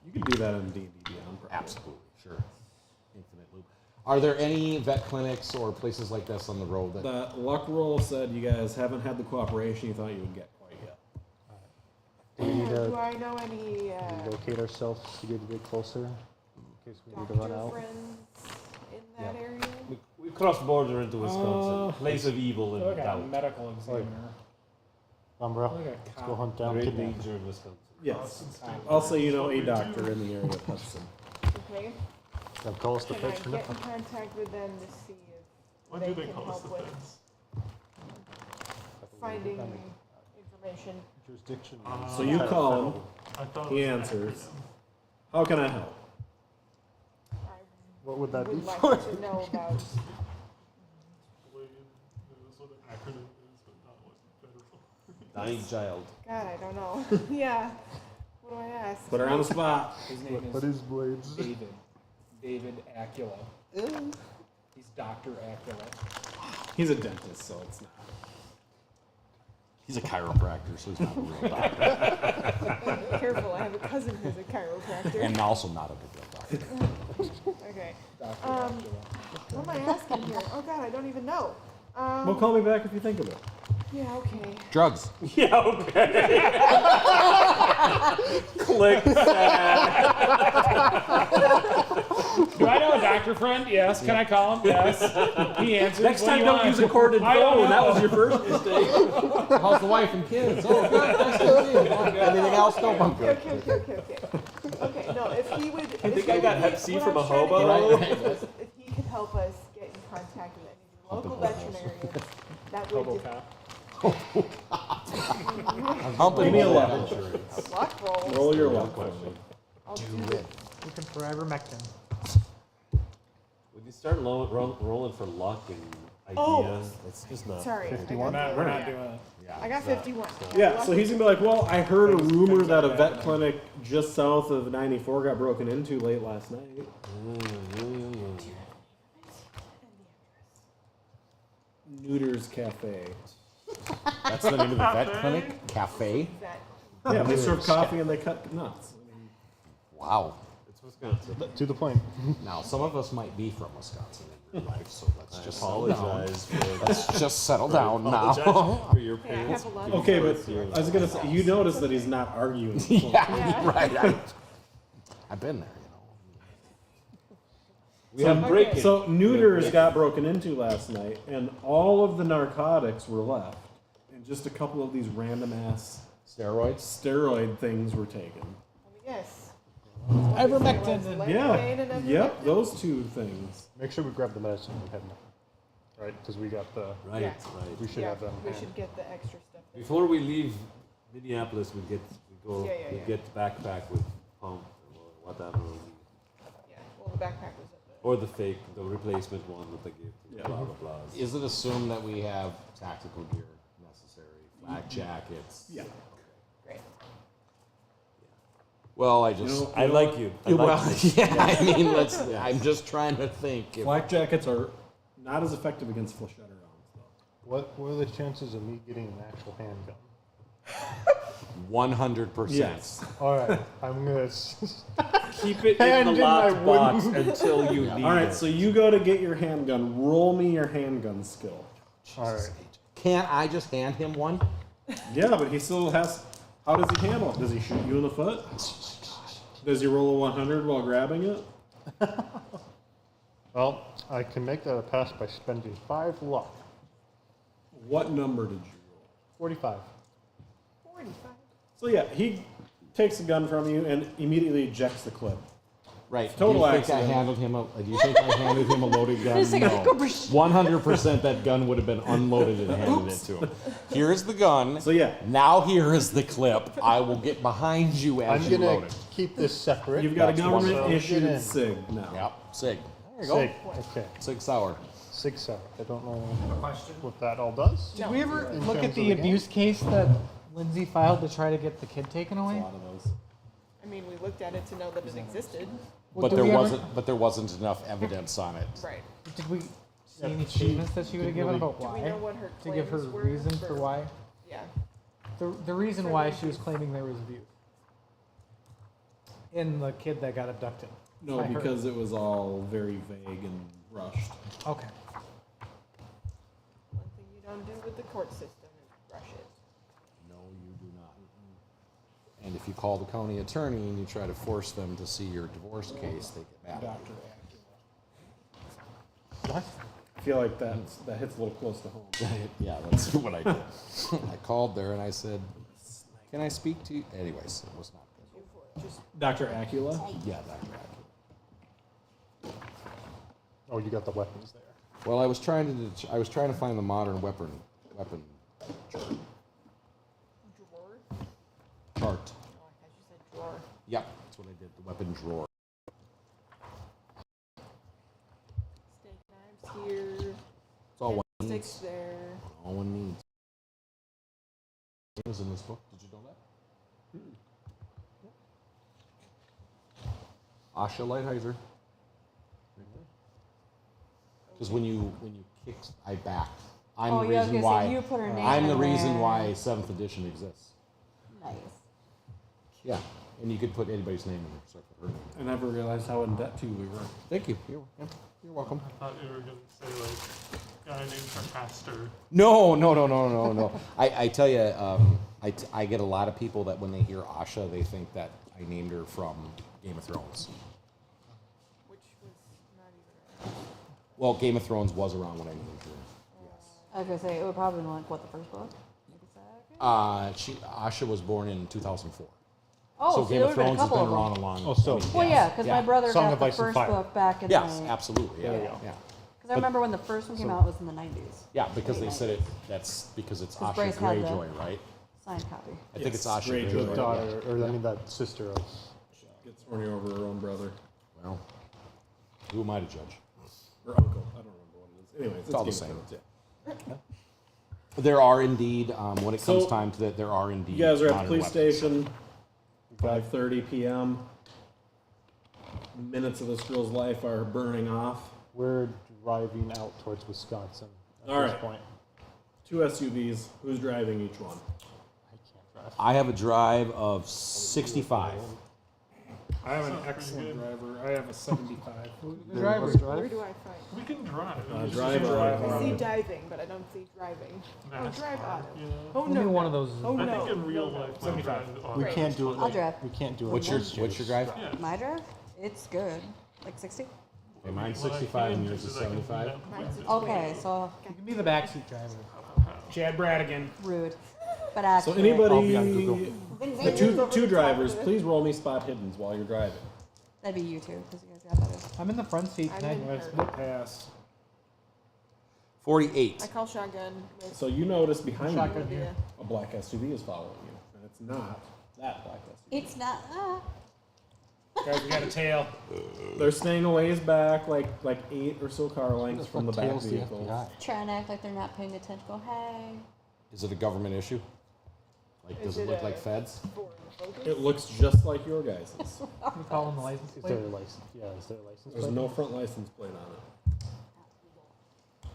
You could do that in D&D Beyond. probably. Absolutely. Sure. Infinite loop. Are there any vet clinics or places like this on the road that The luck roll said you guys haven't had the cooperation you thought you would get quite yet. Do we need Do to I know any locate ourselves to get a bit closer in case we need to doctor run out? friends in that area? We crossed border into Wisconsin. Uh, Place of evil and Look at a doubt. medical examiner. Lumber, Look at a let's cop. go hunt down Great kidnappers. danger in Wisconsin. Yes. I'll say you know a doctor in the area of Hudson. Okay. Then call us the Can I feds for get in nothing. contact with them to see if Why they do they can call us help the with feds? finding information? Jurisdiction. So you call him. I thought it He was an answers. acronym. How can I help? I What would that be would like for? to know about. Blade is what an acronym is, but not what federal. Dying child. God, I don't know. Yeah. What do I ask? Put her on the spot. His name What is is Blades? David. David Acula. He's Dr. Acula. He's a dentist, so it's not. He's a chiropractor, so he's not a real doctor. Careful, I have a cousin who's a chiropractor. And also not a real doctor. Okay. Dr. Um, Acula. What am I asking here? Oh God, I don't even know. Well, call me back if you think of it. Yeah, okay. Drugs. Yeah, okay. Click Do I know a doctor friend? Yes. Can I call him? Yes. He answers. Next What time, do you don't want? use a corded I don't phone. That know. was your first mistake. How's the wife and kids? Oh, good. Nice to see you. Anything else? No, I'm good. Okay, no, if he would. I think I got Hep C from a What hobo. I'm trying to get at is if he could help us get in contact with any of the local veterinarians, that would just. Humping Give me a me luck. Luck roll. Roll your luck. I'll do it. Looking for ivermectin. When you start rolling for luck and ideas, Oh. it's just not. Sorry. I We're got, not doing it. I got 51. Yeah, so he's gonna be like, well, I heard a rumor that a vet clinic just south of 94 got broken into late last night. Neuter's Cafe. That's the name of the vet clinic? Cafe? That, Yeah, they serve coffee and they cut nuts. Wow. It's Wisconsin. To the point. Now, some of us might be from Wisconsin in real life, so let's I just settle down. apologize for Let's just settle down apologize now. for your hey, I parents. have a lot of Okay, but friends I was gonna say, you notice that he's not arguing. Yeah, right. I've been there, you know. We have break-in. So Neuter's got broken into last night, and all of the narcotics were left, and just a couple of these random ass Steroids? steroid things were taken. Let me guess. Ivermectin. Yeah, yep, those two things. Make sure we grab the medicine we have now. Right? Because we got the. Right, Yeah. right. We should Yeah, have them. we hand. should get the extra stuff. there. Before we leave Minneapolis, we Yeah. get the backpack with pump or whatever, Yeah, well, the backpack was at the. or the fake, the replacement one that they give. Yeah. Blah blah blah. Is it assumed that we have tactical gear necessary? Flak jackets? Yeah. Great. Well, I You just. know, I like you. I well, like you. yeah, I mean, I'm just trying to think. If, Flak jackets are not as effective against flechetter rounds, though. What are the chances of me getting an actual handgun? 100%. Yes. All right, I'm gonna. Keep it Hand in in the my locked box wooden- until you need All right, it. so you go to get your handgun. Roll me your handgun skill. All right. Can't I just hand him one? Yeah, but he still has. How does he handle it? Does he shoot you in the foot? Does he roll a 100 while grabbing it? Well, I can make that a pass by spending 5 luck. What number did you roll? 45. 45. So yeah, he takes the gun from you and immediately ejects the clip. Right. Total do you think accident. I handed him a? Do you think I handed him a loaded gun? Just like, No. 100% that gun would have been unloaded and handed it to him. Here's the gun. So yeah, Now here is the clip. I will get behind you as I'm you gonna load it. keep this separate. you've got a That's government wonderful. Get issued in. SIG now. Yep. Sig. There you go. Sig. Okay. Sig Sauer. 6 7. I don't know what that all does. Did we ever In look terms at of the the game? abuse case that Lindsay filed to try to get the kid taken A away? lot of those. I mean, we looked at it to know that it existed. Well, But did there we ever- wasn't. But there wasn't enough evidence on it. Right. Did we see Yeah, any she statements that she would have didn't given really- about Do why? we know what her To give her claims were reason for why? Yeah. The reason why she was claiming there was abuse in the kid that got abducted. No, by her. because it was all very vague and rushed. Okay. One thing you don't do with the court system is rush it. No, you do not. And if you call the county attorney and you try to force them to see your divorce case, they get mad. at you. What? I feel like that hits a little close to home. Yeah, that's what I did. I called there and I said, "Can I speak to you?" Anyways, it was not good. Just Dr. Acula? Yeah, Dr. Acula. Oh, you got the weapons there. Well, I was trying to find the modern weapon chart. drawer. Chart. Oh, I thought you said drawer. Yep, that's what I did. The weapon drawer. Steak knives here. It's all one Sticks needs. there. All one needs. It was in this book. Did you know that? Asha Lighthizer. Because when you kicked, I backed. I'm Oh, the yeah, I was reason gonna why. say, you put her name I'm the in reason there. why 7th edition exists. Nice. Yeah, and you could put anybody's name in there, except for her name. I never realized how in debt too we were. Thank you. You're welcome. I thought you were going to say, like, guy named Faster. No. I tell you, I get a lot of people that when they hear Asha, they think that I named her from Game of Thrones. Which was not even around. Well, Game of Thrones was around when I named her. I was gonna say it would probably be like what, the first book? Maybe second? Asha was born in 2004. Oh, So so Game there of would've been a Thrones has couple been of around them. a long. Oh, so- Well, yeah, because my brother Song got of the Ice and first Fire. book back in Yes, the. absolutely. Yeah, There you go. yeah. Because I remember when the first one came out was in the 90s. Yeah, because they said it. That's because it's 'Cause Asha Bryce had the- Greyjoy, right? Signed copy. I think it's Yes, Asha Greyjoy. Greyjoy. The yeah. daughter, or I mean, that sister of. Gets horny over her own brother Well, who am I to judge? or uncle. I don't remember what it is. Anyways, it's all the Game of same. Thrones, yeah. There are indeed, when it comes So, time to that, there are indeed. You guys are at the modern police weapons. station. 5:30 p.m. Minutes of this girl's life are burning off. We're driving out towards Wisconsin at All this right. point. 2 SUVs. Who's driving each one? I can't drive. I have a drive of 65. I have an Sounds pretty excellent good. driver. I have a 75. The driver. Where do I find? We can drive. Drive drive on. I see diving, but I don't see driving. Oh, drive auto. Yeah. Oh Give me no. one of those. Oh I no. think in real no, no. life, my 75. drive We auto. can't do it. I'll Like, drive. we can't do it. What's your drive? Yeah. My drive? It's good. Like 60? Okay, mine's What I 65 and can yours do is I can 75. do that with it. Okay, so You can be the backseat driver. Chad Bradigan. rude. But So accurate. I'll be on anybody, Google. the two drivers, please roll me spot hiddens while you're driving. That'd be you two, because you guys got better. I'm in the front seat. I'm Can I- in Let's her. get past. 48. I call shotgun with So you notice behind Shotgun you here. a black SUV is following you, and it's not that black SUV. It's not. Guys, we got a tail. They're staying a ways back, like 8 or so car lengths from the back Tails the vehicle. FBI. Trying to act like they're not paying attention. Go, hey. Is it a government issue? Like, does Is it it look a- like feds? foreign focus. It looks just like your guys'. We call them the license Is plate. there a license? Yeah, is there a license? There's plate? no front license plate on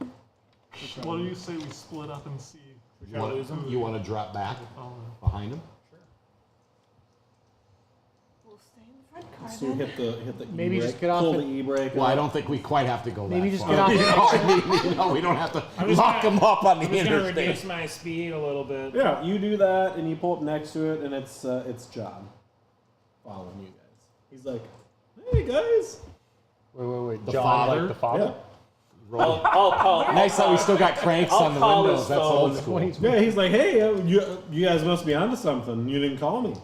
it. What do you say we split up and see? You want to drop back Oh, behind him? We'll stay in the front car So you then. hit the Maybe e-brake, just get off pull it. the e-brake. Well, I out. don't think we quite have to go Maybe that just far. get off You the know, I mean, we don't have to was lock gonna- them up on the I'm just gonna interstate. reduce my speed a little bit. Yeah, you do that, and you pull up next to it, and it's John following you guys. He's like, "Hey guys." Wait. The John, father? like the father? Yeah. Roll. I'll call. Nice that we still got cranks I'll on the call windows. his That's phone. old school. Yeah, he's like, "Hey, you guys must be onto something. You didn't call me."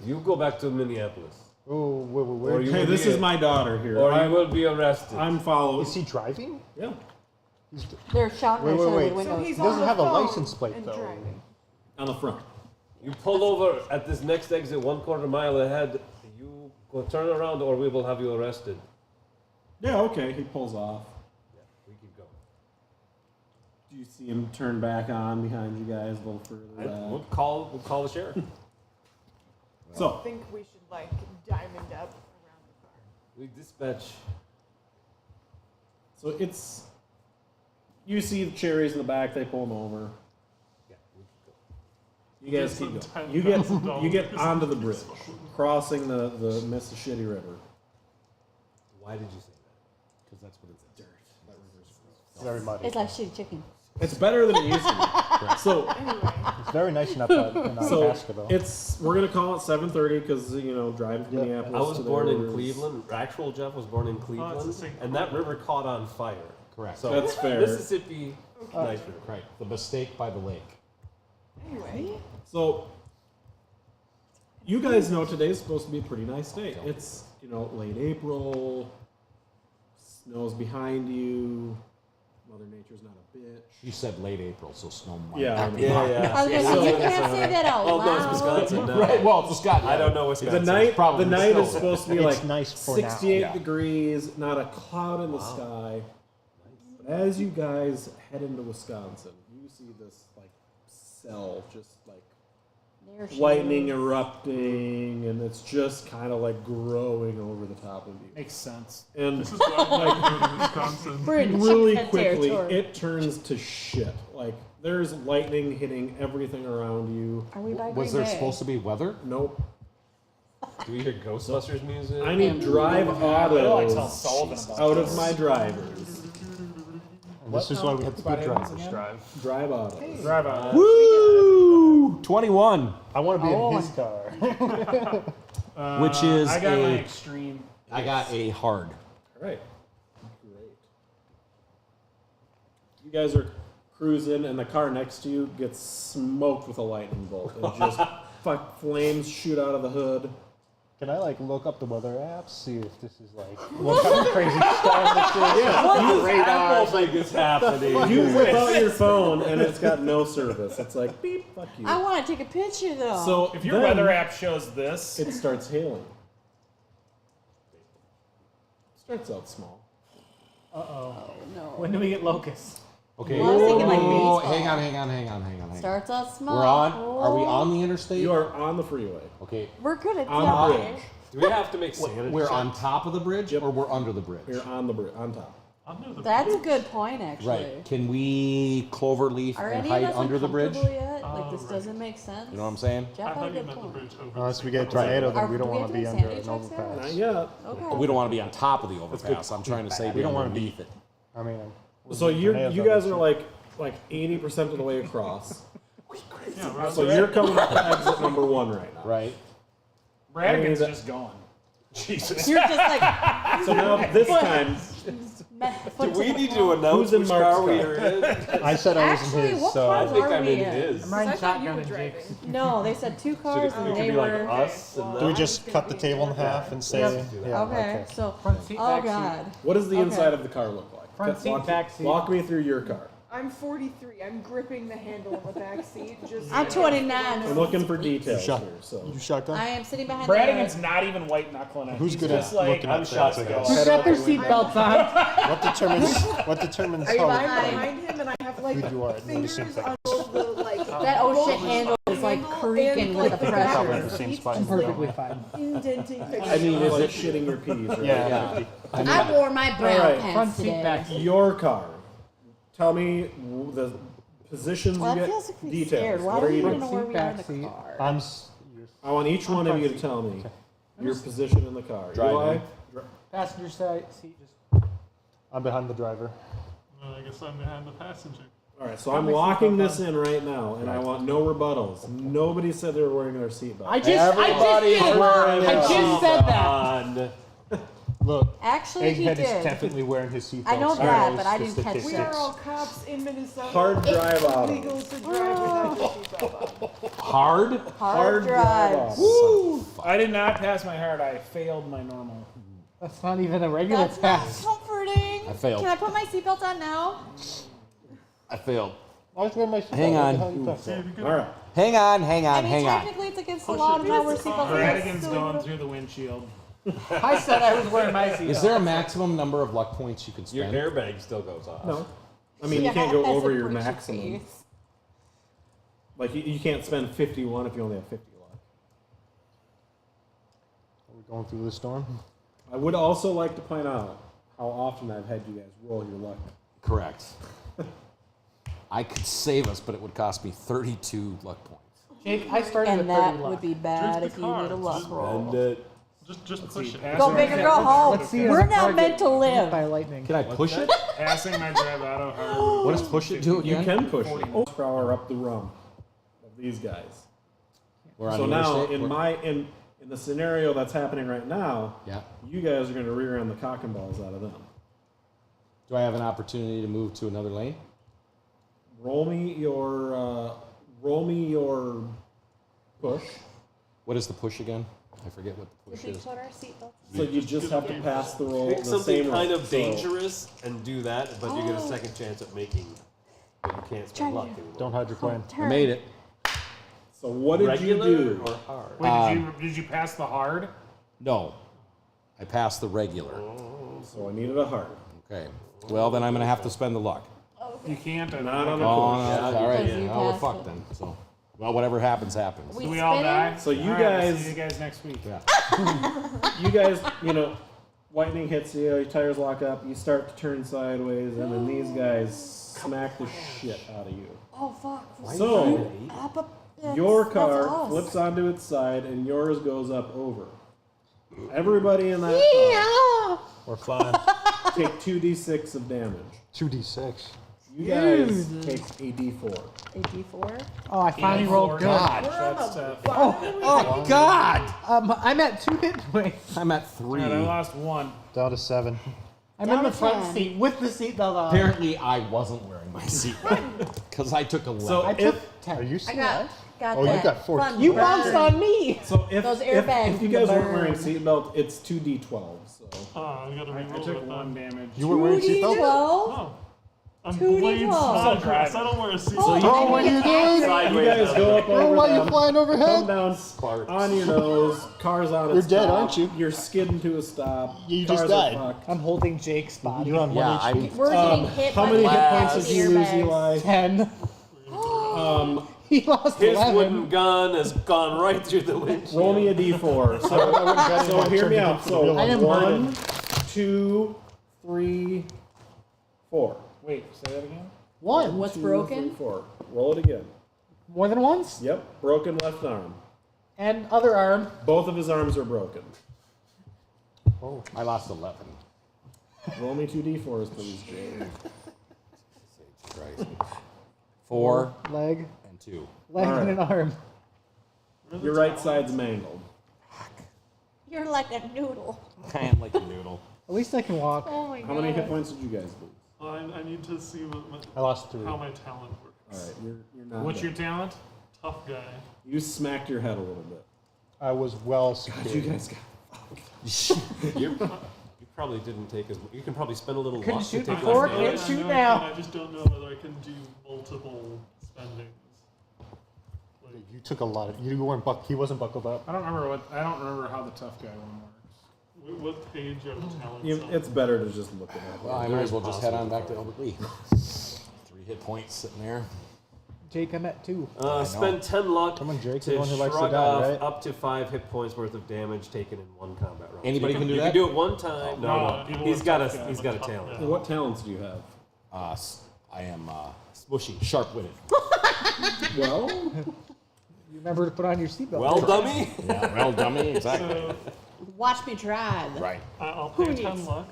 You go back to Minneapolis, Oh, wait. Or you Hey, will this be is my daughter here. or you I'm, will be arrested. I'm following. Is he driving? Yeah. They're shouting at each other Wait. with So windows. he's He doesn't on the have a phone license plate, and though. driving. On the front. You pull over at this next exit 1/4 mile ahead. You go turn around, or we will have you arrested. Yeah, okay. He pulls off. Yeah, we keep going. Do you see him turn back on behind you guys a little further back? We'll call the sheriff. So, I think we should like diamond up around the car. We dispatch. so it's you see the cherries in the back. They pull them over. Yeah, we keep going. You guys Just keep some going. $10,000 You get onto the bridge, crossing the Mississippi River. Why did you say that? Because that's what it's dirt. That river's gross. Very muddy. It's like shitty chicken. It's better than it used to be. So, Anyway, It's very nice in Alaska, though. we're gonna call it 7:30 because driving from Yep. Minneapolis. I was to born there in is- Cleveland. Actual Jeff was born in Cleveland, same and that river caught on fire. Correct. So That's fair. Mississippi, nice river. Right. The mistake by the lake. anyway. So, you guys know today's supposed to be a pretty nice day. It's late April. Snow's behind you. Mother Nature's not a bitch. You said late April, so snow might Yeah, not I be know. hard. I was gonna Yeah, say, you so- can't say that out Oh no, it's loud. Wisconsin. No. Right. Well, just got. I don't know Wisconsin. The night, probably the night snow. is supposed to be It's like nice for now. 68 Yeah. degrees, not a cloud in the sky. But as you guys head into Wisconsin, you see this cell just There she lightning is. erupting, and it's just kind of growing over the top of you. Makes sense. And This is why we live in Wisconsin. We're in really Chuckhead quickly, territory. it turns to shit. There's lightning hitting everything around you. Are we by Was Green there Bay? supposed to be weather? Nope. Do we hear Ghostbusters music? I need drive I like tell autos Sullivan about out this. of my drivers. And this is why we have the Spot good Evans drivers again? drive. Drive autos. Drive out. Woo! 21. I want to be Oh. in his car. Which is I got my a- extreme. I got a hard. All right. Great. You guys are cruising, and the car next to you gets smoked with a lightning bolt. And just flames shoot out of the hood. Can I like look up the weather apps, see if this is like what kind of crazy storm this is? I don't think it's happening. You whip out your phone, and it's got no service. It's like, beep, fuck you. I want to take a picture though. So If your then weather app shows this, it starts hailing. Starts out small. Uh-oh. no. When do we get locusts? Okay. Well, I was thinking like Whoa, baseball. hang on. Starts out small. We're on. Are we on the interstate? You are on the freeway. Okay. We're good at On the that. bridge. Do we have to make sanity We're checks? on top of the bridge, or we're under the bridge? You're on the bridge, on top. Under the That's a good point, actually. Right. Can we cloverleaf Are and any of hide us under the bridge? uncomfortable yet? Like this right. doesn't make sense. You know what I'm saying? I Jeff had a thought you good meant the point. bridge over. Unless we get a tornado, then we don't Do we want to have be to under make an sanity checks overpass. Not yet. Okay. We don't want to be on top of the overpass. I'm trying to say We don't want wanna to be- beneath it. I mean, So you guys are like 80% of the way across. Yeah, we're So you're coming up to exit number 1 right now. Right. Bradigan's that- just gone. Jesus. You're just like So now this time, Do we need to announce Who's in which Mark's car we car? are in? I said I was in Actually, his, what so cars I think are I'm we in in? his. I'm riding I thought you shotgun were and driving. Jake's. No, they said 2 cars So and it could they be like were. us and do we them? just cut the table in half and say, Yep. yeah, Okay, so Front seat, oh back seat. god, what does the Okay. inside of the car look like? Front seat, back seat. Walk me through your car. I'm 43. I'm gripping the handle of the back seat. Just I'm 29. I'm looking for details Shut- here. So you shotgun? I am sitting behind Bradigan's not even white knuckling it. Who's He's good just at like, looking I'm at shot things, I to guess? go. Who's got their Head seatbelts on? What determines I'm how behind him and I have like good you are at fingers noticing on things? both the like That oh shit handle is like handle creaking and, with like, the back Probably pressure. at the same seat's spot. just, Perfectly fine. indenting. I mean, is like it shitting your peas, right? Yeah. I wore my brown Alright, pants Front seat, today. back seat. Your car. Tell me the positions Well, you I get. feel so scared. Details. Why What do are we you even doing? know where we are in the Back seat. car? You're I want each one of you to tell me your position in the car. Driving. Eli? Passenger side seat, just I'm behind the driver. I guess I'm behind the passenger. All right, so I'm locking this in right now, and I want no rebuttals. Nobody said they were wearing their seatbelt. I just said that. on. Look, Actually, he Egghead is did. definitely wearing his seatbelt. I know so that, knows but I the didn't catch We are statistics. all cops in Minnesota. Hard drive It's illegal autos. to drive without your seatbelt on. Hard. Hard drive drives. autos. I did not pass my hard. I failed my normal. That's not even a regular That's not pass. comforting. I failed. Can I put my seatbelt on now? I failed. I was wearing my seatbelt. Hang What on. the hell are you talking about? All right. Hang on. I mean, Hang on. technically it's against the Push law it. to not wear seatbelts. Bradigan's going through the windshield. I said I was wearing my seatbelt. Is there a maximum number of luck points you can Your spend? airbag still goes off. No. I mean, you can't go over your maximum. Like, you can't spend 51 if you only have 50 luck. Are we going through the storm? I would also like to point out how often I've had you guys roll your luck. Correct. I could save us, but it would cost me 32 luck points. Jake, I started And with 30 that luck. would be bad Drink if the you need a cards. luck Just roll. And it. Just push it. Go big or go home. Let's see it as We're a not target meant to hit live. by lightning. Can I push it? Passing my drive auto hard. What does push it do You again? can push it. Per hour up the rum of these guys. We're on So the now, interstate? in the scenario that's happening right now, Yeah. you guys are going to rear end the cock and balls out of them. Do I have an opportunity to move to another lane? Roll me your push. What is the push again? I forget what the Did push we is. put our seatbelts? So you just have to pass the roll. Pick the something same kind roll. of So- dangerous and do that, but you get a second chance at making. But you can't spend luck anymore. Don't hide your plan. I made it. So what did Regular you do? or hard? Wait, did you pass the hard? No. I passed the regular. So I needed a heart. Okay. Well, then I'm going to have to spend the luck. You can't. Not on a Oh, push. no. Yeah, All right. Because you Oh, we're passed fucked it. then. So, well, whatever happens, happens. Do we all die? So you All right, we'll guys- see you guys next week. Yeah. You guys, lightning hits you, your tires lock up, you start to turn sideways, and then these guys smack the shit out of you. Oh fuck. So, Up, up, your that's car us. flips onto its side, and yours goes up over. Everybody in that We're flying. car take 2d6 of damage. 2d6. You guys Dude. take a d4. A D4. Oh, I finally rolled good. God. That's tough. Oh, God. I'm at 2 hit points. I'm at 3. And I lost 1. Down to 7. I'm Down in the to front 10. seat with the seatbelt on. Apparently, I wasn't wearing my seatbelt because I took 11. So I if took 10. Are you I serious? got Oh, you that. got 14. Fun You burn. bounced on me. so if, Those if, airbags if you guys weren't burn. wearing seatbelt, it's 2d12. So I gotta I reroll took it 1 then. damage. You were wearing seatbelt? 2d12? Oh. I'm 2d12. Blade Snodgrass. Driving. I don't wear a seatbelt. Oh, Oh, what are you doing? you guys go up Oh, over why are you them, flying come overhead? down Clark. on your nose. Car's on You're its dead, top, aren't you? You're skidding to a stop. You Cars just are died. fucked. I'm holding Jake's body. You're on 1 Yeah, HP. We're getting hit How by many the hit points impact did of you the lose, airbags. Eli? 10. He lost His 11. wooden gun has gone right through the windshield. Roll me a d4. So hear me out. So I am 1, 2, 3, 4. Wait, say that again? 1. What's 2, broken? 3, 4. Roll it again. More than once? Yep, broken left arm. And other arm. Both of his arms are broken. Oh, I lost 11. Roll me 2 d4s, please, Jay. Christ. 4 Leg. and 2. Leg All and an arm. Your right side's mangled. You're like a noodle. I am like a noodle. At least I can walk. Oh my god. How many hit points did you guys lose? I need to see I lost 3. how my talent works. Alright, you're not What's dead. your talent? Tough guy. You smacked your head a little bit. I was well God, secured. you guys got You probably didn't take as. You can probably spend a little Couldn't luck to shoot take before, less couldn't damage. shoot know now. I just don't know whether I can do multiple spendings. Like, You took a lot of. You weren't he wasn't buckled up. I don't remember how the tough guy one works. what page are the talents you, on? it's better to just look it up. Well, I might as well just head on back to Albert Lee. 3 hit points sitting there. Jake, I'm at 2. Spend 10 luck Come on, Jake, to the one who likes to shrug die, off right? up to 5 hit points worth of damage taken in one combat round. Anybody So can do you that? can do it one time. No, even he's with got tough guy, he's I'm got a tough talent. guy. What talents do you have? I am smushy, sharp-witted. Well, You remember to put on your seatbelt. Well, dummy. Yeah, well, dummy, exactly. So Watch me drive. Right. I'll Who pay 10 needs- luck.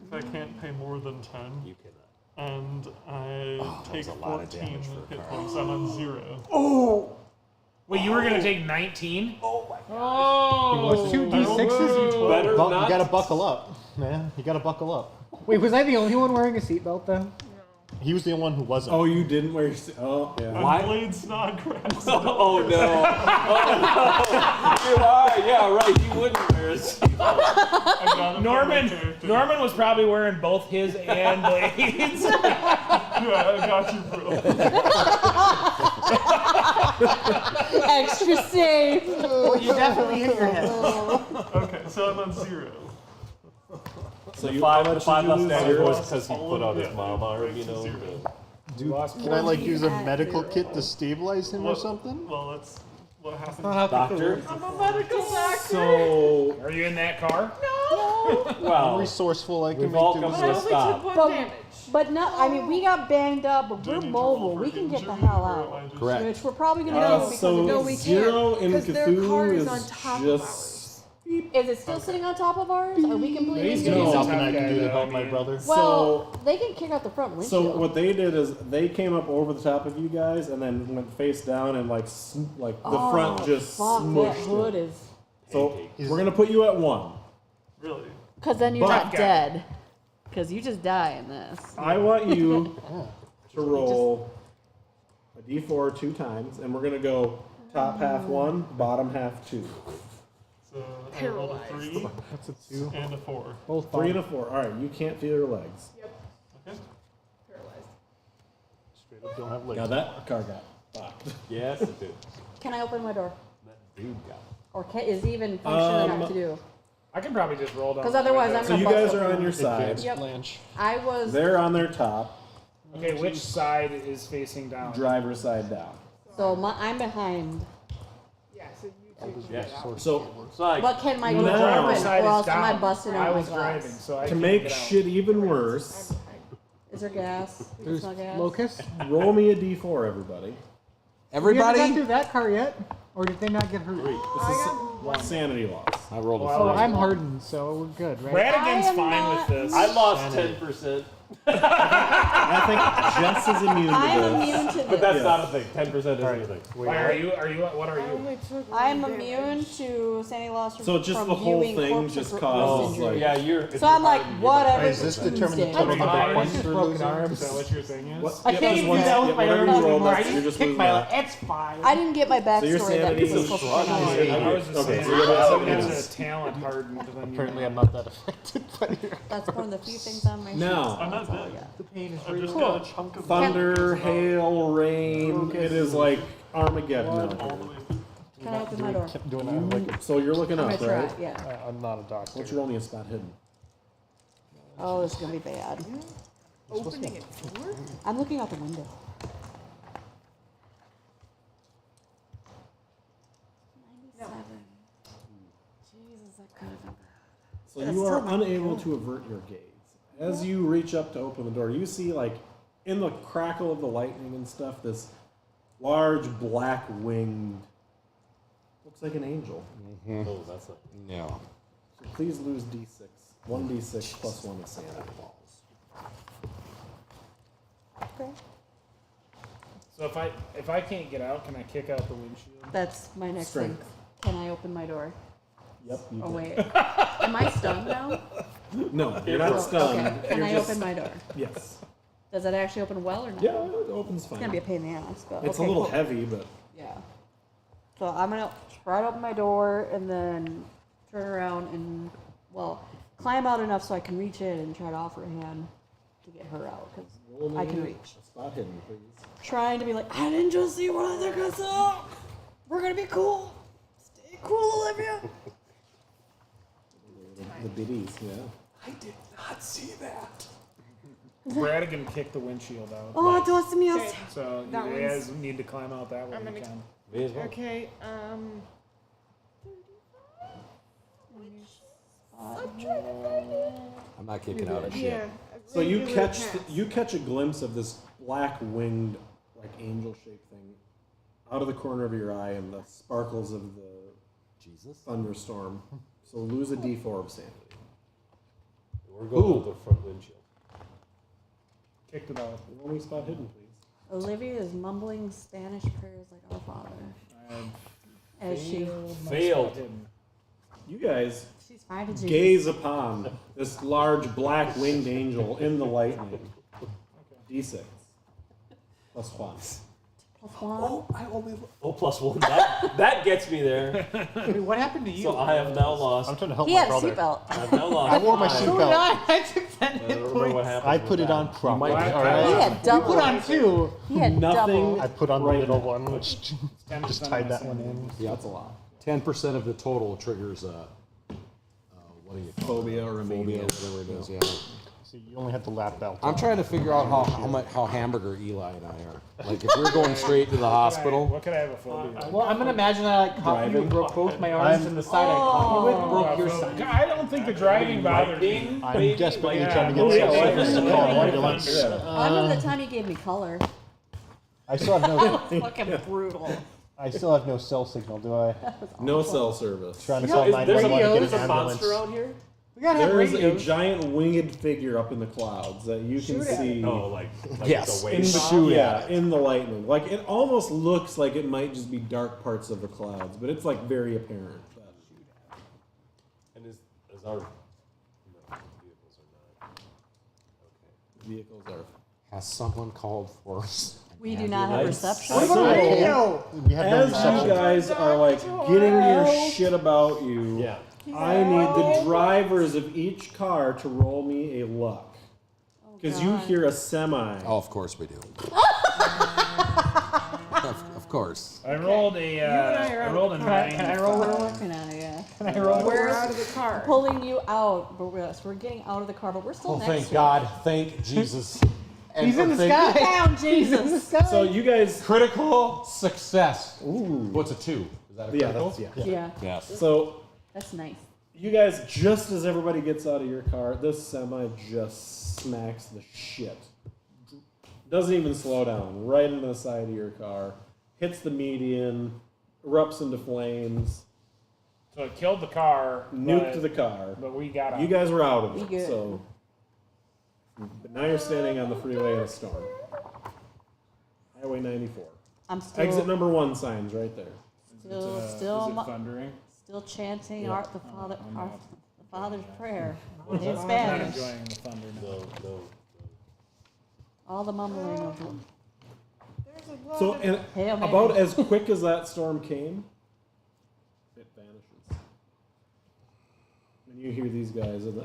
If I can't pay more than 10, You cannot. and I that take was a lot of 14 damage for a hit car. points, I'm on 0. Wait, you were gonna take 19? Was 2 d6s? Better You not. gotta buckle up, man. You gotta buckle up. Wait, was I the only one wearing a seatbelt then? He was the only one who wasn't. oh, you didn't wear your. Oh, yeah. I'm Why? Blade Snodgrass. Oh no! Oh no! You are. Yeah, right. You wouldn't wear a seatbelt. I got it from my character. Norman was probably wearing both his and Blade's. Yeah, I got you, bro. Extra safe. Well, you definitely hit your head. Okay, so I'm on 0. So The you five how much last did you lose? damage Zero? was because he put on his mom arm, you know. Can I like use a medical kit to stabilize him or Well- something? Well, that's what happens. Doctor. So Are you in that car? I'm Well, resourceful. I can we've make all do come with to a this. stop. But no, I mean, we got banged up, but Do I we're need to mobile. roll We for can get the injury, hell or am out. I just- Correct. Which we're probably gonna do because so no, we can't, zero in 'cause their car Cthulhu is is on top of just. Is it still sitting on top of ours? Are we completely? He's There's gonna be nothing tough I can guy, do to though, help I my mean. brother. Well, they can kick out the front So windshield. what they did is they came up over the top of you guys and then went face down and like the front just Fuck, that smushed hood it. is. So we're gonna put you at 1. Really? Because then you're But- not dead. Because you just die in this. I want you to roll a d4 2 times, and we're gonna go top half 1, bottom half 2. So I rolled a 3 That's a 2. and a 4. Both 3 and fine. a 4. All right, you can't feel your legs. Okay. Paralyzed. Straight up don't have legs. Now that car got fucked. Yes, it did. Can I open my door? That dude got. Or is it even functioning enough to do? I can probably just roll down. Because otherwise I'm So gonna you bust guys up. are on your side. Advanced Yep. Blanche. I was. They're on their top, Okay, which side is facing down? driver's side down. So I'm behind. Yeah, so you two. Yeah. So It's like But can my No. door Driver's open, side or is else am I down. busting I out my was driving, glass? so I to can't make get out. shit even worse, Is there gas? Is there There's smell gas? locust. roll me a d4, everybody. Everybody? We haven't got through that car yet? Or did they not get hurt? This is sanity loss. I rolled a Oh, 3. I'm hardened, so we're good, right? Radigan's I am fine not- with this. I lost 10%. I think Jess is immune to I'm this. immune to But this. that's not a thing. 10% isn't Alright. a thing. Wait, Why are you? What are I you? only took I'm one immune damage. to sanity loss from So just from the whole viewing thing corpses just with causes, injury. like- Yeah, you're. So I'm like, whatever. Is this determined Tuesday. total number of Fine. points for Broken losing? arms. Is that what your thing is? What? I Yeah, can't just even do once- that with yeah, my whatever arms you roll, anymore. I that's- you're just just kick my losing leg. that. It's fine. I didn't get my So your backstory that sanity people is focus shrunk. on. I was just Okay, saying, so you're about someone to has lose. a talent hardened. Then Apparently, I'm not that affected by your. That's one of the few things on my sheet. Now. I'm not That's all I dead. got. The pain is I've just real. got a chunk of Thunder, hail, rain. It is like Armageddon all out the here. way through. Can I open my door? Kept doing that like So you're looking I'm up, gonna try. right? Yeah. I'm not a doctor. What's your only spot hidden? Oh, this is gonna be bad. Opening it forward? I'm looking out the window. 97. Jesus, that could have been bad. So That's you are still unable to avert your gaze. As you reach up to open the door, you see, like, in the crackle of the lightning and stuff, this large black winged, looks like an angel. Oh, that's a. Yeah. So please lose d6. 1d6 plus 1 is sanity. Okay. So if I can't get out, can I kick out the windshield? That's my next Strength. thing. Can I open my door? Yep, you Oh can. wait. Am I stunned now? No, you're not stunned. Okay. Can You're I just- open my door? Yes. Does it actually open well or not? Yeah, it opens fine. It's gonna be a pain in the ass, but It's okay, a little cool. heavy, but Yeah. So I'm gonna try to open my door and then turn around and climb out enough so I can reach in and try to offer a hand to get her out because roll I can me reach. a spot hidden, please. Trying to be like, I didn't just see what I think I saw. We're gonna be cool. Stay cool, Olivia. The biddies, yeah. Radigan kicked the windshield out. Oh, do us meals. Okay. So That you one's- guys need to climb out that way. I'm You gonna- can. May as well. Okay, I'm not kicking out of shit. yeah. So you regular catch pass. you catch a glimpse of this black winged like angel shaped thing out of the corner of your eye and the sparkles of the Jesus. thunderstorm. So lose a d4 of sanity. We're going with the front windshield. Kicked it out. Roll me spot hidden, please. Olivia is mumbling Spanish prayers like our Father I as she my Failed. spot hidden. You guys she's fine to Jesus. gaze upon this large black winged angel in the lightning. D6 plus 1. Plus one. I only. Oh, plus 1. That gets me there. Wait, what happened to you? So I have now I'm lost. trying to help He my had a brother. seatbelt. I've now lost. I wore my 5. So did seatbelt. I took 10 I hit don't remember what points. happened. I with put it that. on properly. might- All He right. had You double. put on 2. He had Nothing. double. I put on the Right middle now. one, which 10% just of tied my that one sanity. in. Yeah. That's a lot. 10% of the total triggers what do you call Phobia or a Phobia, mania. whatever it is. Yeah. So you only have the lap belt. I'm trying to figure out how hamburger Eli and I are. Like if we're going straight to the hospital. What could I have a phobia? Well, I'm gonna imagine that I like caught you, Driving? broke both my arms, and the side I caught you with broke your side. I don't think the driving bothers me. I'm desperately Yeah. trying to get Yeah. cell service to call an Yeah. ambulance. I remember the time you gave me color. I still have no. Fucking brutal. I still have no cell signal, do I? No cell service. Trying to No, call is- 911 to get there's an a ambulance. monster out here? We gotta have There is a radios. giant winged figure up in the clouds that you can Shoot at see. No, like Yes. it's a In wave. the, Shoot yeah, at it. in the lightning. Like it almost looks like it might just be dark parts of the clouds, but it's like very apparent. And is our no, vehicles are not. Okay. Vehicles are. Has someone called for We do not have I- reception. What about So- radio? We have no As you reception. guys are like getting your shit about you, Yeah. I need the drivers of each car to roll me a luck. Because you God. hear a semi. Oh, of course we do. of course. I rolled a. I rolled a Can I 9. roll We're with working on it, yeah. Can I roll with We're out of the car. Pulling you out, but we're getting out of the car, but we're still Oh, next thank to God. Thank Jesus. And He's in the thank- sky. you. Down, He's in the Jesus. sky. So you guys. Critical success. Ooh. What's a 2? Is that a Yeah, critical? that's, yeah. Yeah, Yes. So that's nice. you guys, just as everybody gets out of your car, this semi just smacks the shit. Doesn't even slow down. Right into the side of your car. hits the median, erupts into flames, So it killed the car. nuked but, the car. But we got out. You guys were out of We it, good. so. But now you're standing on the freeway in a storm. Highway 94. I'm still Exit number 1 signs right there. still is still it thundering? still chanting Yeah. the Father's prayer in I'm not Spanish. enjoying the thunder now. No. All the mumbling of the There's a lot So, of and Hail Mary. about as quick as that storm came, it vanishes. And you hear these guys, and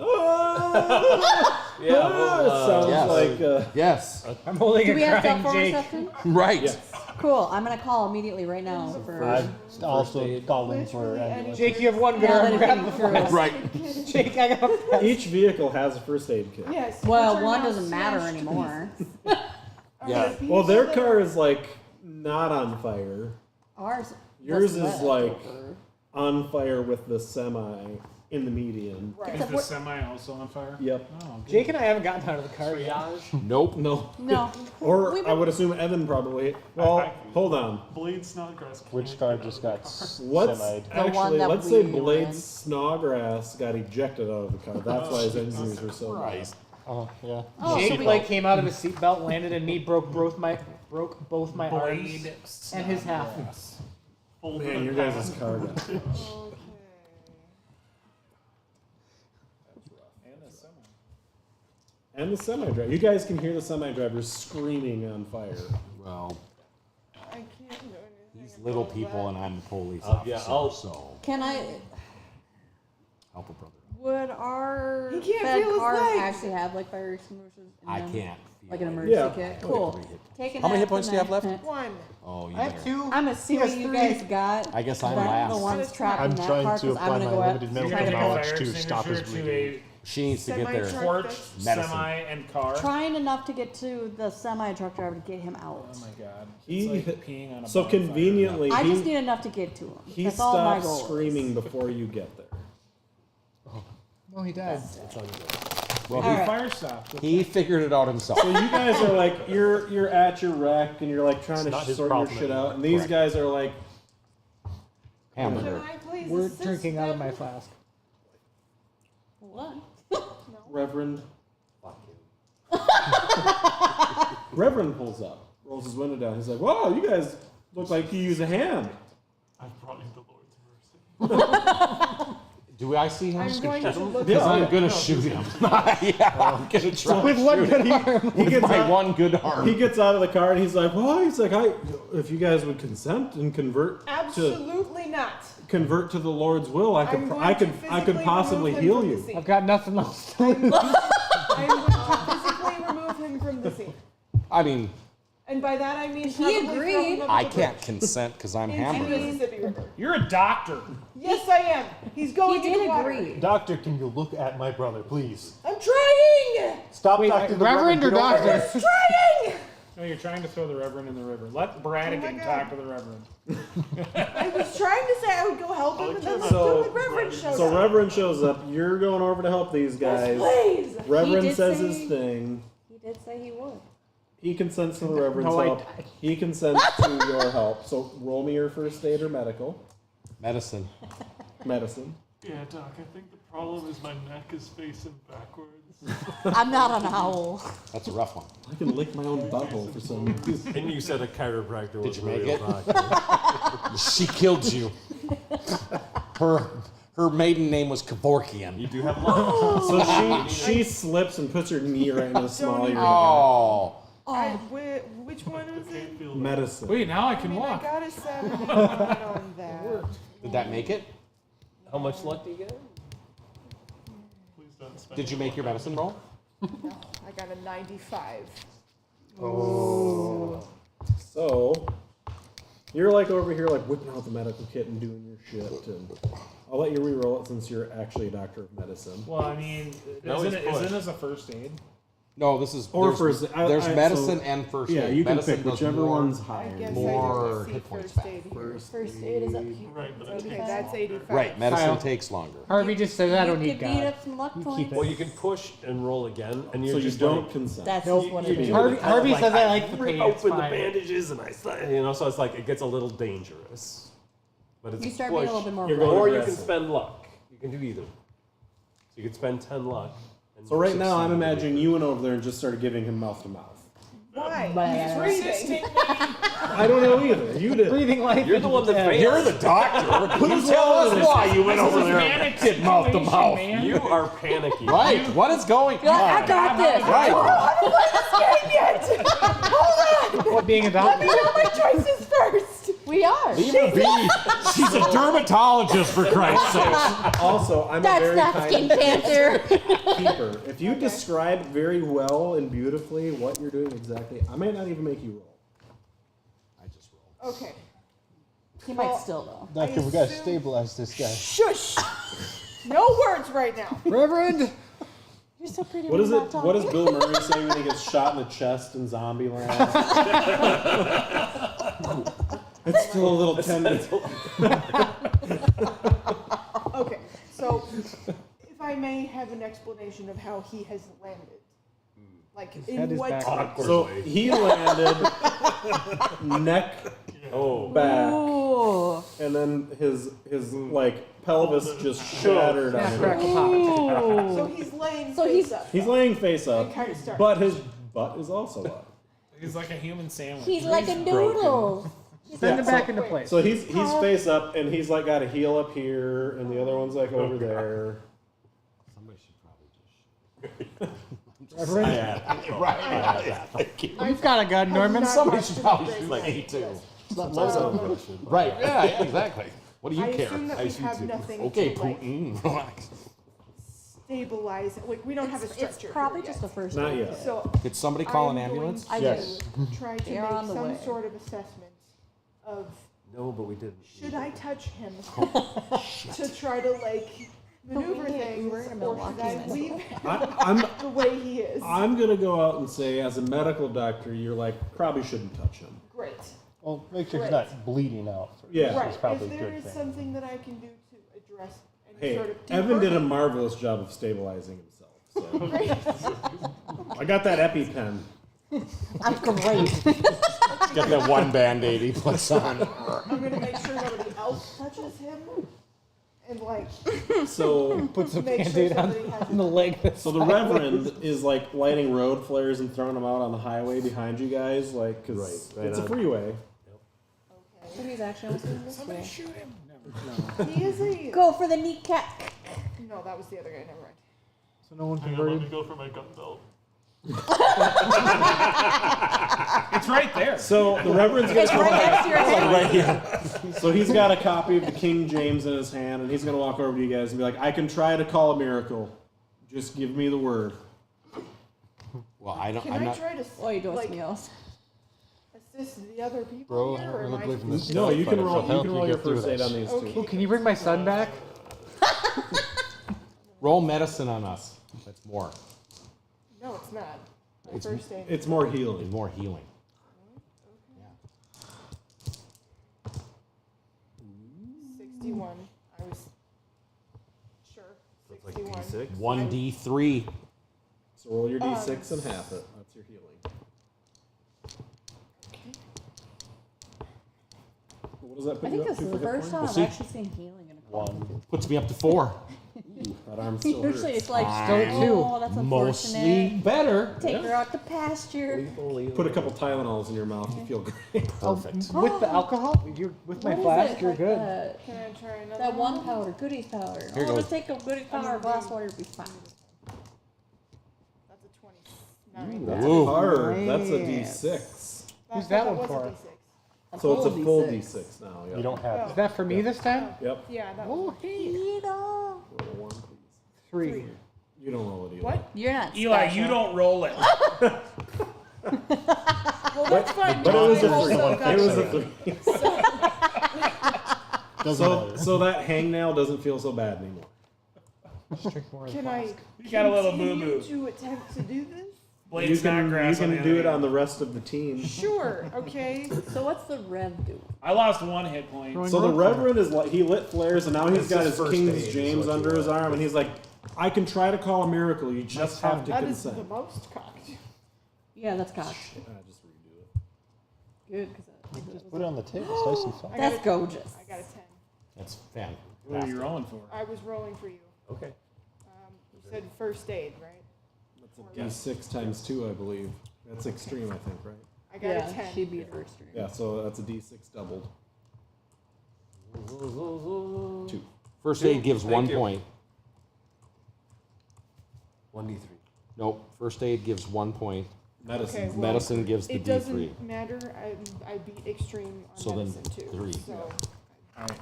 Yeah, well, it sounds yes. like Yes. I'm holding Do a we have cell crying phone Jake. reception? Right. Yes. Cool. I'm gonna call immediately right now for. I've also called in for literally ambulance. any- Jake, you have one good Now arm. that Grab it the came flask. through. Right. Jake, I got a flask. Each vehicle has a first aid kit. Yes. Well, which are one now doesn't matter smashed to anymore. pieces. Are Yeah. the pieces Well, their that car are- is like not on fire. Ours. Yours was is left like over. on fire with the semi in the median. Right. Is the semi also on fire? Yep. Oh, good. Jake and I haven't gotten out of the car yet. Nope. No. No. Or We've I would assume Evan probably. Well, hold on. Blade Snodgrass. Which car just got What's semi? The one actually? that Let's say we were Blade in. Snodgrass got ejected out of the car. That's why his injuries are so bad. Christ. Oh yeah. Oh, Jake so we- like came out of his seatbelt, landed in me, broke both my arms Blade and his half. Snodgrass. Man, your guys' car got. Okay. And a semi. And the semi driver. You guys can hear the semi driver screaming on fire. Well, I can't do anything. he's little about people, that. and I'm the police Yeah, officer, so Can I? help a brother. Would our He can't fed feel his cars legs. actually have like fire extinguishers? in I them? can't. Like an feel emergency Yeah. kit. Cool. Taking How many that hit points do you have left? One. Oh, you I have better. 2. I'm He has assuming you 3. guys got. I guess I'm the last. ones trapped I'm in that trying car to 'cause I'm apply gonna my go out. limited You're medical gonna trying take a knowledge fire to stop his extinguisher to bleeding. She needs to get there. Semi-truck. Torch, Medicine. semi, and car. Trying enough to get to the semi truck driver to get him out. Oh my god. He- It's like peeing on a So bonfire. conveniently, I just he, need enough to get to him. he That's all my stops goal. screaming before you get there. No, he died. Well, All he, right. Fire stop. he figured it out himself. So you guys are like you're at your wreck and you're like trying It's not to his sort your problem shit out, anymore. and these Correct. guys are like, Can Hamburger. I please We're assist drinking out of them? my flask. What? Reverend. Fuck you. Reverend pulls up, rolls his window down. He's like, "Whoa, you guys look like you use a hand." I've brought you the Lord's mercy. Do I see him? I'm going to look Because Yeah. I'm gonna shoot him. Yeah, I'm gonna try With to one shoot good him. arm. He With gets my out, one good arm. he gets out of the car and he's like, "Well," he's like, if you guys would consent and convert to Absolutely not. the Lord's will, I I'm could going I to could physically possibly remove him heal from the you. scene. I've got nothing else to I'm going to physically remove him from the scene. I mean, And by that I mean He probably throw agreed. him up I the can't bridge consent because I'm into the hamburger. Mississippi River. You're a doctor. Yes, I am. He's going He into did water. agree. Doctor, can you look at my brother, please? I'm trying. Stop Wait, talking to the Reverend or Get over doctor? there. Trying. No, you're trying to throw the Reverend in the river. Let Bradigan God. talk to the Reverend. I was trying to say I would go help him, and then the So- stupid Reverend showed So up. Reverend shows up. You're going over to help these guys. Please. Reverend did says say- his thing. He did say he would. He consents to the Reverend's No, I help. died. He consents to your help. So roll me your first aid or medical. Medicine. Medicine. Yeah, Doc, I think the problem is my neck is facing backwards. I'm not an owl. That's a rough one. I can lick my own butthole for some reason. And you said a chiropractor was you a make real it? doctor. She killed you. Her maiden name was Kevorkian. You do have lungs. So she slips and puts her knee right in the small of your neck. Oh. Which one is it? Can't feel that. Medicine. Wait, now I I can mean, I walk. got a 7 on that. Did that make it? How much luck do you get? Please don't spend Did you make your medicine roll? No, I got a 95. So you're like over here like whipping out the medical kit and doing your shit. And I'll let you re-roll it since you're actually a doctor of medicine. Well, I mean, No, isn't he's it pushed. this a first aid? No, this is Or there's, first. there's medicine and first Yeah, aid. you can medicine pick does whichever more, one's I higher. guess more I didn't hit see points first back. aid here. First aid is up here. Right, but it Okay, takes that's longer. 85. Right, medicine Kyle. takes longer. Harvey just says I don't You need could beat God. up some luck You points. keep Well, you can push and roll again, and you're So you just don't like, consent. That's you- what you it do is. it Harvey- kind of Harvey like, says I like the rip pain, it's open the fine. bandages, and so it's like it gets a little dangerous. But it's You a start push. being a little bit more You're going aggressive. Or you can aggressive. spend luck. You can do either. So you can spend 10 luck. And So right now, I'm succeed. imagining you went over there and just started giving him mouth to mouth. Why? But- He's breathing. I don't know either. You did. Breathing life. You're the one that failed. You're the doctor. You tell us why you went over there and did mouth to mouth. Man. You are panicky. Right. What is going I on? got this. Right. What, being a doctor? My choices first. We are. Leave her be. She's a dermatologist, for Christ's sake. Also, I'm a That's very not kind skin cancer. keeper. If you describe very well and beautifully what you're doing exactly, I might not even make you roll. I just rolled. Okay. He might still though. Doctor, we gotta assume- stabilize this guy. Shush. No words right now. Reverend. You're so pretty. What when is you're it? not What does talking. Bill Murray say when he gets shot in the chest in Zombieland? It's still a little tender. Okay, so if I may have an explanation of how he has landed. Like, head in is what... backwards. So he landed neck Oh. back, Ooh. and then his like pelvis just shattered on Snap, him. crackle, pop. So he's laying So face he's- up. He's laying face And up, kind of starting. but his butt is also up. He's like a human sandwich. He's like a noodle. Send him Yeah, back into place. So he's face up, and he's like got a heel up here, and the other one's like over there. Somebody should probably just. Reverend. Right. You've got a gun, Norman. not Somebody watched should the probably break shoot yet. me too. Right. Right. Yeah. Exactly. What do you I care? assume that we shoot have you. nothing Okay, to, like- Putin. Relax. Stabilize it. Like, we don't have a stretcher. It's probably here just a yet. first Not aid yet. kit. So Did somebody call an I'm ambulance? going Yes. to try to They're make on the some way. sort of assessment of No, but we didn't. should I touch him to try to like maneuver we need things, Uber to or Milwaukee, should I man. leave him I'm the way he is? I'm gonna go out and say, as a medical doctor, you're like probably shouldn't touch him. Great. Well, make sure he's Right. not bleeding out. First. Yeah. Right. That's probably If a there good is thing. something that I can do to address any Hey, sort of Evan did a deeper- marvelous job of stabilizing himself. So. Great. I got that EpiPen. I'm great. Got that one band-aid he puts on. I'm gonna make sure nobody else touches him, and like So, Puts a make sure band-aid somebody has on the leg. That's so the Reverend is like lighting road flares and throwing them out on the highway behind you guys, like, cause Right, right it's a on. freeway. So he's actually almost doing this way. shoot him. He is a Go for the kneecap. no. That was the other guy. Never mind. So no one Hang on, let me converted. go for my gun belt. It's right there. So the Reverend's gonna It's right next to your head. Right here. So he's got a copy of the King James in his hand, and he's gonna walk over to you guys and be like, "I can try to call a miracle. Just give me the word." Well, I don't. Can I'm I not. try to Oh, you're doing like something else. assist the other people Bro, here, I or don't am really I believe in this just- No, you can But roll. it'll You help can you roll your get through first aid this. on these Okay. two. Oh, can you bring my son back? Roll medicine on us. That's more. No, it's not. My It's- first aid. It's more It's healing. more healing. 61. I was sure. It's like 61. D6. 1d3. So roll your d6 and half it. That's your healing. What does that I put you think up this to is for the hit first time points? I've see. actually seen healing in a club. One. Puts me up to 4. Ooh, that arm still Usually hurts. it's like, Still two. oh, that's Mostly unfortunate. better. Take her out to pasture. Put a couple Tylenols in your mouth. You feel great. Perfect. With the alcohol? With my What is flask, it? you're Like good. Can I try another That one powder, goodies powder. Here Oh, goes. just take a goodies powder, a glass of water, you'll be fine. That's a 29. Ooh. Hard. That's a Man. d6. Who's that one was for? A D6. So it's a full D6. d6 now. Yeah. You don't have Is that for me this time? Yep. Yeah, that Oh, was. hey. Eat all. Roll one, please. 3. You don't roll it either. What? You're not Eli, special. you don't roll it. Well, that's fine. But it was because I a three. also got It was a it. three. doesn't matter. So that hangnail doesn't feel so bad anymore. Let's drink more of the Can I flask. You got a little continue boo-boo. to attempt to do this? Blade Snodgrass you on can the do other it on end. the rest of the team. Sure. Okay. So what's the Rev do? I lost 1 hit point. Throwing So the rope. Reverend is like, he lit flares and now he's It's got his his first King's aid is James what under you his want. arm and he's like, I can try to call a miracle, you just have to That is consent. the most cocked. Yeah, that's cocked. I just redo it. Good, because Just put it on the table. It's nice and fun. that's gorgeous. I got a 10. That's fantastic. What are you rolling for? I was rolling for you. Okay. You said first aid, right? That's a D6 times 2, I believe. That's extreme, I think, right? I got Yeah, a 10. she beat her extreme. Yeah, so that's a D6 doubled. 2. First aid gives Thank 1 you. point. 1d3. Nope. First aid gives 1 point. Medicine. Okay, well, Medicine gives the It D3. doesn't matter. I beat extreme on So then medicine too. 3. So Alright.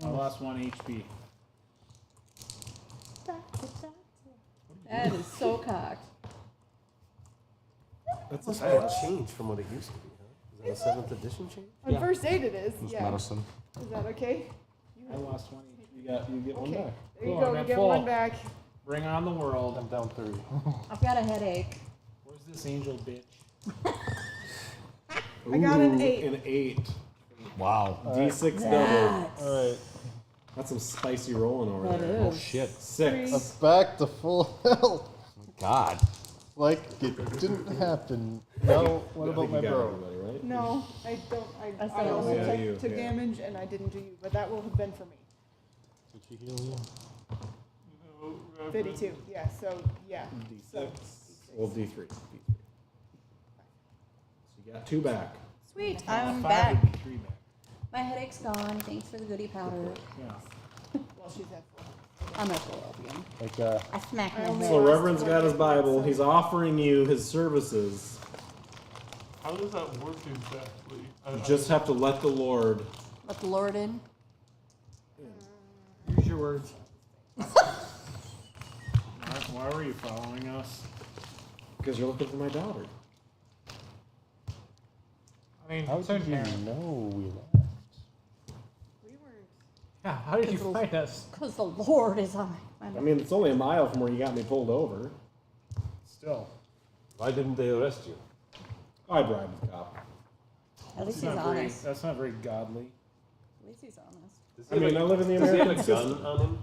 I lost 1 HP. That is so cocked. That's Must a have changed from what it used to be, huh? Is that a 7th edition change? on first aid it is. It's Yeah. medicine. Is that okay? I lost 1 HP. You get one Okay. back. There you Cool, go. I'm You at get full. 1 back. Bring on the world. I'm down 3. I've got a headache. Where's this angel bitch? I got an Ooh, 8. An 8. Wow. D6 double. That's, Alright. That's some spicy rolling over that there. Oh is. shit. 6. Back to full health. God. Like it didn't happen. Now, what I about think my you got bro? everybody, right? No, I don't. I I thought it also was- Yeah, you, took yeah. damage and I didn't do you, but that will have been for me. Did she heal you? No, Reverend. 32. Yeah. So yeah. So, D6. Well, D3. So you got 2 back. Sweet, I'm 5 back. would be 3 back. My headache's gone. Thanks for the goodie powder. Yeah. well, she's at full. I'm at full health again. Like, I smacked I my only head. So lost Reverend's got his 1 hit point, Bible. so- He's offering you his services. How does that work exactly? You just have to let the Lord. Let the Lord in. Use your words. Why were you following us? Because you're looking for my daughter. I mean, how it's did you apparent. know we left? We weren't. Yeah, how did you Because find us? Because the Lord is on my I mean, it's only a mile from where you got me pulled over. Still. Why didn't they arrest you? I bribed the cop. At least That's he's not very, honest. that's not very godly. At least he's honest. Does I he have mean, a- I live in the does he have American a gun system. on him?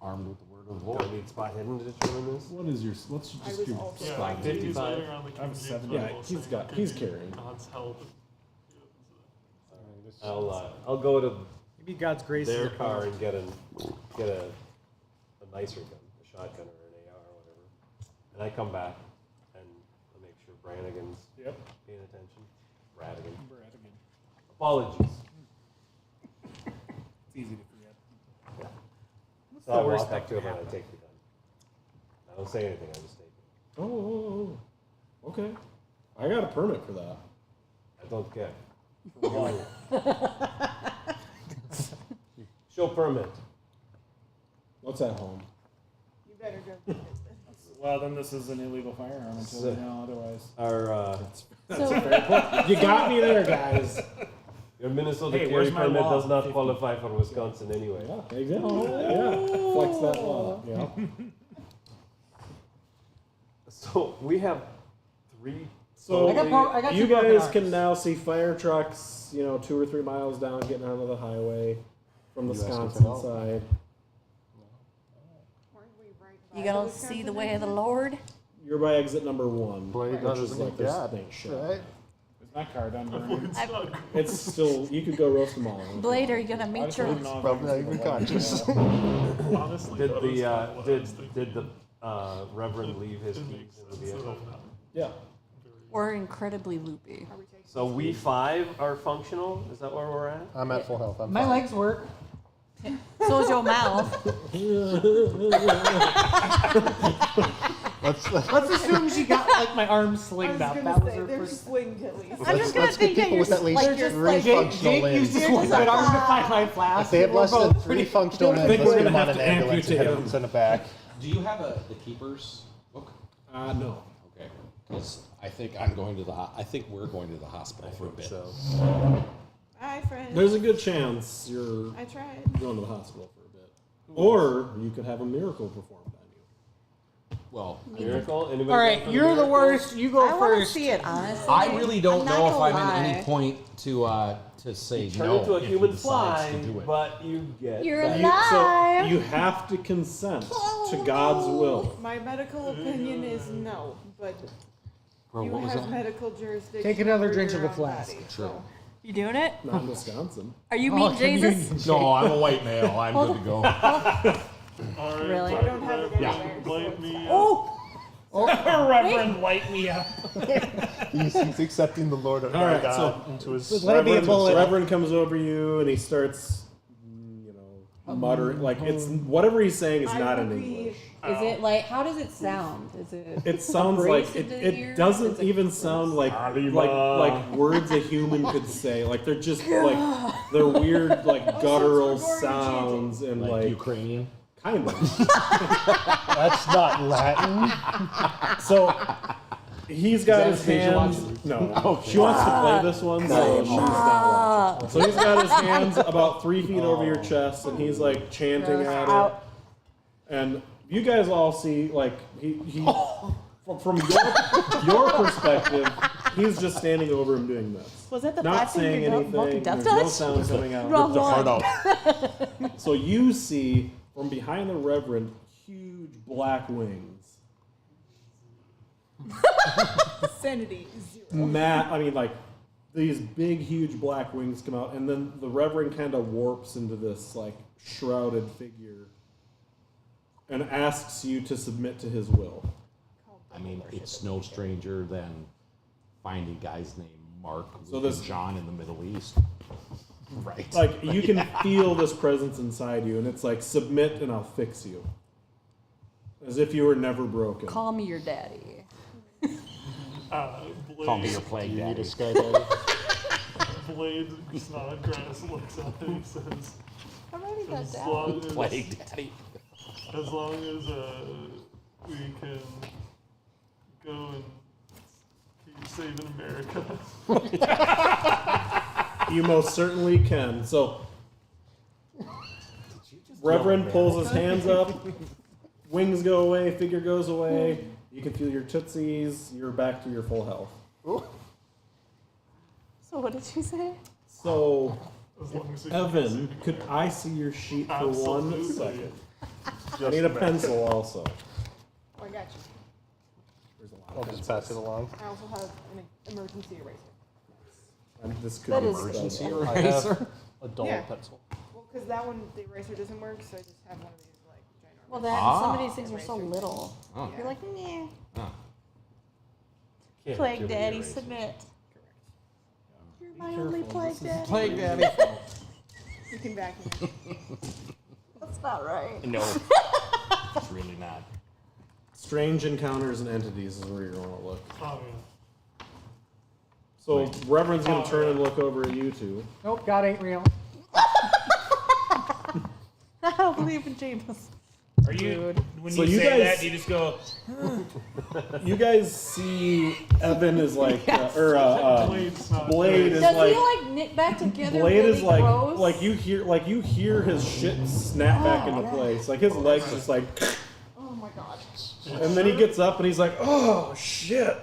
Armed with the word of the Do Lord. I need spot hidden to determine this? What is your? What's I just was your also Yeah, flying he's 55. laying around the I'm King 70. James Yeah, Bible he's saying, got- "Good he's news, carrying." God's help. I'll go to Maybe God's grace their is a car power. and get a nicer gun, a shotgun or an AR or whatever. And I come back and I make sure Brannigan's Yep. paying attention. Radigan. Bradigan. Apologies. It's easy to forget. So I walk up to him and I take the gun. I don't say anything, I just take it. Oh, okay. I got a permit for that. I don't care. Show permit. What's at home? You better go. Well, then this is an illegal firearm until we know otherwise. Our So, You got me there, guys. your Minnesota Hey, carry where's my permit law? does not 50. qualify for Wisconsin anyway. Yeah, exactly. Yeah, flex that law. Yeah. So we have 3. So I got you two broken guys arms. can now see fire trucks, 2 or 3 miles down, getting onto the highway from the You asking for Wisconsin help? side. Weren't we right by you gotta Wisconsin see the way of the exit? Lord. You're by exit number 1, Blade which doesn't is like need this God, thing shit. right? Is my car done burning? It's still, you could go roast them all. Blade, are you gonna I meet just your... don't know if Probably I not can even see the light. conscious. Honestly, Did that was the not what I was thinking. did the Reverend leave his It keys makes in the sense that vehicle? I'm not Yeah. We're incredibly loopy. Are we taking So we 5 are functional. Is that where we're at? I'm at full health. I'm My fine. legs work. So is your mouth. Let's Let's assume she got like my arms I slinged was up. gonna That was say, her they're first. slinged at least. I'm just gonna let's think get that people with you're at least like you're 3 Jake, functional Jake used to limbs. swing that arm to find my flask. If they have We're less than both 3 functional I limbs, think let's we're get them gonna on have an to ambulance and amputate have them sent it back. Do you have the keeper's book? No. Okay. Because I think I'm going to the. I think we're going to the hospital for a bit. So Bye, friend. There's a good chance you're I tried. going to the hospital for a bit. Or you could have a miracle performed on you. well, Miracle? Anybody All go right, for you're the miracle? worst. You go I want to first. see it, honestly. I really don't I'm not know if gonna I'm at any lie. point to say Turn no into a if he human decides fly, to do it. but you get You're back. alive. So you have to consent to God's will. My medical opinion is no, but Bro, you what was have that? medical jurisdiction. Take another over drink your of the own flask. body, Sure. so. You doing it? Not in Wisconsin. Are you Oh, mean Jesus? No, I'm a white male. I'm good to go. All right, Really? I don't have it Reverend, anywhere, so light it's me fine. up. Reverend, light me up. He's accepting the Lord of All right, God into his. Just let it be a bullet. Reverend comes over you and he starts, muttering. Like, it's whatever he's saying is I not will in be- English. Is it like, how does it sound? Is it? It sounds like abrasive to the it ears? doesn't Is it even gross? sound like words a human could say. Like they're just like they're weird like guttural so sounds and like Ukrainian. kind of. That's not Latin. So he's got his Anastasia hands. watching? No, she wants to play this one, so she's not watching. So he's got his hands about 3 feet over your chest, and he's like chanting at it. And you guys all see, like, he from your perspective, he's just standing over him doing this. Was that the Not 5 saying finger anything. Vulcan death There's no touch? sound coming out. Wrong The heart one. out. So you see, from behind the Reverend, huge black wings. Sanity zero. Like, these big, huge black wings come out, and then the Reverend kind of warps into this, like, shrouded figure and asks you to submit to his will. I mean, it's no stranger than finding guys named Mark, So Luke, this- and John in the Middle East. Right. Like, you can feel this presence inside you, and it's like, submit and I'll fix you. As if you were never broken. Call me your daddy. Call me Blade, your plague You need a daddy. skydiving. Blade Snodgrass looks up and he says, I'm writing that as down. long as, Plague daddy. as long as we can go and keep saving America. You most certainly can. So, Reverend pulls his hands up, wings go away, figure goes away. You can feel your tootsies. You're back to your full health. So what did you say? So, As long as we can Evan, could I see your sheet for 1 Absolutely. second? I need a pencil also. Oh, I got you. There's a lot I'll of just pass it along. I also have an emergency eraser. And this could That be is Emergency spelled out. I have eraser. a dull Yeah. pencil. Well, because that one, the eraser doesn't work, so I just have one of these, like, ginormous. Well, then some of these things are so little. Oh. You're like, meh. Oh. Can't Plague give me daddy, erasers. submit. You're my only plague daddy. Plague daddy. You can vacuum. That's not right. No. It's really not. Strange encounters and entities is where you're going to look. Oh, So, Reverend's going to turn and look over at you two. Nope, God ain't real. I don't believe in Jesus. Are you? When So you you say guys- that, you just go. You guys see Evan is like, Blade Snodgrass. Blade is Does like, he like knit back together? Blade really is like, gross? you hear his shit snap back into place. Like his legs just like, Oh my god. and then he gets up and he's like, oh shit. It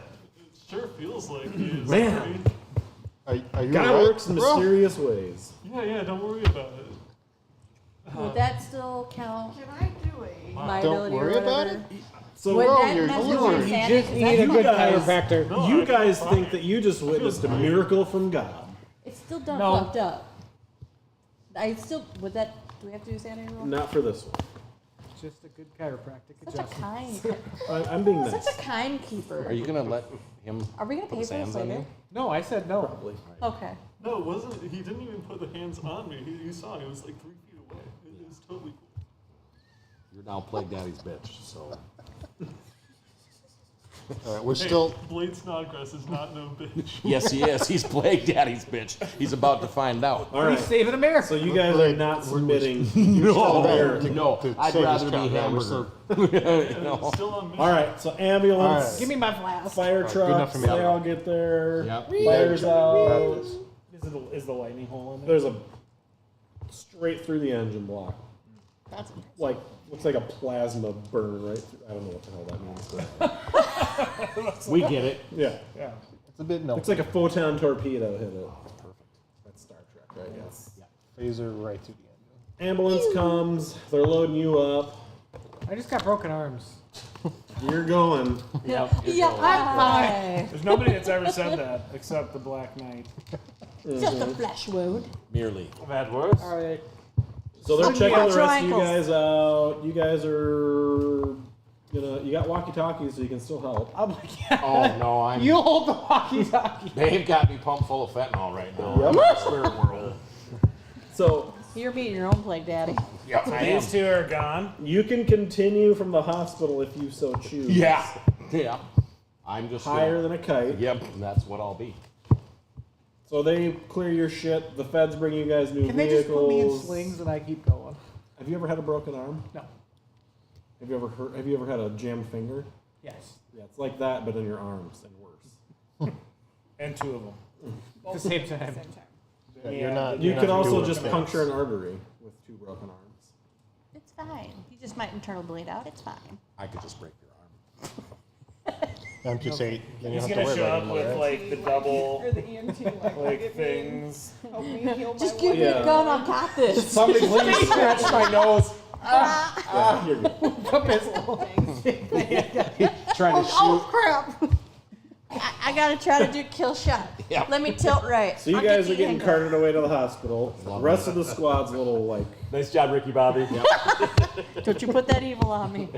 sure feels like he is. Man. Are you Guy alright, works in bro? mysterious ways. Yeah, don't worry about it. Would that still count Can I do a? my Don't ability worry or about whatever? it. So Would Bro, that you're mess with you your are- You insanity? just Is need that a you good guys- chiropractor. No, you I guys feel think fine. that you just witnessed a fine. miracle from God. It's still done No. fucked up. I still would that. Do we have to do sanity roll? Not for this one. Just a good chiropractic Such a adjustment. kind. I'm being Such nice. a kind keeper. Are you gonna let him Are we gonna put pay his for this hands on later? you? No, I said no. Probably. Okay. No, it wasn't. He didn't even put the hands on me. You saw it was like 3 feet away. It was totally cool. You're now Plague Daddy's bitch, so. All right, we're Hey, still. Blade Snodgrass is not no bitch. Yes, he is. He's Plague Daddy's bitch. He's about to find out. All right. He's saving America. So you guys are not submitting. You're still there. No, to I'd save rather his be child, yeah, we're hamburger. It's still on mission. All right. So ambulance. Give me my flask. Fire Good enough trucks. for me. They all get there. Yep. Fires out. Is the lightning hole in there? There's a straight through the engine block. That's like looks like a plasma burn right through. I don't know what the hell that means. But We get it. yeah, Yeah. It's a bit looks like a photon torpedo hit it. Perfect. That's Star Trek, right? Yes. phaser right through the Ambulance comes. They're loading you up. I just got broken arms. You're going. Yep. Yeah, I'm fine. There's nobody that's ever said that except the Black Knight. Just a flesh wound. Merely. I've had worse. All right. So they're Suck me checking out the your rest of you ankles. guys out. You guys are, you got walkie-talkies, so you can still help. I'm like, yeah. Oh no, I'm. You hold the walkie-talkie. They've got me pumped full of fentanyl right now. Yep. I'm in the spirit world. So You're beating your own plague, Daddy. Yep. So these two are gone. you can continue from the hospital if you so choose. Yeah. Yeah. I'm just Higher gonna- than a kite. Yep. That's what I'll be. So they clear your shit. The feds bring you guys new Can they vehicles. just put me in slings and I keep going? Have you ever had a broken arm? No. Have you ever had a jammed finger? Yes. Yeah, it's like that, but in your arms and worse. And two of them. At the same time. Yeah, you're not. You you're could not also doing just it. puncture an artery with two broken arms. It's fine. You just might internal bleed out. It's fine. I could just break your arm. I'm just saying. Then you He's don't have gonna to show worry up about with it, right? like the double Or the EMT, like things. help me heal Just my give me Yeah. a gun, I've got this. Somebody please scratch my nose. Yeah, you're good. The pistol. Trying to shoot. Oh, crap. I gotta try to do kill shot. Yeah. Let me tilt right. So you I'll guys get are getting the carted away to the hospital. The rest of the squad's a little like. Nice job, Ricky Bobby. Don't you put that evil on me.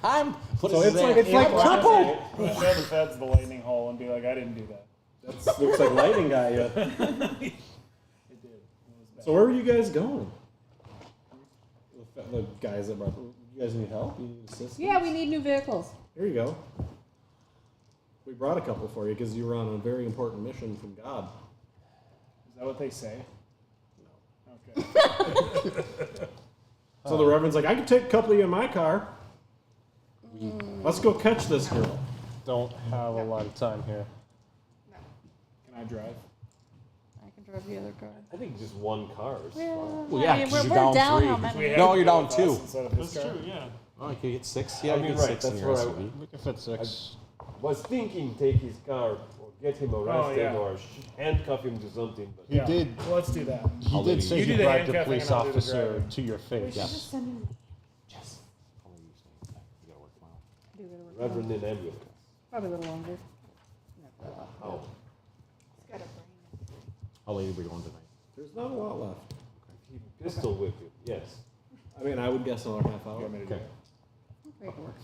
I'm. What So is it's that? like it's like triple. Show the feds the lightning hole and be like, I didn't do that. That looks like lightning got you. It did. It was bad. So where were you guys going? The guys that brought. You guys need help? You need assistance? Yeah, we need new vehicles. Here you go. We brought a couple for you because you were on a very important mission from God. Is that what they say? Okay. So the Reverend's like, I can take a couple of you in my car. Let's go catch this girl. Don't have a lot of time here. Can I drive? I can drive the other car. I think just one car is fine. Well, yeah, I mean, 'cause we're you're down down three. how We many? have No, to you're go down with us two. instead of his That's car. true, yeah. Oh, you could get six. Yeah, I you mean, get right, six in that's your where I- SUV. We can fit six. Was thinking take his car or get him arrested yeah. or handcuff him to something, but He Yeah. did. Well, let's do that. He I'll did leave say you he do the bribed a handcuffing police and I'll do the officer driving. to your face. Yes. Send Yes. How long are you staying? You gotta work tomorrow. do gotta work Reverend in ambulance. Probably a little longer. Oh, It's got a brain. How late are we going tonight? There's not a lot left. keep pistol whip him. Yes. I mean, I would guess another half hour. Okay. Paperwork.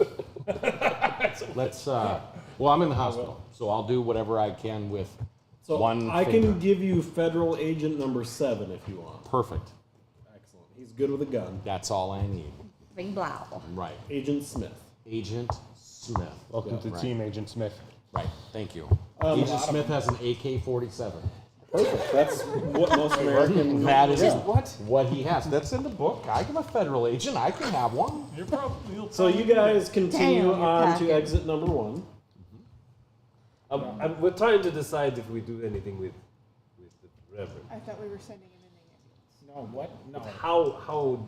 Let's. Well, I'm in the hospital, so I'll do whatever I can with So one. I finger. can give you Federal Agent number 7 if you want. Perfect. Excellent. He's good with a gun. That's all I need. Ring blau. Right. Agent Smith. Agent Smith. Welcome to Right. Team Agent Smith. Right. Thank you. Agent Smith has an AK-47. Perfect. That's what most American. That is Yeah. what he has. That's in the book. I'm a federal agent. I can have one. You'll So you probably guys continue Damn, you're on packing. to exit number 1. We're trying to decide if we do anything with the Reverend. I thought we were sending him in the ambulance. No, what? No. How?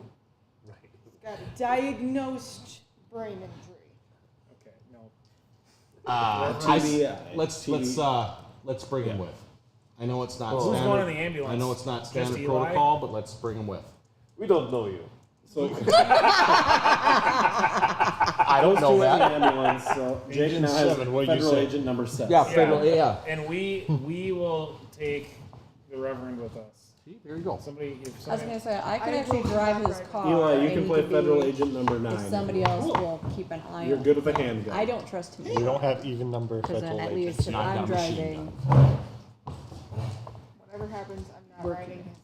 Right. He's got a diagnosed brain injury. Okay, no. TBI. Let's bring him with. I know it's not Who's standard. going in the ambulance? I know it's not Just standard Eli? protocol, but let's bring him with. We don't know you. So I don't know in the that. ambulance. So Jake Agent now has 7, what did you Federal say? Agent number 7. Yeah, federal. Yeah. And we will take the Reverend with us. See, there you go. Somebody, if I was somebody, gonna say, I can I actually will drive not his drive. car. Eli, you I can need play to be- Federal Agent number 9. If somebody else will keep an eye You're on. good with a handgun. I don't trust him. We don't have even number Because then federal at agents. least if Not I'm got machine driving. Whatever happens, I'm not Working. riding in his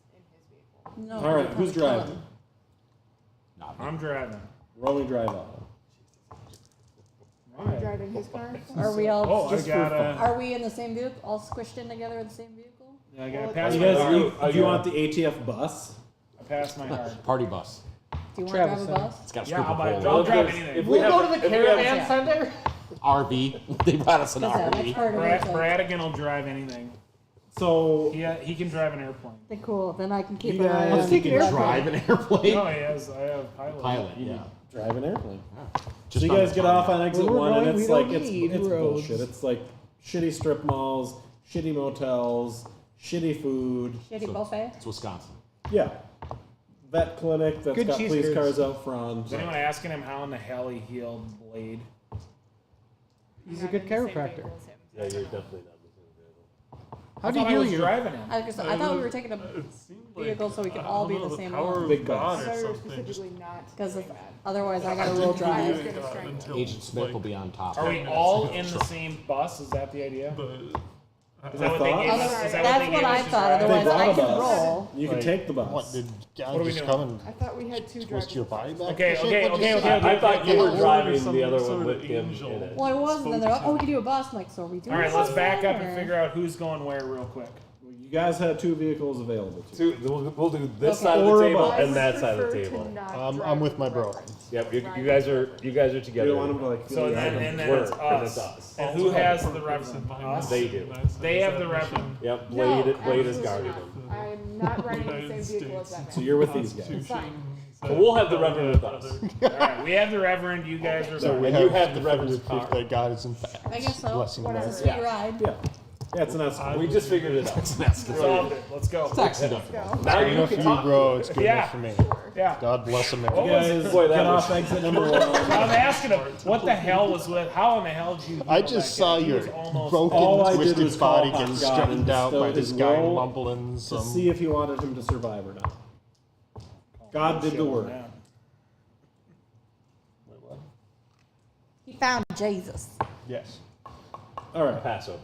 vehicle. No, All right, I'll who's probably kill driving? him. Not me. I'm driving. Roll me drive out. Are you driving his car? Are we all? Oh, I Just for gotta. Are we in the same vehicle? All squished in together in the same vehicle? Yeah, I gotta Well, pass You my guys, hard. do you want the ATF bus? I passed my hard. Party bus. Do you want to Travis drive a Center. bus? It's got a Yeah, scoop I'll of buy. cola. I'll drive If anything. we We'll go have- to the if we have- caravan Yeah. center. RV. They brought us an Because RV. that's part of Brad, it. Bradigan will drive anything. So He can drive an airplane. Then cool. Then I can keep You an eye guys on. take an Drive an airplane. No, he has. I have pilot. Pilot, yeah. drive an airplane. Just So you on guys the get tarmac. off on exit Where we're 1, and going, it's we like don't need it's roads. bullshit. It's like shitty strip malls, shitty motels, shitty food. Shitty buffet. It's Wisconsin. Yeah. Vet clinic that's Good got cheese police curds. cars out front. Is anyone asking him how in the hell he healed Blade? He's a good chiropractor. Yeah, you're definitely not missing available. How do I you thought I heal was you? driving him. I thought we were taking a It seemed like, vehicle so we could I all don't be in know, the same power one. of Big God bus. I or thought you were something. Just specifically not Because doing that. otherwise I gotta didn't roll believe drive. in God Strangle. until, Agent Smith like, will be on top. Are we 10 minutes all ago. in the same bus? Is that the idea? But Is that what they thought? gave us? Is that what That's they what gave I us to thought. drive? They Otherwise brought I a can bus. roll. You can take the bus. What did God What are we just doing? come and I thought we had two drivers. twist your body back? Okay, to shape? okay, What'd you okay, say? okay. I thought you Yeah, were or driving some the other sort one of with him angel. in it. Well, I was, and then they're like, oh, we can do a bus. I'm like, so are we doing All right, a let's bus back up then, and or- figure out who's going where real quick. You guys had 2 vehicles available to you. We'll do this Okay. side of Or the a table bus. and that side of the table. I'm with my bro. Yep, you guys are You together. don't want them to like feel So your then, item. and then We're- it's and it's us. us. And who has the reverend? Us? They do. They have the reverend. Yep, No, Blade is absolutely guarding not. them. I'm not riding in the same vehicle as that So man. you're with these guys. Constitution So we'll have the Reverend with us. All right, we have the reverend. You guys are So fine. we And you have the definitive reference proof car. that God is in fact I guess so. blessing Whatever. us. Sweet ride. Yeah. Yeah, it's an escort. We just figured it out. Resolved it. Let's go. Taxi Let's go. Now Good you enough can for you, talk. bro. It's good Yeah. enough for me. Yeah. God bless America. You guys Boy, that get was- off exit number 1. I'm asking him, what the hell was with? How in the hell did you? I heal just that saw guy? He your was almost broken, All I did twisted was call body upon get God straightened and out by bestowed this his guy will mumbling to some. see if he wanted him to survive or not. God did the work. Yeah. Wait, what? He found Jesus. Yes. All right. Passover.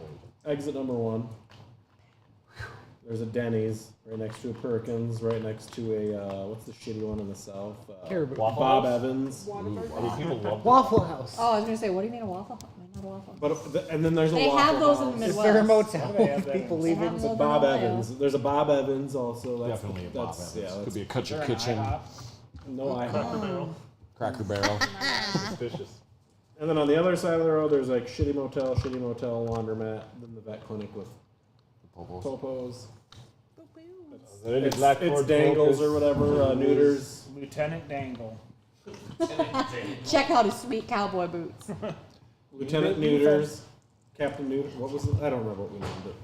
Exit number 1. There's a Denny's right next to a Perkins, right next to a what's the shitty one in the south? Caribou. Bob Evans. Whataburger. People love Waffle House. Oh, I was gonna say, what do you mean a waffle? Not a waffle. But and then there's a They Waffle have those in House. the Is Midwest. there a motel They have with that people in- They leaving? have those in Bob Ohio. Evans. There's a Bob Evans also. That's Definitely a Bob that's, Evans. Yeah, that's, Could be a Is there an kitchen. IHOP? no IHOP. Cracker Barrel. suspicious. And then on the other side of the road, there's like shitty motel, laundromat, then the vet clinic with Popos. popos. Are there any It's Blackboard Dangles focus? or whatever, neuters. Lieutenant Dangle. Check out his sweet cowboy boots. Lieutenant Neuters. Captain Neuter. What was it? I don't remember what we named it.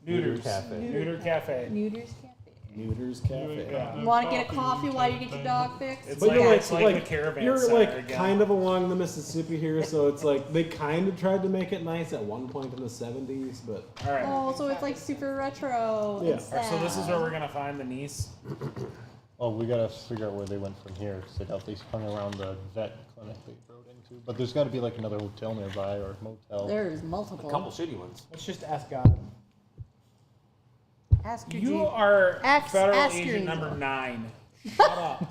Neuters. Cafe. Neuter Cafe. Neuters Cafe. Neuters Cafe. Yeah. You want to get a coffee while you get your dog fixed? It's But like, you're it's like the caravan you're center like again. kind of along the Mississippi here, so it's like they kind of tried to make it nice at one point in the 70s, but All right. Oh, so it's like super retro. Yeah. And All right, so this is sad. where we're gonna find the niece. Oh, we gotta figure out where they went from here. So they at least hung around the vet clinic they rode into. But there's got to be like another hotel nearby or motel. There's multiple. A couple shitty ones. Let's just ask God. Ask your You Jesus. are Ask- federal ask your agent angel. number 9. Shut up.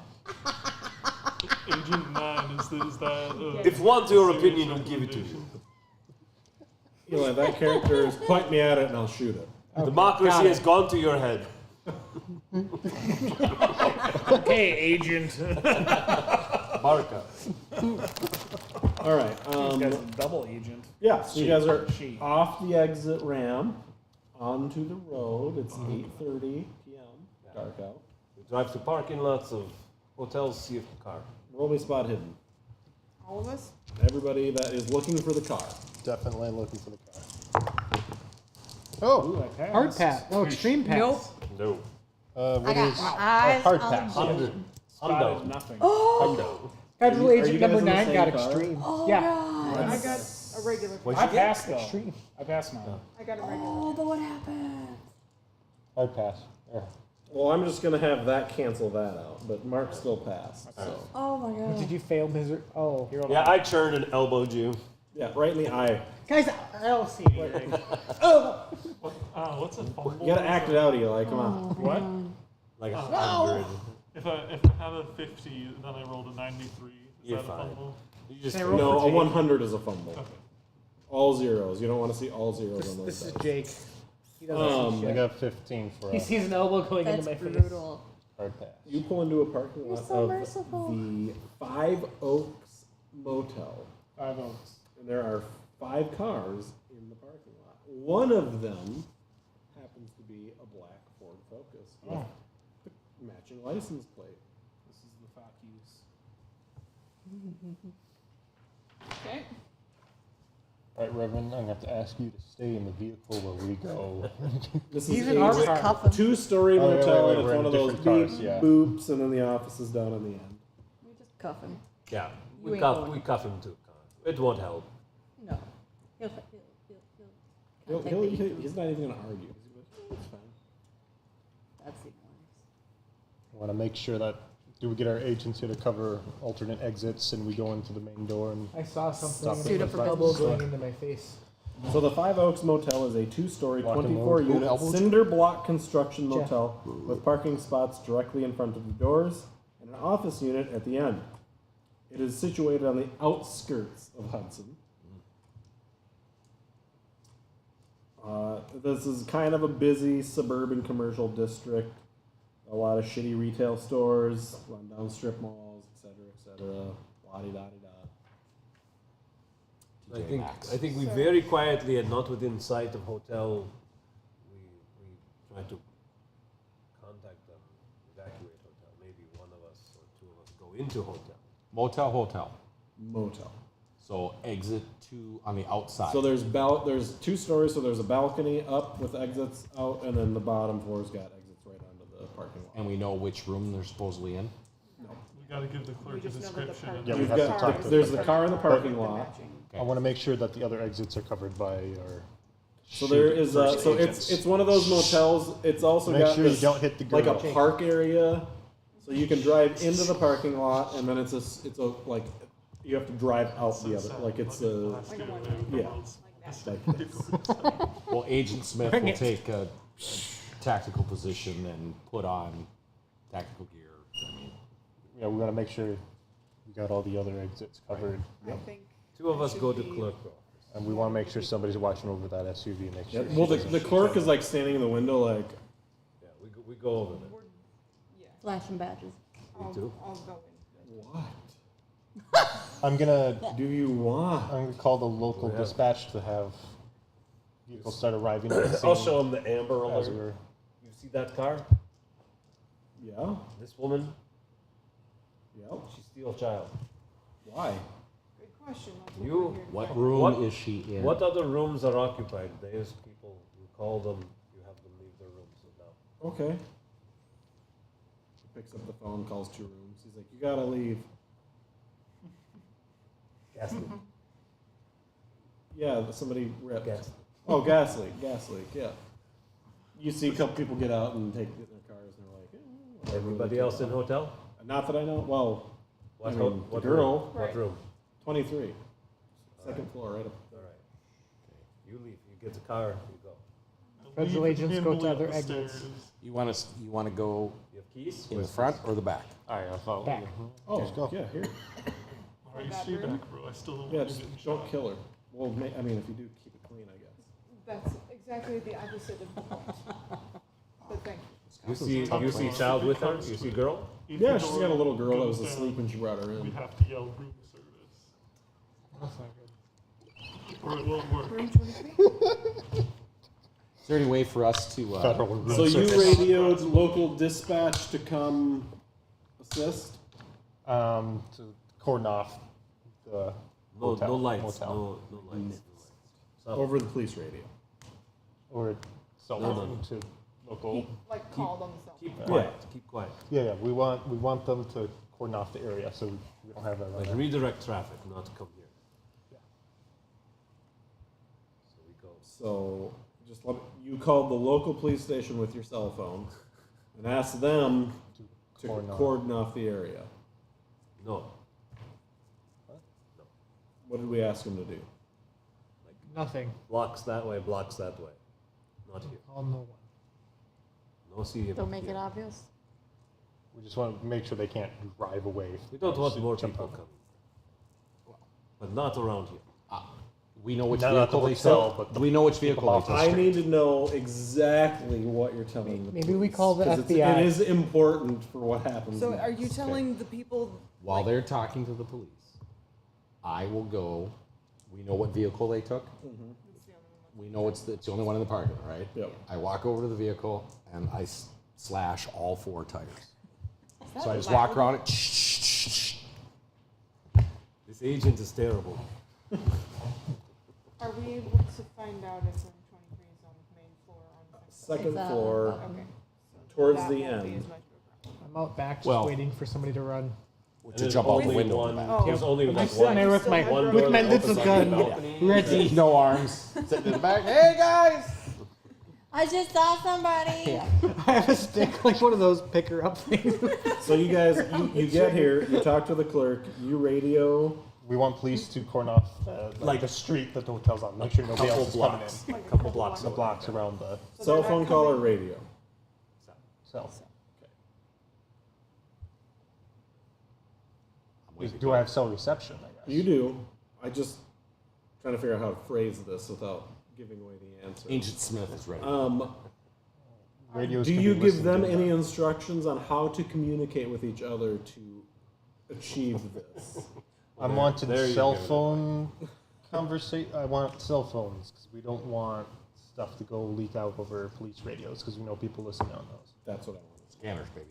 Agent 9 is that? If want your serious opinion, we'll give it to you. recommendation? Eli, that character is point me at it and I'll shoot it. Democracy has gone to your head. Okay, agent. Barca. All right. This guy's a double agent. Yeah, so you guys are She. off the exit ramp onto the road. It's 8:30 p.m. Dark out. We drive to parking lots of hotels, see if the car. Roll me spot hidden. All of us? Everybody that is looking for the car. Definitely looking for the car. Oh, Ooh, I passed. Hard pass. No, extreme pass. Nope. No. what I got is my eyes hard on pass? you. Spotted nothing. Hundo. Federal Are you agent guys number in the 9 same got car? extreme. Oh, yeah. God. I got a regular. I passed though. Extreme. I passed mine. I got a regular. Oh, but what happened? Hard pass. Yeah. Well, I'm just gonna have that cancel that out, but Mark still passed. So Oh my God. Did you fail misery? Oh. Yeah, I churned and elbowed you. yeah, right in the eye. Guys, I don't see anything. What's a fumble? You gotta act it out, Eli. Come on. What? Like a No! 100. If I had a 50, then I rolled a 93. Is You're that a fine. fumble? You just Can I roll No, for a Jake? 100 is a fumble. Okay. All zeros. You don't want to see all zeros on those This is dice. Jake. He doesn't see I shit. got 15 for He a sees an elbow going That's into my face. brutal. hard pass. You pull into a parking You're lot so of merciful. the Five Oaks Motel, 5 Oaks. and there are 5 cars in the parking lot. One of them happens to Oh. Matching license plate. This is the fuck use. Okay. All right, Reverend, I'm going to have to ask you to stay in the vehicle where we go. This He's is in our a car. Cuff 'em. two-story Oh, wait, motel, wait, and we're it's in one of those different beep cars, yeah. boops, and then the office is down on the end. We just cuff him. Yeah, You ain't going. we cuff him too. It won't help. No. He'll contact me. He's not even going to argue. It's fine. That's the noise. I want to make sure that, do we get our agents here to cover alternate exits and we go into the main door and I saw something Stop and it. it Suit was up for bubble business. going into my face. So the Five Oaks Motel is a two-story, Lock and 24-unit load. Ooh, cinder block construction Jeff. motel with parking spots directly in front of the doors and an office unit at the end. It is situated on the outskirts of Hudson. This is kind of a busy suburban commercial district. A lot of shitty retail stores, rundown strip malls, etc., la-di-da-di-da. I think we very quietly and not within sight of hotel, we try to contact them, evacuate hotel. Maybe one of us or two of us go into hotel. Motel. Motel. So exit 2 on the outside. So there's two stories, so there's a balcony up with exits out, and then the bottom floor's got exits right onto the parking lot. and we know which room they're supposedly in. We got to give the clerk a just know that the description. and Yeah, we You've have to got, talk to there's them. the car in the parking lot. Matching. I want to make sure that the other exits are covered by our. So there is first so agents. it's one of those motels. It's also Make got sure you this, don't hit the like a girl. park area, so you can drive into the parking lot, and then it's a like you have to drive out the other. Like it's a yeah. Like this. Well, Agent Smith will take a tactical position and put on tactical gear. I mean, Yeah, we want to make sure we got all the other exits covered, I think Two of us should go to be- clerk office. and we want to make sure somebody's watching over that SUV. Make sure. Yep. Well, she the doesn't- clerk is like standing in the window, like Yeah, we go over there. We're, yeah. Flashing badges. I'll, too. I'll go in. what I'm gonna do you want? I'm gonna call the local Yeah. dispatch to have vehicles start arriving at the scene I'll show him the Amber as Alert. we're. You see that car? Yeah. This woman, Yep. she steal a child. Why? Good question. I'll You- look right here. what room What- is she in? What other rooms are occupied? There's people, you call them, you have them leave their rooms now. Okay. He picks up the phone, calls 2 rooms. He's like, "You gotta leave." Gas leak. Yeah, somebody ripped. Gas. Oh, gas leak, yeah. You see a couple people get out and get in their cars, and they're like, whatever, Everybody they else take in off. hotel? Not that I know. Well, What, I mean, ho- the what girl. room? What Right. room? 23. Second floor, right up. All right. You leave. You get the car. You go. Federal Leave agents him go to leave other the exits. stairs. You want to go You have keys? in the front or the back? All right, I thought. Back. Oh, Let's go. yeah, here. Alright, stay back, bro. I still don't Yeah, want just to get don't shot. kill her. Well, I mean, if you do, keep it clean, I guess. That's exactly the opposite of the point. But thank you. You see child with her? You see girl? If Yeah, the she's door got a little girl that was goes asleep down, when she brought her We in. have to yell room service, That's not good. or it won't work. Room 23? Is there any way for us to? Federal room So you service. radioed local dispatch to come assist? To cordon off the No, hotel, no lights. motel. No lights. No lights. Stop. Over the police radio. Or cell No, phone to local. Like called on the cell Keep phone. quiet. Keep quiet. Yeah, we want them to cordon off the area so we don't have that. Like redirect traffic, not to come here. Yeah. So we go. So just you called the local police station with your cell phone and asked them to cordon off the area. No. What did we ask them to do? Nothing. Blocks that way. Blocks that way. Not here. Call no one. No see. Don't make here. it obvious. We just want to make sure they can't drive away. We don't want Just more jump people out. coming. But not around here. We know which Not at the vehicle they hotel, took. but the We know which vehicle off they the took. I need to know exactly what you're telling the Maybe we police, call the 'cause FBI. It is important for what happens. So next. are you telling the people? While they're talking to the police, I will go. We know what vehicle they took. It's the only one. We know it's the only one in the parking lot, right? Yep. I walk over to the vehicle and I slash all 4 tires. that So I just loud? walk around it. This agent is terrible. Are we able to find out if room 23 is on the main floor or on the second Second It's, floor, Okay. towards That the won't be end. as much of a problem. I'm out back just Well- waiting for somebody to run. To jump out the window. One, Oh. there's only I'm like just sitting there with my one with door my that little opens gun, on the balcony. ready. No arms. Sitting in the back. Hey guys! I just saw somebody. I have a stick, like one of those picker up things. So you guys, you get here, you talk to the clerk, you radio. We want police to cordon off like the street that the hotel's on. Make sure nobody else is coming in. Like a Couple blocks The away. blocks around the So Cell they're not phone call or coming- radio? cell. Wait, Do I have cell reception? I guess. You do. I just trying to figure out how to phrase this without giving away the answer. Agent Smith is ready. Radios Do can you be give listened them to. any instructions on how to communicate with each other to achieve this? I wanted there you cell go. phone conversation. I want cell phones because we don't want stuff to go leak out over police radios because we know people listen on those. That's what I wanted. Scanners, baby.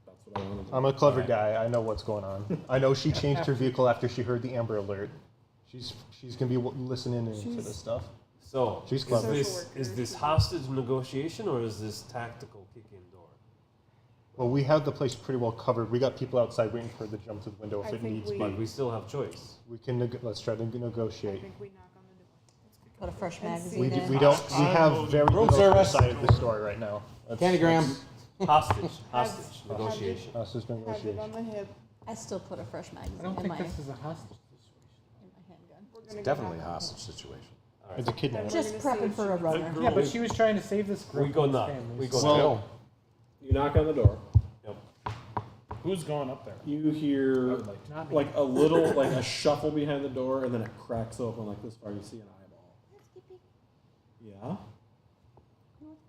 That's what I wanted. I'm a clever guy. I know what's going on. I know she changed her vehicle after she heard the Amber Alert. She's gonna be listening into this stuff. So, She's is clever. this hostage negotiation or is this tactical kick-in door? Well, we have the place pretty well covered. We got people outside waiting for her to jump to the window if I it think needs we- be. But we still have choice. We can let's try to I negotiate. think we knock on the door. Put a fresh And magazine We, in. we don't. We have very Room little service. side of the story right now. Hostage Have- negotiation. That's just Have it negotiation. on the hip. I still put a fresh magazine I don't in think my this is a hostage situation. in my handgun. We're gonna go Definitely a knock on hostage situation. It's a kidnapping. Just gonna see prepping if for she a wants runner. Girl, Yeah, but she was trying to save this girl. We go from his knock. family, We so- go Well, knock. You knock on the door. Yep. Who's going up there? You hear Not me. like a little, like a shuffle behind the door, and then it cracks open like this far. You see an eyeball.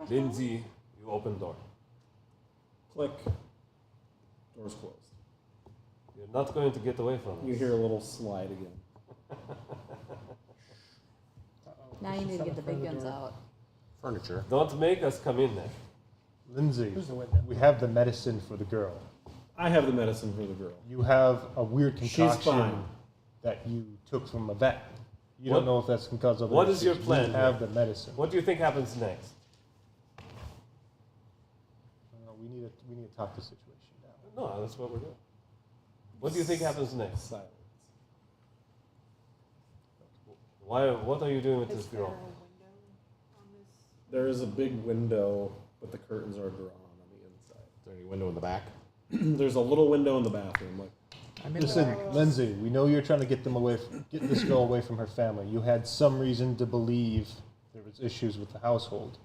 Yeah. Lindsay, you open door. Click. Door's closed. You're not going to get away from us. You hear a little slide again. Now you need to get the big guns out. Furniture. Don't make us come in there. Lindsay, Who's the window? we have the medicine for the girl. I have the medicine for the girl. You have a weird She's concoction fine. that you took from a vet. You What- don't know if that's because of what is your plan We have here? the medicine. What do you think happens next? We need to talk the situation down. No, that's what we're doing. What do you think happens next? Silence. Why? What are you doing with Is this there girl? a window on this? There is a big window, but the curtains are drawn on the inside. Is there any window in the back? There's a little window in the bathroom. Like I'm in Listen, the Lindsay, we know you're trying to get get this girl away from her family. You had some reason to believe there was issues with the household,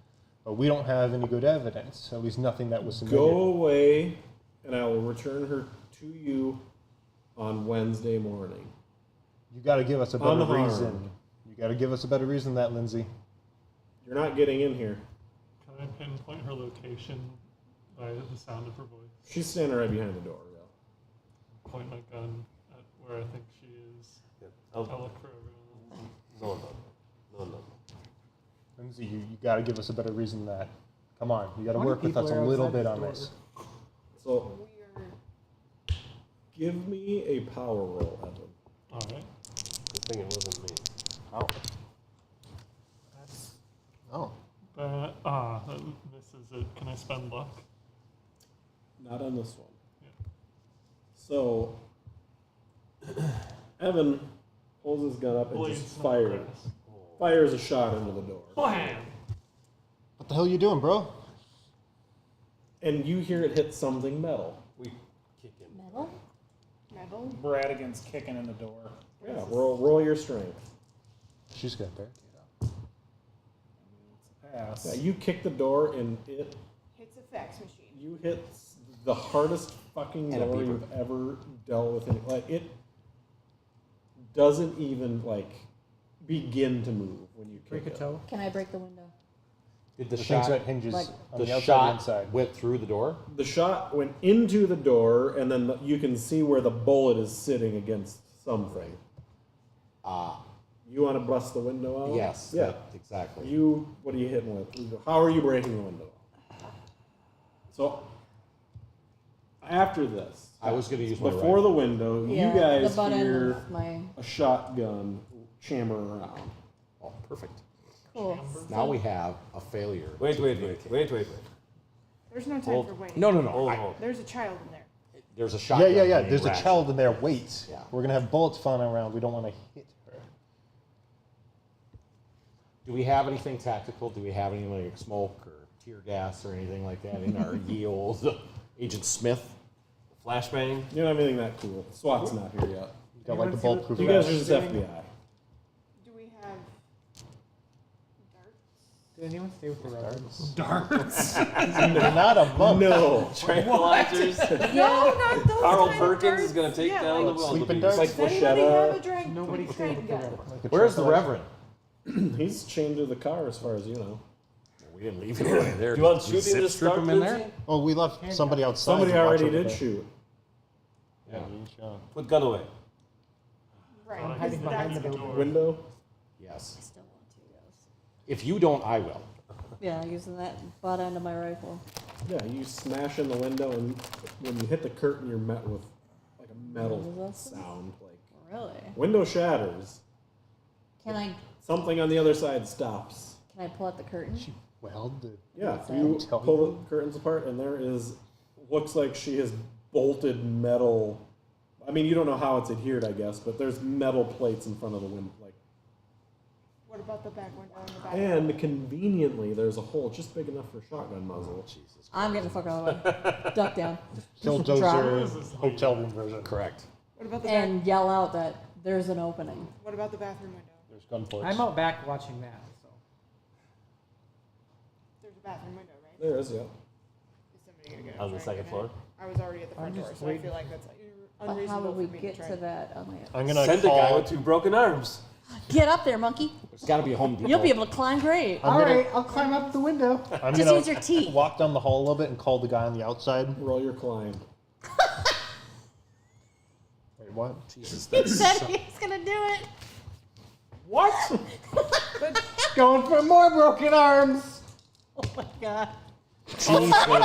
but we don't have any good evidence. At least nothing that was submitted. go away, and I will return her to you on Wednesday morning. You got to give us a better Unharmed. reason. You got to give us a better reason than that, Lindsay. You're not getting in here. Can I pinpoint her location by the sound of her voice? She's standing right behind the door. Yeah. Point my gun at where I think she is. Yeah. I'll look for everyone else. No. Lindsay, you got to give us a better reason than that. Come on, you got to How many work with people us a are little outside bit this on door? this. So We are. give me a power roll, Evan. All right. Good thing it wasn't me. Oh. Oh. That misses it. Can I spend luck? Not on this one. Yeah. So Evan pulls his gun up and Blades, just not fires. grass. Fires a shot into the door. Blam! What the hell you doing, bro? And you hear it hit something metal. We kick in. Metal? Metal? Bradigan's kicking in the door. Yeah, roll your strength. She's got barricade up. It's a pass. Yeah, you kick the door and it Hits a fax machine. you hit the hardest fucking And a door beaver. you've ever dealt with. Like it doesn't even like begin to move when you break kick a it. toe. Can I break the window? Did the The shot, things that hinges like- on the the outside and shot inside. went through the door? The shot went into the door, and then you can see where the bullet is sitting against something. You want to bust the window out? Yes. Yeah. that- exactly. What are you hitting with? How are you breaking the window? So after this, I was going to use my before rifle. the window, Yeah, you guys the butt end hear of my a shotgun chamber around. Oh, perfect. cool. Now we have a failure. Wait. There's no time Hold. for waiting. No. Hold. There's a child in there. There's a shotgun. Yeah. being There's a ratcheted. child in there. Wait. Yeah. We're gonna have bullets flying around. We don't want to hit her. Do we have anything tactical? Do we have any like smoke or tear gas or anything like that in our ye old Agent Smith? Flashbang. You don't have anything that cool. SWAT's not here yet. You got like the bulletproof You guys are vest. just FBI. Do we have darts? Did anyone stay with the Roberts? Darts. You're not a monk. No. Tranquilizers. No, not those Carl kind of Perkins darts. is going to take Yeah, down like, the sleeping wildebeest. darts? Like Does anybody have a Flechetta. drink? Nobody stayed with the gun? Roberts. Like a Where's the tranquilizer. Reverend? He's chained to the car as far as you know. We didn't leave anybody there. Do you want Did we shooting to strip start, him in there? Lindsay? Oh, we left somebody outside. Somebody to watch already over did there. shoot. Yeah, you shot. Put gun away. Right. I'm because hiding behind that's the a door. Window. Yes. I still want to, yes. If you don't, I will. Yeah, using that butt end of my rifle. Yeah, you smash in the window, and when you hit the curtain, you're met with like a metal Resistance? sound. Like Really? window shatters. Can I Something on the other side stops. pull out the curtain? Weld the. Yeah, What's you that? pull the curtains apart, and there is looks like she has bolted metal. I mean, you don't know how it's adhered, I guess, but there's metal plates in front of the window, like. What about the back window in the back? And conveniently, there's a hole just big enough for a shotgun muzzle. Jesus. I'm getting the fuck out of the way. Duck down. Killdozer hotel room version. Correct. What about the back? And yell out that there's an opening. What about the bathroom window? There's gunports. I'm out back watching that. So There's a bathroom window, right? There is, yeah. Is somebody gonna get On the outside second and floor? get in? I was already at the front I'm door, just so I waiting. feel like that's like But how unreasonable would we for me get try. to that on the I'm gonna Send a guy call. with 2 broken arms. Get up there, monkey. There's got to be a Home Depot. You'll be able to climb great. I'm all gonna- right, I'll climb up the window. I'm Just gonna use your teeth. walk down the hall a little bit and call the guy on the outside. Roll your climb. Wait, what? Jesus, He that's said he's gonna do it. What? Going for more broken arms. Oh my god. Jesus God.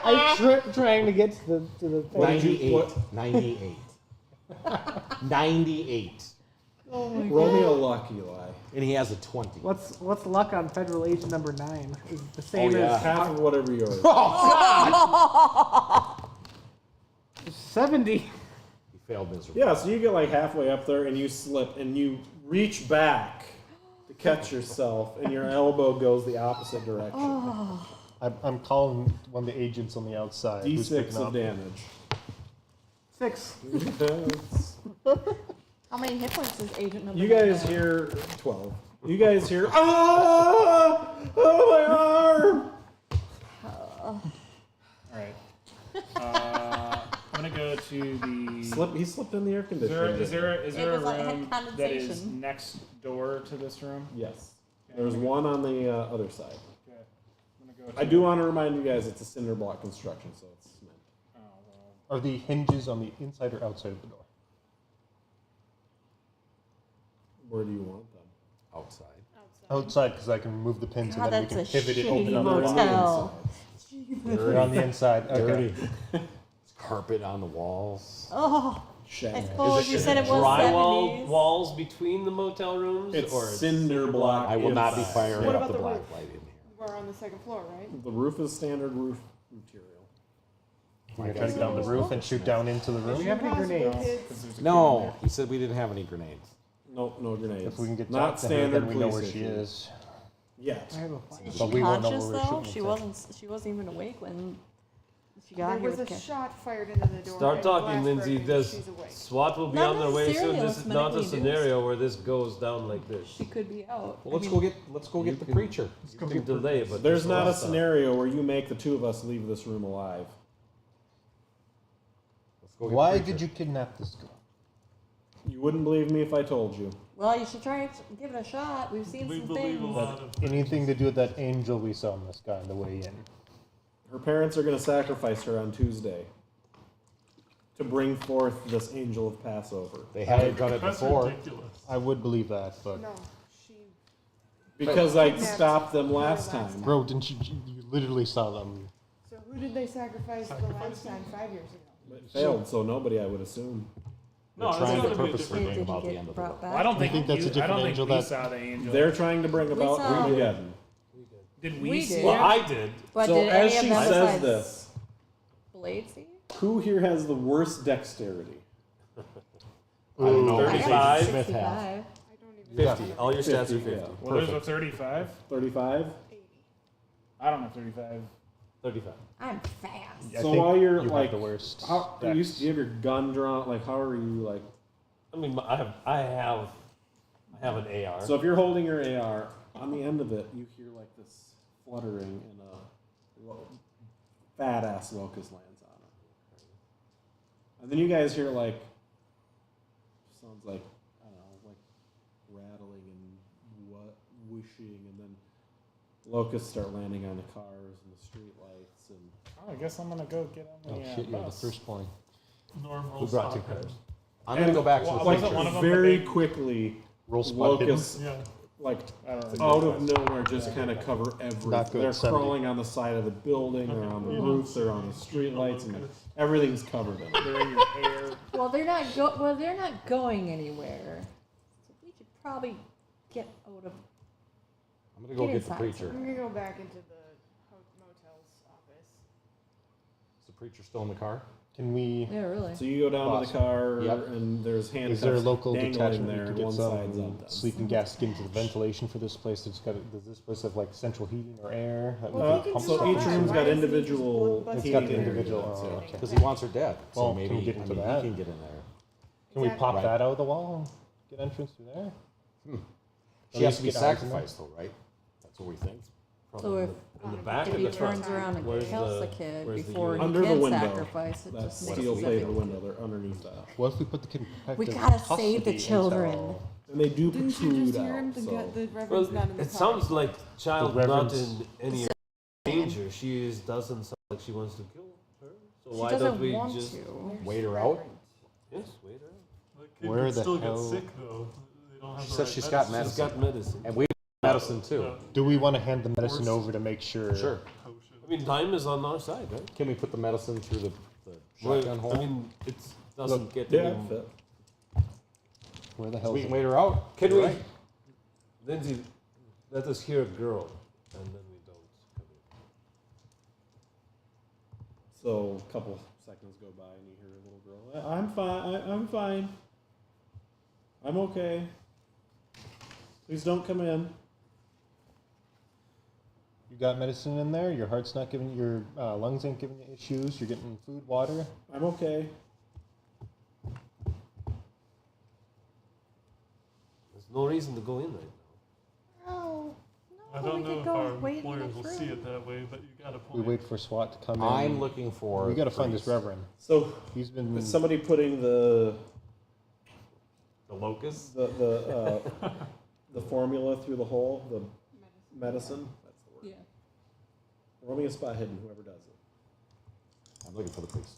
I tripped trying to get to the thing. 98. 98. 98. Roll me a luck, Eli. And he has a 20. What's luck on federal agent number 9? Is the same Oh, yeah. as Half of whatever yours. Oh, God! 70. He failed miserably. Yeah, so you get like halfway up there and you slip and you reach back to catch yourself and your elbow goes the opposite direction. I'm calling one of the agents on the outside. who's D6 picking of up. damage. 6. How many hit points is agent number? You guys nine? hear 12. You guys hear ah! Oh my arm! Alright. I'm gonna go to the. He slipped in the air Is conditioner. there It a was like- had room that is condensation. next door to this room? Yes. There's one on the other side. Okay. I'm gonna go I do want to remind you guys it's a cinder block construction, so it's cement. Oh, well. Are the hinges on the inside or outside of the door? Where do you want them? Outside. Outside, because I can remove the pins God, and then we that's can a pivot it, shitty open on the wall. motel. They're on the inside. Okay. Dirty. There's carpet on the walls. Oh, I Shag. suppose you said it was Drywall 70s. walls between the motel rooms? It's or cinder block. I will not be inside. firing What up about the the black roof? light in here. We're on the second floor, right? The roof is standard roof material. We're gonna try to get down the roof and shoot down into the Do we room. have any grenades? Because there's a kid in No, there. he said we didn't have any grenades. Nope, no grenades. If we can get not talk to her, standard, then we know where police she issue. is. Yet. I have a fire. Is But she we won't know conscious where we're though? shooting She wasn't even awake when she got There here was with a Ken. shot fired into the door. Start and talking, glass Lindsay. broken, This she's awake. SWAT will be Not on their way soon. necessarily, This is it's not a medically scenario where this goes down like this. She could be out. Well, let's go get the preacher. You can delay it, but There's just not a don't stop. scenario where you make the two of us leave this room alive. Let's go get Why the did preacher. you kidnap this girl? You wouldn't believe me if I told you. Well, you should try it. Give it a shot. We've seen We some believe a things. lot of Anything to do with that angel we saw on this guy on the way in? Her parents are going to sacrifice her on Tuesday to bring forth this angel of Passover. They haven't done it That's before. ridiculous. I would believe that, but No, she. Because I Kidnapped stopped them her last time. Bro, didn't you? You literally saw them. So who did they sacrifice the last time 5 years ago? It failed, so nobody, I would assume. No, They're it's trying gotta to be a purposely different- bring Did about you the get end of the brought world. back? Well, I don't You think think that's a I different don't think angel we that- saw the angel. They're trying to bring about saw- Armageddon. Did we We see did. Well, it? I did. But So did as any of she them says besides this, Blade see? who here has the worst dexterity? I don't know. I got 35? Smith have. 65. I don't even 50. All your stats are 50, 50. yeah. Well, there's a 35. 35? 80. I don't have 35. 35. I'm fast. I So think while you're you have like, the worst. how, do you dex. have your gun drawn? Like, how are you like? I mean, I have an AR. So if you're holding your AR, on the end of it, you hear like this fluttering, and a fat ass locust lands on it. And then you guys hear like sounds like I don't know, like rattling and whooshing, and then locusts start landing on the cars and the street lights, and Oh, I guess I'm gonna go get on Oh the shit! You're the bus. first one. Normal Who brought two stockhead. cars? I'm gonna go back to Well, the wasn't picture. one of them the very big- quickly Roll spot hidden. locusts Yeah. like I don't know. out of nowhere just kind of cover everything. Not good, They're 70. crawling on the side of the building, they're on the Mhm. roof, they're on the street lights, and Locusts. everything's covered in it. They're in your hair. Well, they're not going anywhere. So we should probably get out of. I'm gonna go Get get the inside preacher. I'm gonna go back into the motel's office. Is the preacher still in the car? Can we? Yeah, really. So you go down to the car, Yep. and there's handcuffs Is there a local dangling detachment there, we could and get one side's some up. sleeping gas to get into the ventilation for this place? Does this place have like central heating or air? That we Well, could he can pump do So all each that. room's Why got doesn't he just individual bust It's heating got the areas, individual. so- Oh, okay. Because he wants her dead. So Well, maybe can we get into I mean, that? he can get in there. Can we Exactly. pop Right. that out of the wall and get entrance through there? She has to be least get eyes in sacrificed, though, right? That's what we think. So if, in the back if or he the front? turns around and Where's kills the- the kid where's the before he unit? Under the can window. sacrifice it, That just makes steel it plated difficult. window, they're underneath that. What if we put the kid in We protective gotta save the custody children. until- And they do Didn't you protrude just hear him? out, The, so. the Well, reverend's not in the it car. sounds like child The not reverend's- in any danger. She doesn't sound like she wants to kill her. So She why doesn't don't we want just to. Wait her out. yes, wait her out. The kid Where could the still hell- get sick though. They don't have She the said right she's got She's medicine. got medicine. And we have medicine too. Yeah. Do we want to hand the medicine Or- over to make sure? Sure. Potion. I mean, time is on our side, right? Can we put the medicine through the Well, shotgun hole? I mean, it doesn't Look, get Yeah, any. fit. Where the So hell? we can wait her out. Can You're we, right. Lindsay, let us hear a girl, and then we don't come in. So a couple seconds go by, and you hear a little girl. I'm fine. I'm fine. I'm okay. Please don't come in. You got medicine in there. Your heart's not giving. Your lungs ain't giving you issues. You're getting food, water. I'm okay. There's no reason to go in right now. No, I no, don't we know could if go our wait in the employers will see room. it that way, but you got a We point. wait for SWAT to come in. I'm looking for. We got to find this priest. reverend. So He's been. is somebody putting the The locust? the formula through the hole? The medicine. That's the word. Yeah. Roll me a spot hidden. Whoever does it. I'm looking for the priest.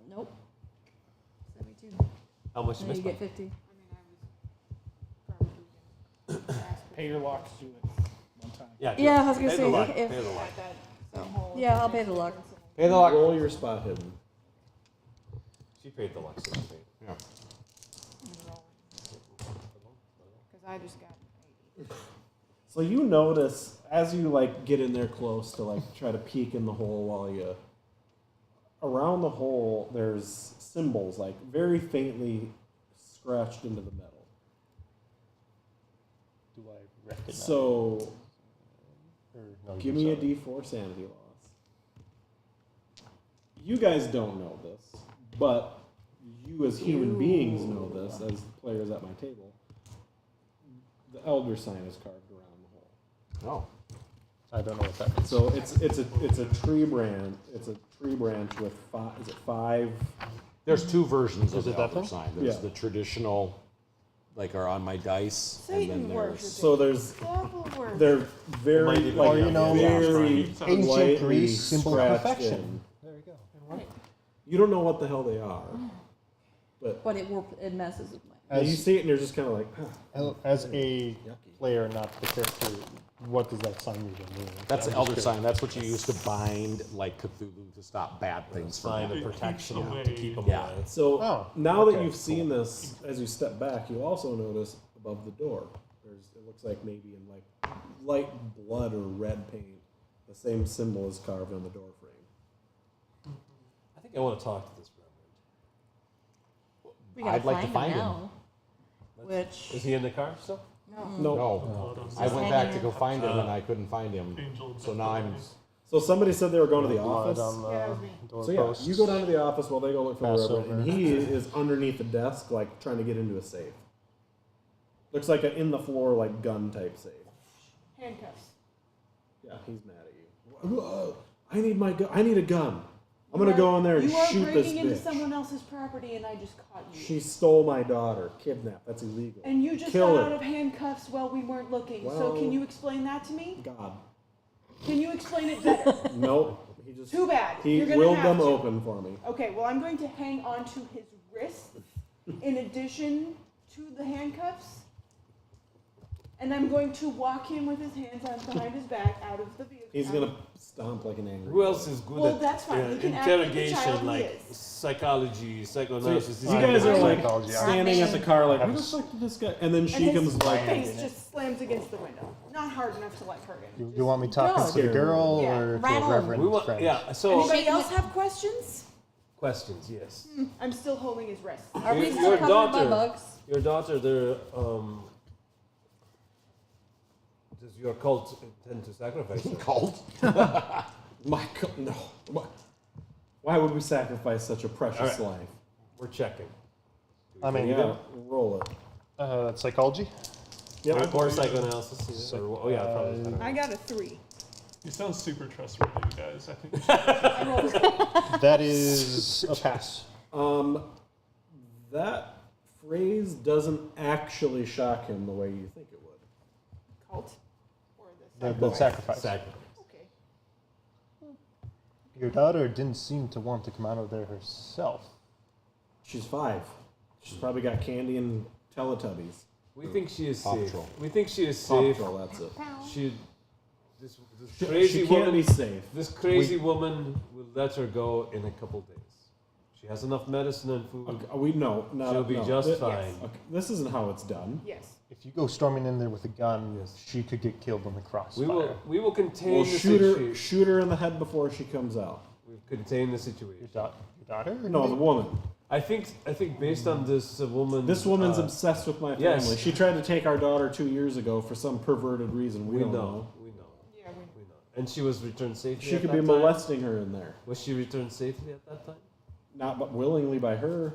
Nope. 72. How much No, you you missed? get 50. I mean, I was probably gonna ask Pay your lock to do it one time. Yeah, Yeah, I was gonna pay say, the luck, if- pay the luck. at that same hole. Yeah, I'll pay the luck. Pay the luck. Roll your spot hidden. She paid the luck, so she paid. Yeah. Because I just got 80. So you notice as you like get in there close to like try to peek in the hole while you around the hole there's symbols like very faintly scratched into the metal. Do I recognize? So Or, no, give you me a saw it. D4 sanity loss. You guys don't know this, but you as human beings know this as players at my table. The elder sign is carved around the hole. Oh. I don't know what that means. So it's a tree branch. It's a tree branch with five. Is it five? There's two versions Is of it the that elder thing? sign. There's Yeah. the traditional, like are on my dice, and Satan then worship. there's So there's Devil worship. they're very Might even like be you know, very ancient lightly Greece symbol of scratched perfection. in. There you go. You don't know what the hell they are, But it messes with my And you see it and you're just kind of like, As a yucky. player, not the character, what does that sign even mean? That's I'm the elder just sign. That's what you use to bind, like Cthulhu, to stop bad things from Sign happening. of protection away. to keep them Yeah. away. So Oh, now okay, that you've seen cool. this, as you step back, you also notice above the door, it looks like maybe in like light blood or red paint, the same symbol is carved on the door frame. I think I want to talk to this reverend. We gotta I'd like to find him. now. Which Is he in the car still? no. No. No, Blood on I the went back to go find him Uh, and I couldn't find him. angel So now I'm. So somebody said they were going to the Blood office. on the Yeah, that was me. So yeah, doorposts. you go down to the office while they go look for the Pass reverend, and over. he is underneath the desk, like trying to get into a safe. Looks like an in the floor, like gun type safe. Handcuffs. Yeah, he's mad at you. I need my gun. I need a gun. I'm gonna go in there and You are shoot this breaking into bitch. someone else's property, and I just caught you. She stole my daughter. Kidnapped. That's illegal. And you just Kill got her. out of handcuffs while we weren't looking. So Well- can you explain that to me? God. Can you explain it better? Nope. He just. Too bad. He You're gonna willed have them to. open for me. Okay, well, I'm going to hang on to his wrist in addition to the handcuffs. And I'm going to walk him with his hands on behind his back out of the vehicle. He's gonna stomp like an angry. Who else is good Well, at that's fine. He can act like the interrogation, child he like is. psychology, So psychoanalysis? you guys are like Psychology. standing at the car, like, who the Haven't- fuck did this guy? And then And she his comes like, face just slams against the window. Not hard enough to let her in. You want me talking No. to the girl Yeah. or to Rattle. a reverend we want, friend? yeah. So Anybody else have questions? questions, yes. I'm still holding his wrist. Are we Your still covered by daughter. bugs? Your daughter, there. Does your cult intend to sacrifice her? Cult? my God, no. Why would we sacrifice such a precious All life? We're checking. I mean, Yeah, roll it. psychology? Yep. Or psychoanalysis. Yeah. Or, oh yeah, probably. I don't know. I got a 3. You sound super trustworthy, you guys. I think we should That is a pass. That phrase doesn't actually shock him the way you think it would. Cult? Or the The sacrifice. Sacrifice. Okay. Your daughter didn't seem to want to come out of there herself. She's 5. She's probably got candy and Teletubbies. We think she is Paw safe. Patrol. We think she is Paw safe. Patrol, that's it. She, this She crazy can't woman. be safe. This crazy woman will let her go in a couple days. She has enough medicine and food. Okay, we know. Not, She'll be no. just Th- fine. Okay, this isn't how it's done. Yes. If you go storming in there with a gun, Yes. she could get killed in the crossfire. We will contain We'll the shoot situation. her in the head before she comes out. We'll contain the Your, situation. your daughter? No, the woman. I think based on this woman. This woman's obsessed with my family. yes. She tried to take our daughter 2 years ago for some perverted reason. We don't know. We know. Yeah, we We know. And she was returned safely. She at could that be time? molesting her in there. Was she returned safely at that time? Not but willingly by her.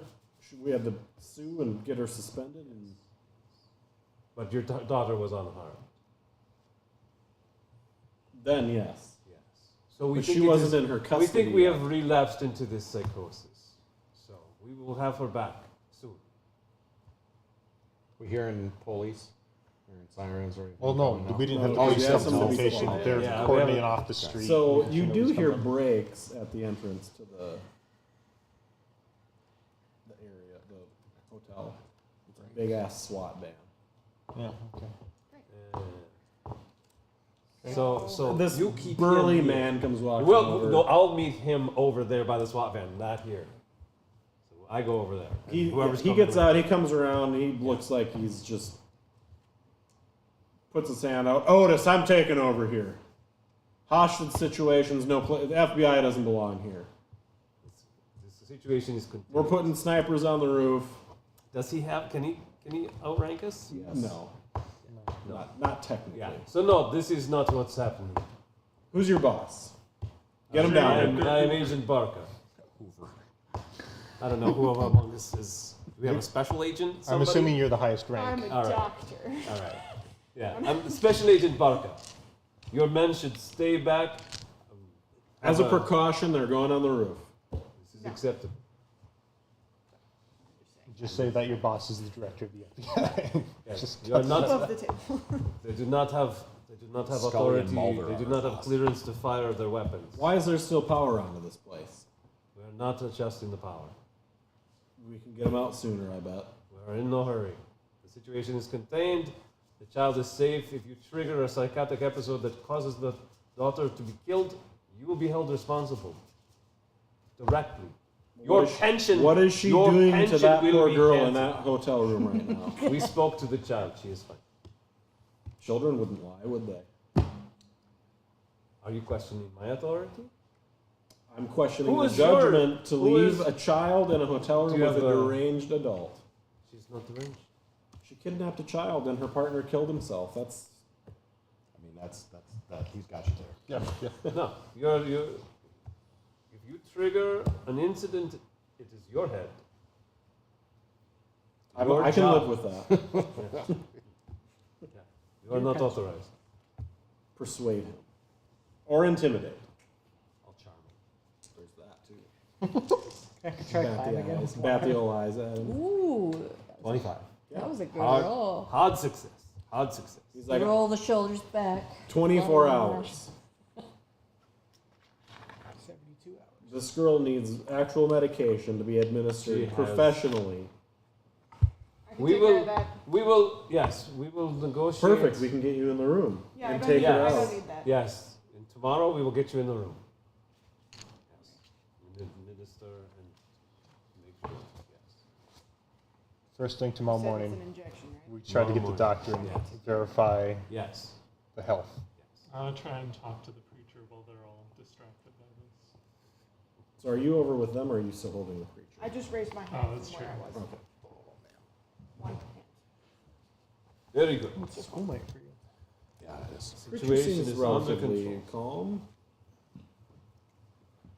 We had to sue and get her suspended. And But your daughter was unharmed. then, yes. Yes. So we But think she it wasn't is- in her We custody. think we yet. have relapsed into this psychosis. So we will have her back soon. We hearing police? Hearing sirens or anything? Well, no, coming out? we didn't have No, to we police have come some to to the be location. quiet. They're Yeah, we coordinating have- off the street. So making you sure do nobody's hear coming. brakes at the entrance to the area, the hotel. It's a big ass SWAT van. Yeah, okay. So This you keep burly him here. man comes walking Well, over. no, I'll meet him over there by the SWAT van, not here. So I go over there. and He whoever's he coming gets with- out. He comes around. He looks like he's just puts his hand out. Otis, I'm taking over here. Hostage situations, no place. The FBI doesn't belong here. This situation is. We're putting snipers on the roof. Does he have? Can he outrank us? Yes. No, not technically. Yeah. So no, this is not what's happening. Who's your boss? Get him down. I'm Agent Barker. I don't know who among us is. Do we have a special agent? I'm Somebody? assuming you're the highest I'm rank. a All right. doctor. All right. Yeah, I'm Special Agent Barker. Your men should stay back. As a Have precaution, they're going on the roof. This is acceptable. Just say that your boss is the director of the FBI. Yes. Just You are not. Above the table. They do not have. They do not have Scully and authority. Mulder They do are not our have boss. clearance to fire their weapons. Why is there still power onto this place? We're not adjusting the power. We can get them out sooner, I bet. We're are in no hurry. The situation is contained. The child is safe. If you trigger a psychotic episode that causes the daughter to be killed, you will be held responsible directly. Your pension. What is she your doing to pension that will poor be girl in canceled. that hotel room right now? We spoke to the child. She is fine. Children wouldn't lie, would they? Are you questioning my authority? I'm questioning Who the is your- judgment to who leave is- a child in a hotel Do room you with a have a- deranged adult. She's not deranged. She kidnapped a child and her partner killed himself. That's I mean, that's he's got you there. Yeah. No, you're. If you trigger an incident, it is your head. Your I can job. live with that. Yeah. You are not authorized. Persuade him. Or intimidate. I'll charm him. There's that too. I could try Bat climb the again. eyes. Bat the old eyes at him. Ooh, 25. that was a good Hard, roll. hard success. Hard success. He's like Roll the shoulders back. 24 Oh, hours. 72 hours. This girl needs actual medication to be She administered has- professionally. I can We take care will. of that. We will. Yes, we will negotiate. Perfect. We can get you in the room Yeah, I and don't take need, her I out. don't need that. Yes, and tomorrow we will get you in the room. Yes, minister and make sure. Yes. First thing tomorrow You said morning, it's an injection, right? we try to get the Tomorrow doctor morning. and Yes. verify Yes. the health. Yes. I'll try and talk to the preacher while they're all distracted by this. So are you over with them or are you still holding the creature? I just raised my hand that's from where I true. was. Okay. One hand. Very good. It's just home light for you. Yeah, it is. Creature Situation seems is under relatively control. calm.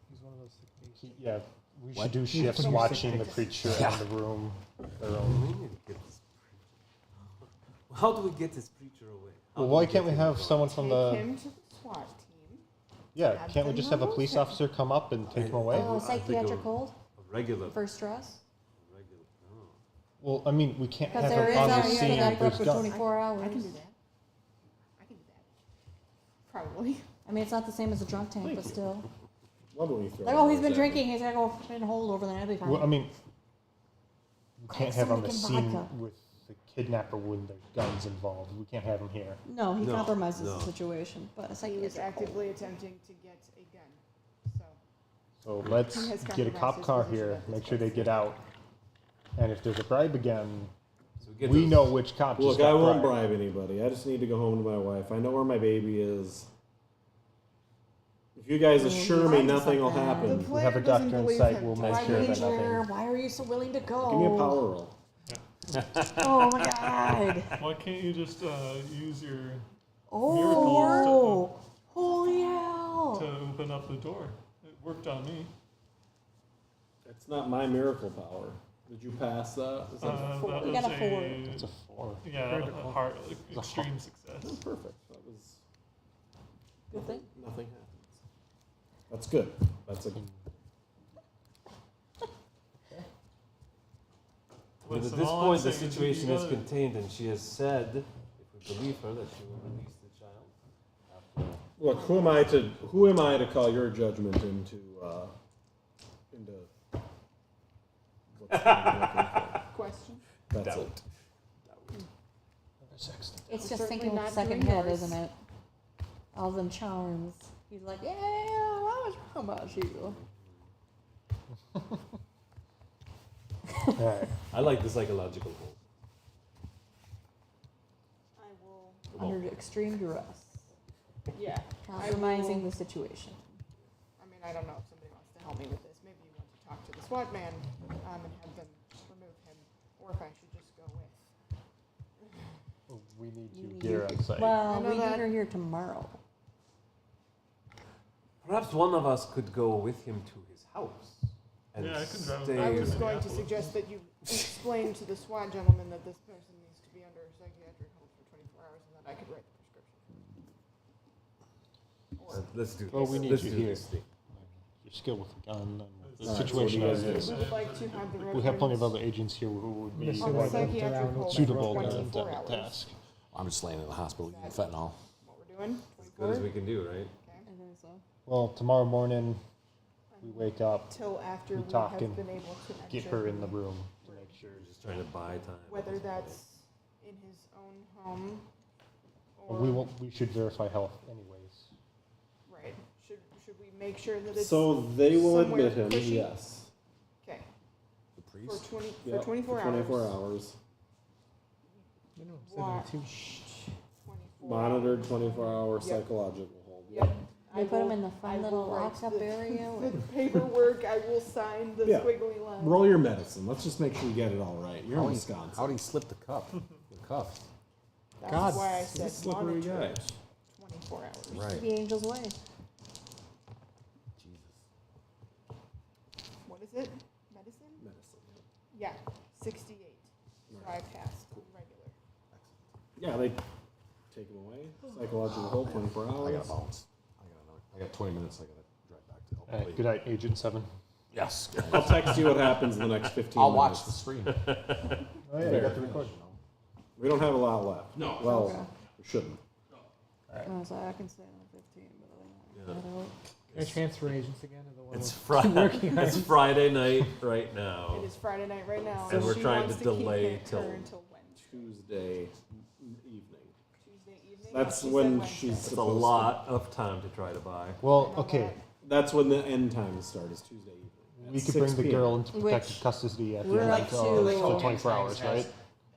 He's one of those sick Yeah, we What? should do shifts When you're watching sick, the creature Yeah. in the room. Their We own. need to get this preacher. How do we get this preacher away? How Well, do why get can't we him have gone? someone from Take the? him to the SWAT team. Yeah, have can't we them just have a remove police him. officer come up and take him away? Oh, I think psychiatric a- hold A regular. for stress. Regular. No. Well, I mean, we can't Because have there is him on the out here scene that with prep his for gun. 24 hours. I can do that. I can do that. Probably. I mean, it's not the same as a drunk tank, Thank but you. still. Love when you throw Like, oh, he's those been at me. drinking. He's gonna go in hold over there. That'll be fine. Well, I mean, we Craig can't have on the somebody scene get vodka. with the kidnapper when there's guns involved. We can't have him here. no, he No, compromises no. the situation. But a He was psychiatric hold. actively attempting to get a gun. So So let's He has get a compromised cop his car position here, at this make sure they point. get out. And if there's a bribe again, So get we those- know which cop Look, just got I won't bribed. bribe anybody. I just need to go home to my wife. I know where my baby is. If you guys Oh, assure me he's nothing will like that. happen, The we have a player doesn't doctor in believe sight. him. We'll Why make sure that Ranger, nothing. why are you so willing to go? give me a power roll. Oh my god. Why can't you just use your Oh, holy to hell. open up the door? It worked on me. It's not my miracle power. Did you pass that? Is that That You was got a 4. It's a 4. yeah, a hard, extreme success. perfect? That was Good thing. nothing happens. That's good. That's a I mean, Listen, at this all I'm point, the saying is if situation you is gotta- contained, and she has said, if we believe her, that she will release the child. After look. Who am I to call your judgment into what's the word I'm looking for? question. That's Doubt. it. It's just Certainly thinking not second doing head, yours. isn't it? All them charms. He's like, yeah, what was wrong about you? Alright. I like the psychological hold. I will. Under extreme duress. Yeah. Compromising the situation. I mean, I don't know if somebody wants to help me with this. Maybe you want to talk to the SWAT man and have them remove him, or if I should just go with. We need You you need here her- on site. Well, I know we need that. her here tomorrow. Perhaps one of us could go with him to his house. And Yeah, I can drive him stay back I was to with- going to Minneapolis. suggest that you explain to the SWAT gentleman that this person needs to be under psychiatric hold for 24 hours and that I could write the prescription. Or Let's do this. Well, we need Let's you do here. this thing. Your skill with the gun and the Alright, situation so what as do you is. guys we would like to have the We have plenty of reference other agents here who would be Missing on the one. psychiatric hold suitable for to 24 the hours. task. I'm just laying in the hospital eating fentanyl. What we're doing? As good as 24? we can do, right? Okay. I think so. Well, tomorrow morning we wake up, Till after We we talk have and been able to get enter her in the room to make Sure. We're just trying to buy time. at Whether this that's in his own home or We should verify health anyways. right. Should we make sure that it's So they will somewhere admit him, cushy? yes. Okay. The For priest. 24 for 24 hours. hours. You know, Watched 72. 24 Monitored hours. 24-hour Yep. psychological hold. Yep. They I put him will- in the I fun will little write locked up the- area. The paperwork, I will sign the Yeah. squiggly line. Roll your medicine. Let's just make sure you get it all right. You're in How'd Wisconsin. he slip the cup? The cuff. That's God, why I he's a said slippery guy. monitored 24 hours. Right. The angel's way. Jesus. What is it? Medicine? Medicine. Yeah, 68. So I passed regular. Yeah, they take him away. Psychological hold, 24 I hours. gotta bounce. I got 20 minutes. I gotta drive back to All Elk right, good night, Agent 7. Yes. I'll text you what happens in the next 15 I'll minutes. watch the screen. Oh, yeah, you got the recording. We don't have a lot left. No. Well, Okay. we shouldn't. Oh, so I can stay on 15, but other than that, Can I transfer agents again to the one? It's with- Friday. working on It's it? Friday night right now. It is Friday night right now. And we're she trying wants to keep delay her till- until when? Tuesday evening. Tuesday evening? That's She said when Wednesday. she's It's a supposed lot of time to try to buy. Well, I know okay, that. to. That's when the end times start, is Tuesday evening. we At could 6 bring the p.m. girl into protective Which custody at the we're end up of to- the 24 hours, right?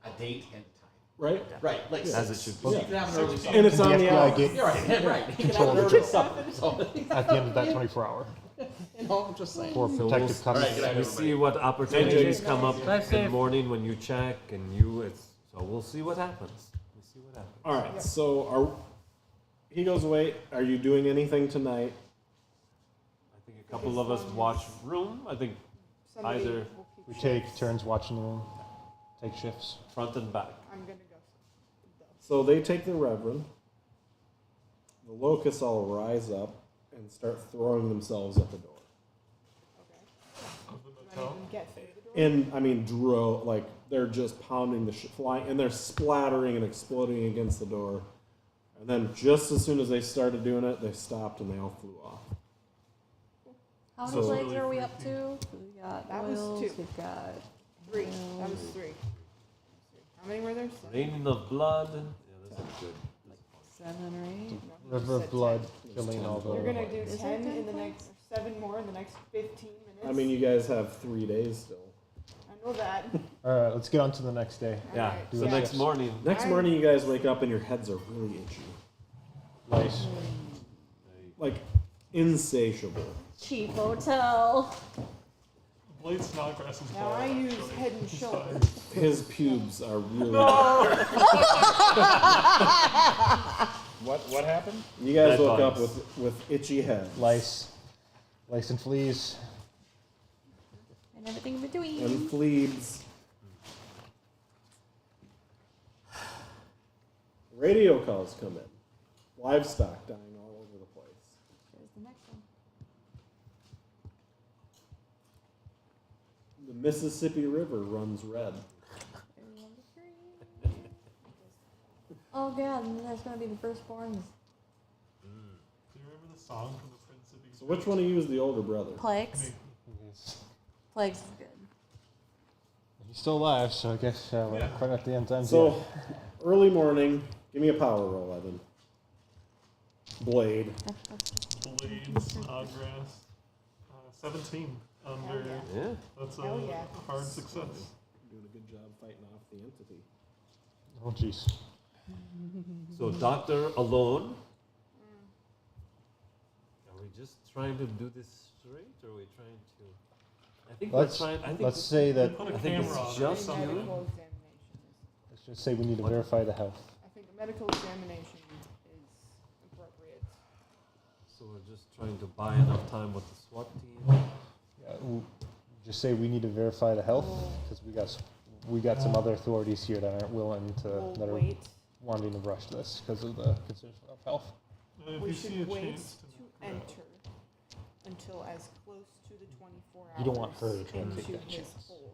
A date and time. Right? Right, like As it should so be. you can have an early And summer. it's on the FBI hour. get You're right, right. You can have control an of early the summer. So, at the end of that 24 hour you know, I'm just saying. for protective All right, custody. good We see what opportunities come up Drive in the safe. morning when you check, and you. So we'll see what happens. We'll see what happens. All right, so he goes away. Are you doing anything tonight? I think a couple of us watch room. I think Somebody either will keep We shifts. take turns watching the room, take shifts. front and back. I'm gonna go. So they take the Reverend. The locusts all rise up and start throwing themselves at the door. Okay. Of the Do I motel. even get through the door? And I mean, like they're just pounding the flying, and they're splattering and exploding against the door. And then just as soon as they started doing it, they stopped and they all flew off. How many So- plagues are we up to? We got That was oils, 2. we've got 3. That was 3. How many were there? 7? Raining of blood. Yeah, that's good. 7 or 8. River of blood, filling all You're the. gonna do Is 10 there in the 10 next, or 7 more in the next 15 minutes. I mean, you guys have 3 days still. I know that. All right, let's get on to the next day. Yeah. Alright, So yeah. next morning. Next morning, you guys wake up and your heads are really itchy, Nice. like insatiable. Cheap hotel. Blade Snodgrass is Now I bar, use actually. Head and It's Shoulders. His pubes are really. What happened? You guys Bed woke up bugs. with itchy heads Lice and fleas. And everything in between. and fleas. Radio calls come in. Livestock dying all over the place. There's the next one. The Mississippi River runs red. There's number 3. Oh god, and that's gonna be the firstborns. Do you remember the song from the Prince of Egypt? So which one of you is the older brother? Plagues. Plagues is good. He's still alive, so I guess we're Yeah. not quite at the end times So, early morning. Give me a power roll, Evan. Blade. Blade Snodgrass. 17 under. Hell yeah. Yeah. That's a Hell yeah. hard success. Doing a good job fighting off the entity. yet. Oh, jeez. So doctor alone. Are we just trying to do this straight, or are we trying to? I think Let's we're trying. I think let's say that. Put a I think it's camera on it. just or you. something. Medical examination is. Let's just say we need to verify the health. I think a medical examination is appropriate. So we're just trying to buy enough time with the SWAT team. Yeah, just say we need to verify the health because we got some other authorities here that aren't willing to We'll that are wait. wanting to rush this because of the concerns of health. If We you see should a wait chance to enter until as close to the 24 hours You don't want her to try and into take that his chance. hold.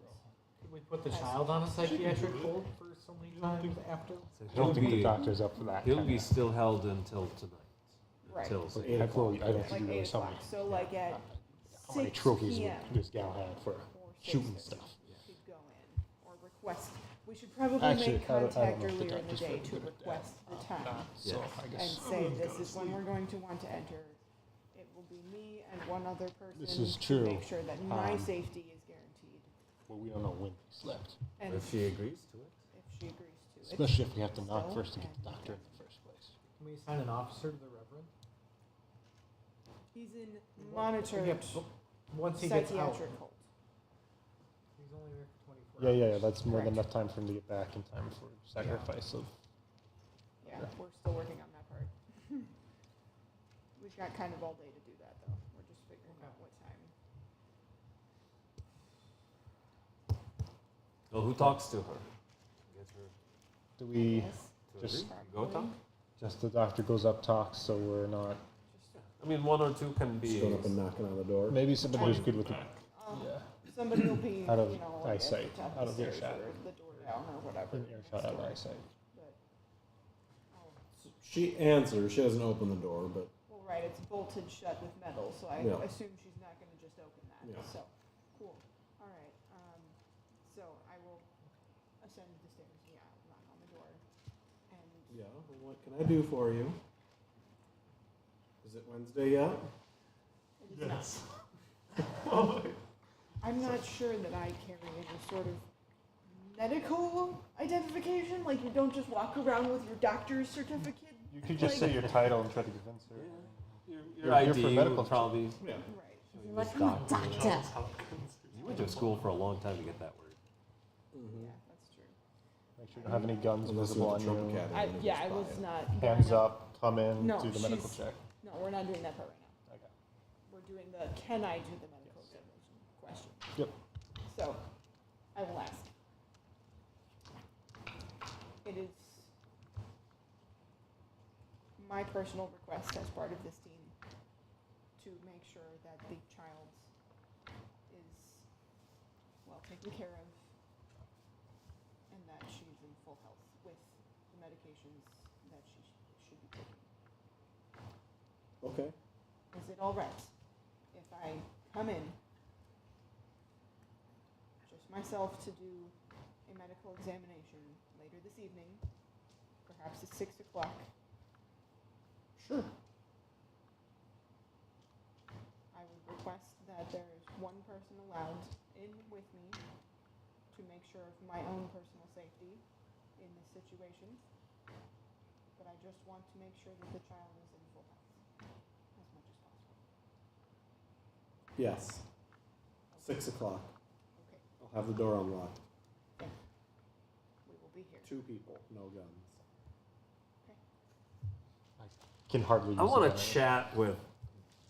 Could we put the child on a psychiatric hold for so many times after? So I don't he'll think the be doctor's up for that. he'll kind be of- still held until tonight. Right. Until say, 8 I o'clock. don't think Like you 8 realize how o'clock. many, So like at how many 6 trophies p.m. this gal had for or shooting 6:30, stuff. could go in. request. We should probably Actually, make I don't contact know if the earlier in the doctor's day very to good at that. request the time So I and guess say this is when we're going to want to enter. It will be me and one other person This is to true. make sure that my Um, safety is guaranteed. well, we don't know when he slept, And If she agrees to it. if she agrees to it. especially if we have to knock So, first to get the and- doctor in the first place. Can we assign an officer to the Reverend? He's in monitored Once he gets out. psychiatric hold. He's only there for 24 Yeah, hours. yeah, that's more than Correct. enough time for him to get back in time for sacrifice of. Yeah, we're still working on that part. We've got kind of all day to do that, though. We're just figuring out what time. So who talks to her? Get her Do we Yes. to Just- agree? You go talk? just the doctor goes up talks, so we're not. I mean, one or two can be. Just going up and knocking on the door. Maybe somebody who's good with the. Back. Yeah. Somebody will be, Out of you know, like at eyesight, the top out of of the stairs earshot. or the door down or whatever. In earshot out of eyesight. But, oh, She answers. She doesn't open the door, but well, right, it's bolted shut with metal, so I Yeah. assume she's not going to just open that. Yeah. So, cool. All right. So I will ascend the stairs. Yeah, knock on the door, and yeah. Well, what can I do for you? Is it Wednesday yet? it is not. Yes. I'm not sure that I carry any sort of medical identification. Like, you don't just walk around with your doctor's certificate. You could just like- say your title and try to convince her. Your You're here ID for medical would probably. Yeah. Right. You're like, I'm a doctor. Johns Hopkins. You went to school for a long time to get that word. Mm-hmm. Yeah, that's true. Make sure you don't have any guns Unless you visible went on to Trump you. Academy. and Yeah, I just was buy it. not. Hands gonna- up, come in, No, do the medical she's- check. No, we're not doing that part right now. Okay. We're doing the can I do the medical examination question. Yep. So, I will ask. It is my personal request as part of this team to make sure that the child is well taken care of and that she's in full health with the medications that she should be taking. Okay. Is it all right if I come in, just myself, to do a medical examination later this evening, perhaps at 6 o'clock? Sure. I would request that there is one person allowed in with me to make sure of my own personal safety in this situation. But I just want to make sure that the child is in full health as much as possible. Yes. 6 o'clock. Okay, I'll have the door unlocked. we will be here. 2 people, no guns. Can hardly use I want the to gun. chat with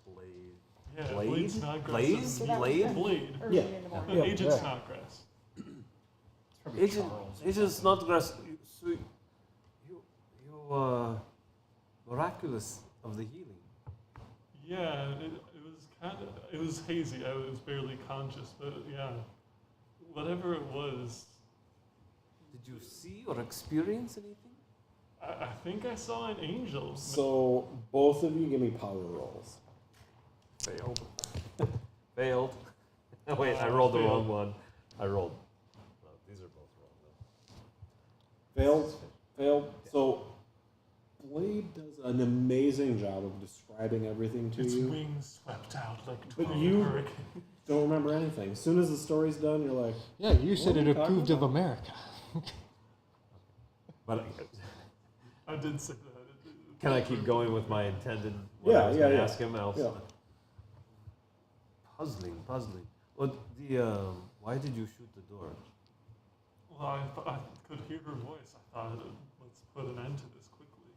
Blade. Yeah, Blade? Blade's not Blaze? So that was Blade? done Blade. early Yeah. in the morning. Yeah. Agent Yeah. Snodgrass. Agent Snodgrass, so you miraculous of the healing. Yeah, it was hazy. I was barely conscious, but yeah, whatever it was, Did you see or experience anything? I think I saw an angel. So, both of you give me power rolls. Failed. Failed. Wait, I rolled the Failed. wrong one. I rolled. No, these are both wrong though. Failed. Failed. So, Blade does an amazing job of describing everything to Its you. wings swept out like But 12 you- hurricanes. Don't remember anything. As soon as the story's done, you're like, Yeah, you said What are it you talking approved of about? America. But I did say that. can I keep going with my intended? What Yeah, I was yeah, gonna yeah. Ask him else. Yeah. Puzzling. Well, why did you shoot the door? Well, I could hear her voice. I thought, let's put an end to this quickly.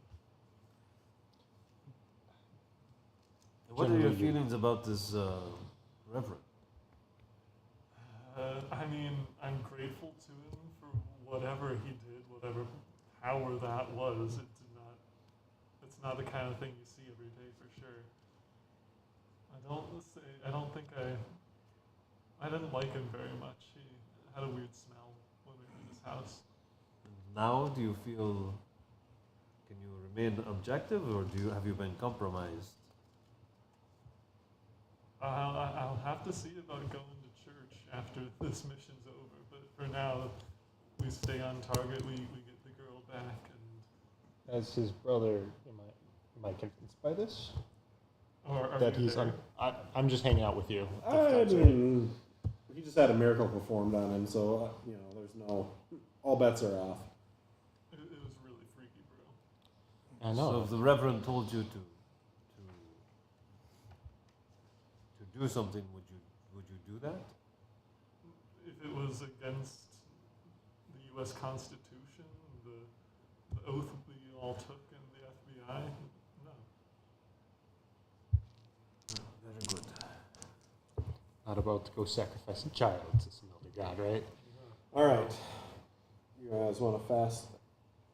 What are your Generally, feelings about this reverend? I mean, I'm grateful to him for whatever he did, whatever power that was. It's not the kind of thing you see every day for sure. I didn't like him very much. He had a weird smell when we were in his house. Now, do you feel? Can you remain objective, or have you been compromised? I'll have to see about going to church after this mission's over, but for now, we stay on target, we get the girl back, and As his brother, am I convinced by this? or are That you he's there? I'm just hanging out with you. if I that's right. mean, he just had a miracle performed on him, so there's no. All bets are off. It was really freaky, bro. I So know. if the Reverend told you to do something, would you do that? If it was against the U.S. Constitution, the oath we all took in the FBI, no. Very good. Not about to go sacrifice a child to some other god, right? All right. You guys want to fast?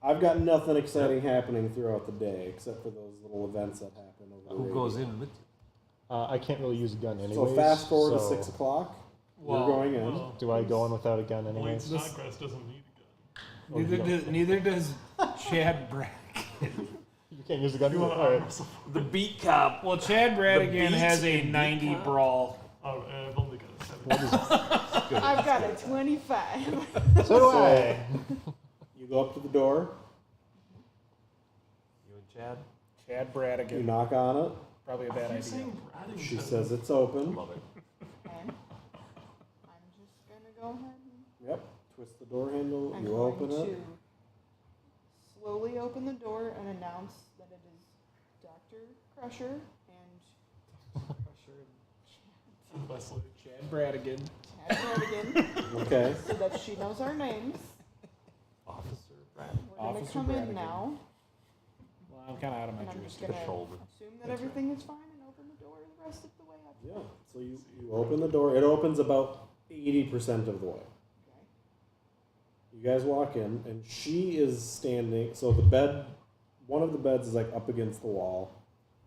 I've got nothing exciting happening throughout the day except for those little events that happen over the Who radio. goes in with you? I can't really use a gun anyways. So fast forward so to 6 o'clock. Well, You're going in. well, Do I go in without a gun Blade anyways? Snodgrass doesn't need a gun. Neither does Chad Brad. You can't use a gun. You want to All arm right. yourself? The beat cop. Well, Chad Bradigan beats has a in 90 Beat brawl. Oh, I've only got a 7. What is I've got a 25. So do I. You go up to the door. You and Chad? Chad You Bradigan. knock on it. Probably a bad You're idea. saying Braddington. She says it's open. Love it. Okay. I'm just gonna go ahead and Yep. Twist the door handle. I'm You going open to it. slowly open the door and announce that it is Dr. Crusher and And Wesley. Chad Bradigan. Chad Bradigan, Okay. so that she knows our names. Officer Brad. We're gonna Officer come Bradigan. in now, Well, I'm kind of out of my and I'm juice. just gonna shoulder. assume that everything is fine and open the door the rest of the way up. Yeah. So you open the door. It opens about 80% of the way. Okay. You guys walk in, and she is standing. So the bed, one of the beds is like up against the wall.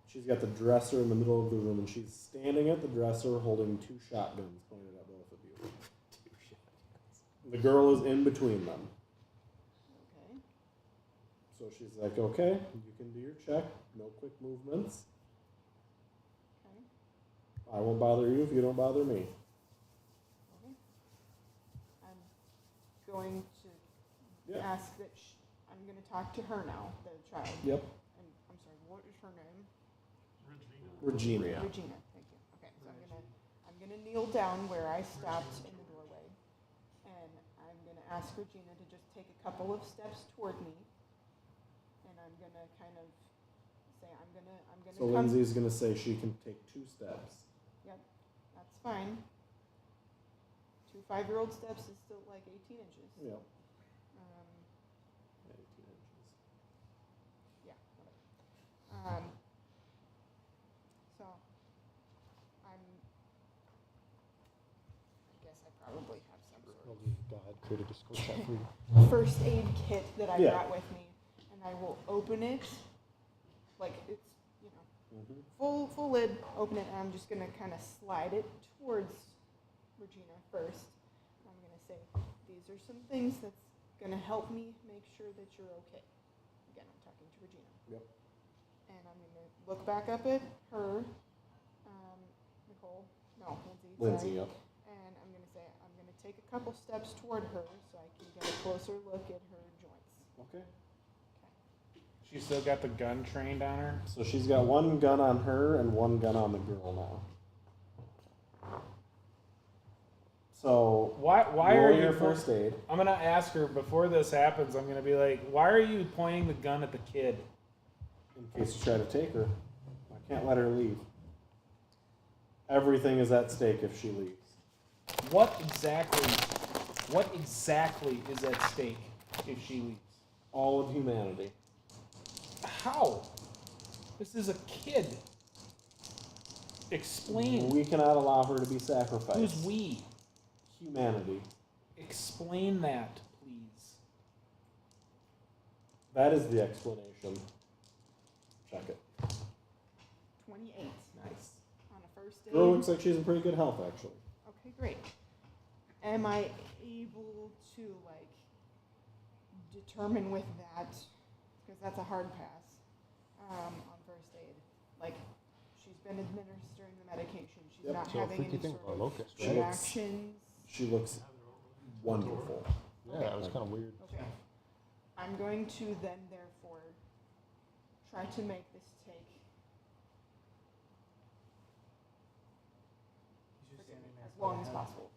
She's got the dresser in the middle of the room, and she's standing at the dresser holding 2 shotguns pointed at both of you. The girl is in between them. Okay. So she's like, okay, you can do your check. No quick movements. Okay. I won't bother you if you don't bother me. Okay. I'm going to Yeah. ask that I'm going to talk to her now, the child. Yep. And I'm sorry, what is her name? Regina. Regina. Regina. Thank you. Okay, so I'm gonna kneel down where I stopped in the doorway, and I'm gonna ask Regina to just take a couple of steps toward me, and I'm gonna kind of say I'm gonna So come. Lindsay's going to say she can take 2 steps. Yep, that's fine. 2 5-year-old steps is still like 18 inches. Yep. 18 inches. Yeah, whatever. So, I guess I probably have some sort Well, God created a skill set for you. of first aid kit that I Yeah. brought with me, and I will open it, like it's, Mm-hmm. full lid, open it, and I'm just gonna kind of slide it towards Regina first. I'm gonna say, these are some things that's gonna help me make sure that you're okay. Again, I'm talking to Regina. Yep. And I'm gonna look back up at her, Nicole, no, Lindsay. Lindsay, sorry. yep. And I'm gonna say, I'm gonna take a couple steps toward her so I can get a closer look at her joints. Okay. She's still got the gun trained on her. So she's got 1 gun on her and 1 gun on the girl now. So Why roll are your you first aid? I'm gonna ask her before this happens. I'm gonna be like, why are you pointing the gun at the kid? In case you try to take her. I can't let her leave. Everything is at stake if she leaves. What exactly is at stake if she leaves? All of humanity. How? This is a kid. Explain. We cannot allow her to be sacrificed. Who's we? Humanity. Explain that, please. That is the explanation. Check it. 28 Nice. on a first aid. Girl looks like she's in pretty good health, actually. Okay, great. Am I able to, like, determine with that, because that's a hard pass, on first aid, like, she's been administering the medication, she's Yep. not So having freaky any thing sort about of locust, right? reactions. She looks wonderful. Yeah, it was kind of weird. Okay. I'm going to then, therefore, try to make this take as long as possible.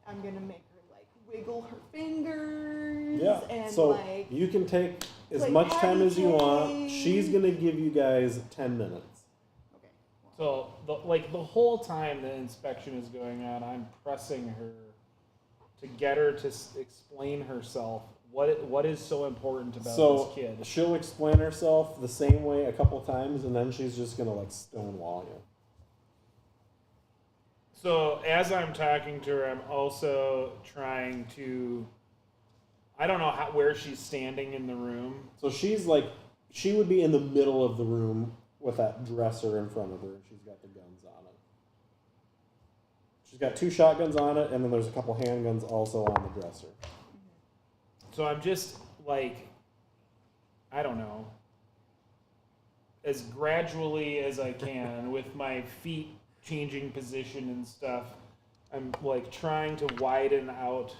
I'm gonna make her like wiggle her fingers. Yeah. And So like you can take as like much time as you want. agitate. She's gonna give you guys 10 minutes. okay. So, the whole time the inspection is going on, I'm pressing her to get her to explain herself. What is so important about So this kid? she'll explain herself the same way a couple times, and then she's just gonna like stonewall you. So as I'm talking to her, I'm also trying to. I don't know where she's standing in the room. So she's like, she would be in the middle of the room with that dresser in front of her, and she's got the guns on it. She's got 2 shotguns on it, and then there's a couple handguns also on the dresser. So I'm just like, I don't know, as gradually as I can with my feet changing position and stuff. I'm like trying to widen out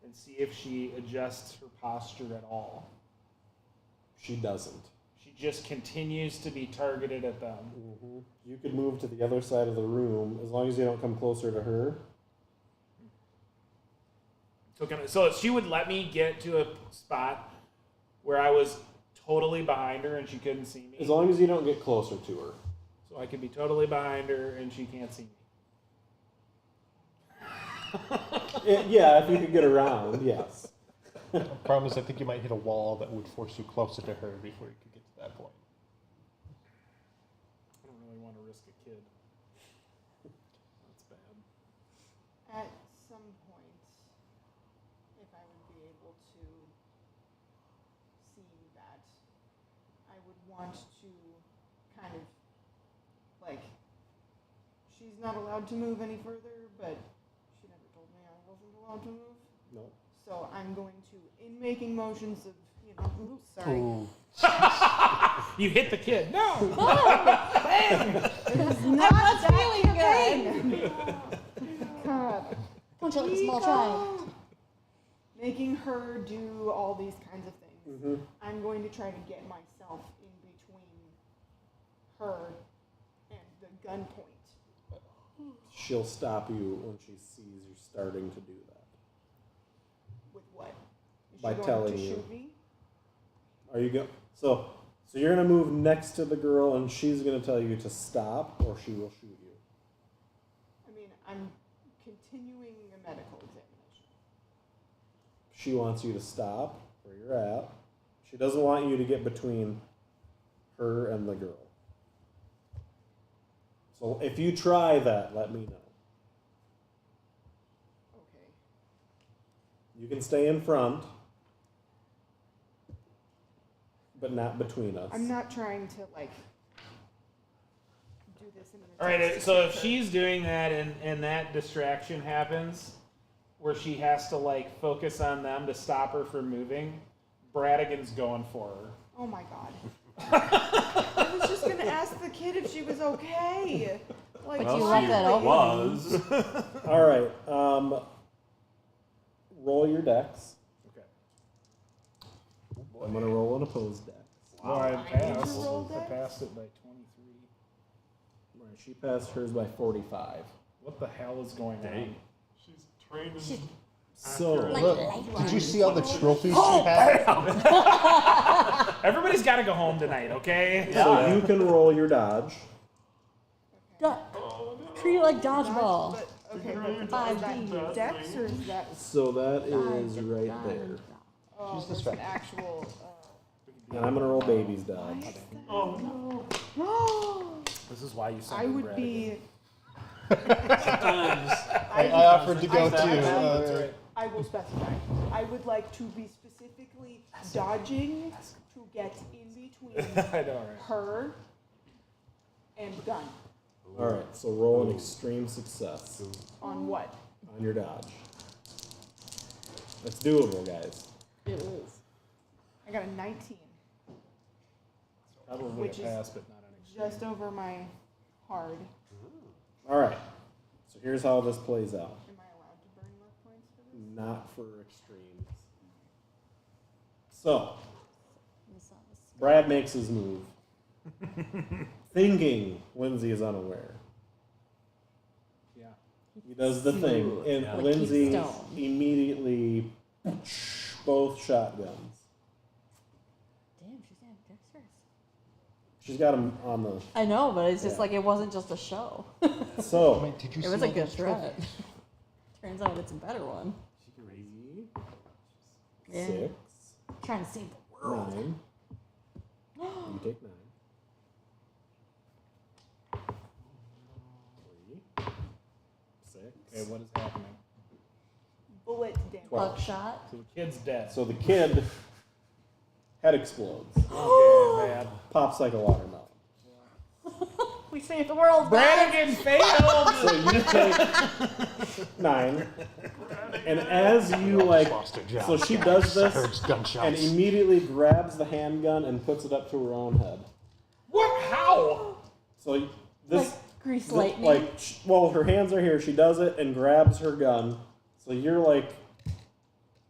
and see if she adjusts her posture at all. She doesn't. She just continues to be targeted at them. Mm-hmm. You could move to the other side of the room as long as you don't come closer to her. So she would let me get to a spot where I was totally behind her and she couldn't see me. As long as you don't get closer to her. So I could be totally behind her and she can't see me. Yeah, if you could get around, yes. The problem is, I think you might hit a wall that would force you closer to her before you could get to that point. I don't really want to risk a kid. That's bad. At some point, if I would be able to see that, I would want to kind of, like, she's not allowed to move any further, but she never told me I wasn't allowed to move. No. So I'm going to, in making motions of, you know, oops, sorry. Ooh. You hit the kid. No! It was not feeling good. God. Don't you like a small child? Making her do all these kinds of things. Mm-hmm. I'm going to try to get myself in between her and the gun point. She'll stop you when she sees you're starting to do that. With what? Is By she going telling to you. shoot me? Are you go? So you're gonna move next to the girl, and she's gonna tell you to stop, or she will shoot you. I mean, I'm continuing a medical examination. She wants you to stop where you're at. She doesn't want you to get between her and the girl. So if you try that, let me know. Okay. You can stay in front, but not between us. I'm not trying to, like, do this in an All right, attempt to so if shoot her. she's doing that and that distraction happens, where she has to like focus on them to stop her from moving, Bradigan's going for her. Oh my god. I was just gonna ask the kid if she was okay. Like, But you left that open. Was. All right. Roll your dex. Okay. I'm gonna roll an opposed dex. Well, I I need to passed. roll I dex? passed it by 23. Right, she passed hers by 45. What the hell is going on? She's trained in She's- So Look, did you see all the trophies she had? Everybody's got to go home tonight, okay? so you can roll your dodge. Duck. Treat it like dodgeball. But, okay, but is 5D. that dex or is that? So that is right there. Oh, She's there's an distracted. actual. And I'm gonna roll baby's dodge. Oh no. This is why you sent I me would Bradigan. be. I offered to go too. I will specify. I would like to be specifically dodging to get in between I know, right? her and gun. All right, so roll an extreme success On what? on your dodge. That's doable, guys. It is. I got a 19, Probably Which a is pass, but not an extreme. just over my hard. All right. So here's how this plays out. Am I allowed to burn luck points? not for extremes. So, Brad makes his move, thinking Lindsay is unaware. Yeah. He does the thing, and Yeah. Lindsay Stone. immediately both shotguns. Damn, she's ambidextrous. She's got him on the. I know, but it's just Yeah. like it wasn't just a show. So, Wait, did you It see was a all good those threat. trophies? Turns out it's a better one. 3, Yeah. 6, Trying to save the world. 9. You take 9. 3, 6. Okay, what is happening? Bullet damage. Buckshot. So the kid's dead. So the kid head explodes, Okay, bad. pops like a watermelon. We saved the world. Brannigan failed! So you take 9, and as you like, Lost her job. so she does I this heard and gunshots. immediately grabs the handgun and puts it up to her own head. What? How? So this, Like grease th- lightning. like, well, her hands are here. She does it and grabs her gun. So you're like,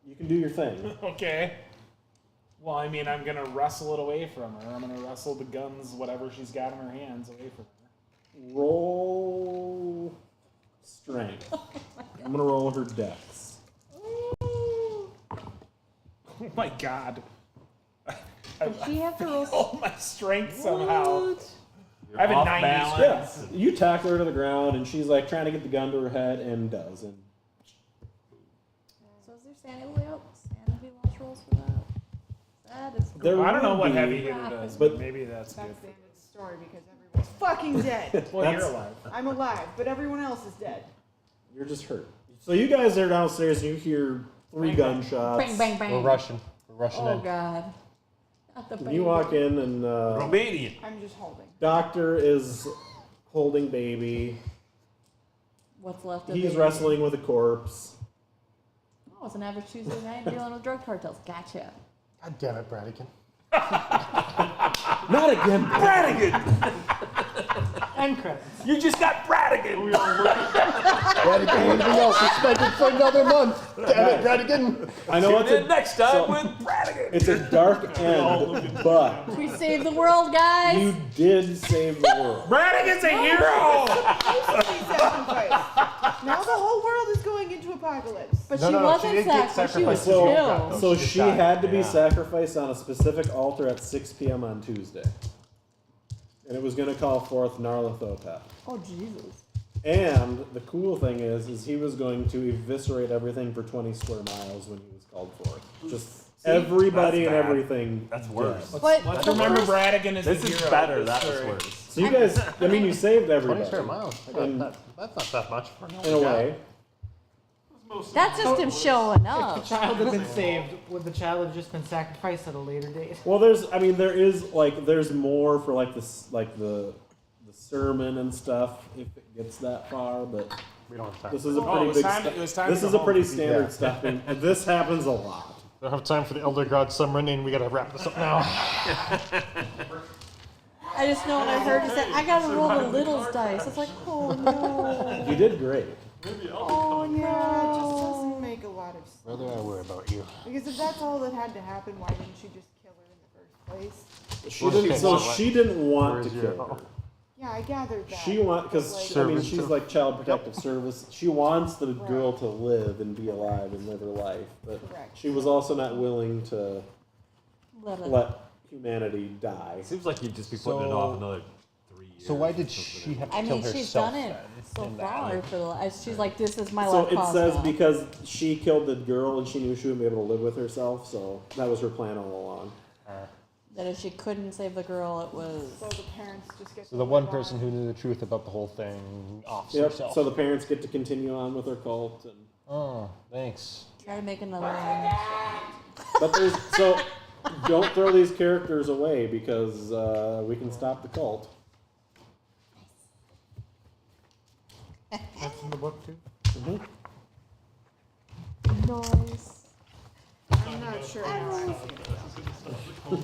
you can do your thing. Okay. Well, I mean, I'm gonna wrestle it away from her. I'm gonna wrestle the guns, whatever she's got in her hands, away from her. Roll strength. I'm gonna roll her dex. Oh my god. Did she have to roll? Oh, my strength somehow. I have a off 90 balance. strength. Yeah, you tackle her to the ground, and she's like trying to get the gun to her head, and does. And So is there sanity loss rolls for that? That is There I don't know will what be, heavy hitter does, but- but maybe that's good. That's the end of the story because everyone's fucking dead. Well, you're That's- alive. I'm alive, but everyone else is dead. you're just hurt. So you guys are downstairs, and you hear 3 gunshots. bang, bang, bang. We're rushing. We're rushing Oh in. god. Not the And baby. you walk in, and Romanian. I'm just holding. Doctor is holding baby. What's left of He's baby? wrestling with a corpse. Oh, it's an average Tuesday night dealing with drug cartels. Gotcha. God damn it, Bradigan. Not again, Bradigan! End credits. You just got Bradigan. Bradigan, anything else suspended for another month. Damn it, Bradigan. I know Tune in it's next time so- with Bradigan. it's a dark end, but We saved the world, guys. you did save the world. Bradigan's a hero! She sacrificed. Now the whole world is going into apocalypse. But No, she no, wasn't she did get sacrificed. She was sacrificed. So, killed. so She just she died. had to be Yeah. sacrificed on a specific altar at 6 p.m. on Tuesday. And it was going to call forth Narlathotep. Oh Jesus. And the cool thing is he was going to eviscerate everything for 20 square miles when he was called forth. Just everybody and that's bad. everything. That's dead. worse. But Let's the remember worst- Bradigan is This the is hero. better. of this That was story. worse. So you guys, I mean, you saved 20 everybody. square miles. And That's not that much for in a way. That's just him showing If the up. child had been saved, would the child have just been sacrificed at a later date? Well, there's more for like this, like the sermon and stuff if it gets that far, but We don't have time. this is a Oh, it pretty was big. time to- it was time This to is go a pretty home. standard Yeah. stuff, and this happens a lot. We don't have time for the Elder God summoning. We gotta wrap this up now. I just know when I heard he said, I gotta roll the littles dice. It's like, oh no. You did great. Oh Yeah, it just no. doesn't make a lot of sense. Brother, I worry about you. Because if that's all that had to happen, why didn't she just kill her in the first place? She didn't. So she didn't want to Where's kill your- her. Yeah, I gathered that. She because Like, I mean Servant she's of- like child protective service. She wants the girl to live and be alive and live her life, but Correct. she was also not willing to Let it. let humanity die. It seems like you'd just be putting it off another 3 years. So why or did something. she have to I kill mean, herself she's done it then? so in that far way? for the life. She's like, this is my So life it cost says now. because she killed the girl and she knew she wouldn't be able to live with herself, so that was her plan all along. That if she couldn't save the girl, it was. So the parents just get So the one person who knew the truth about the whole thing offs Yep. herself. So the parents get to continue on with their cult, and Oh, thanks. Try to make another one. but there's so don't throw these characters away because we can stop the cult. That's in the book too. Nice. I'm not sure how I feel.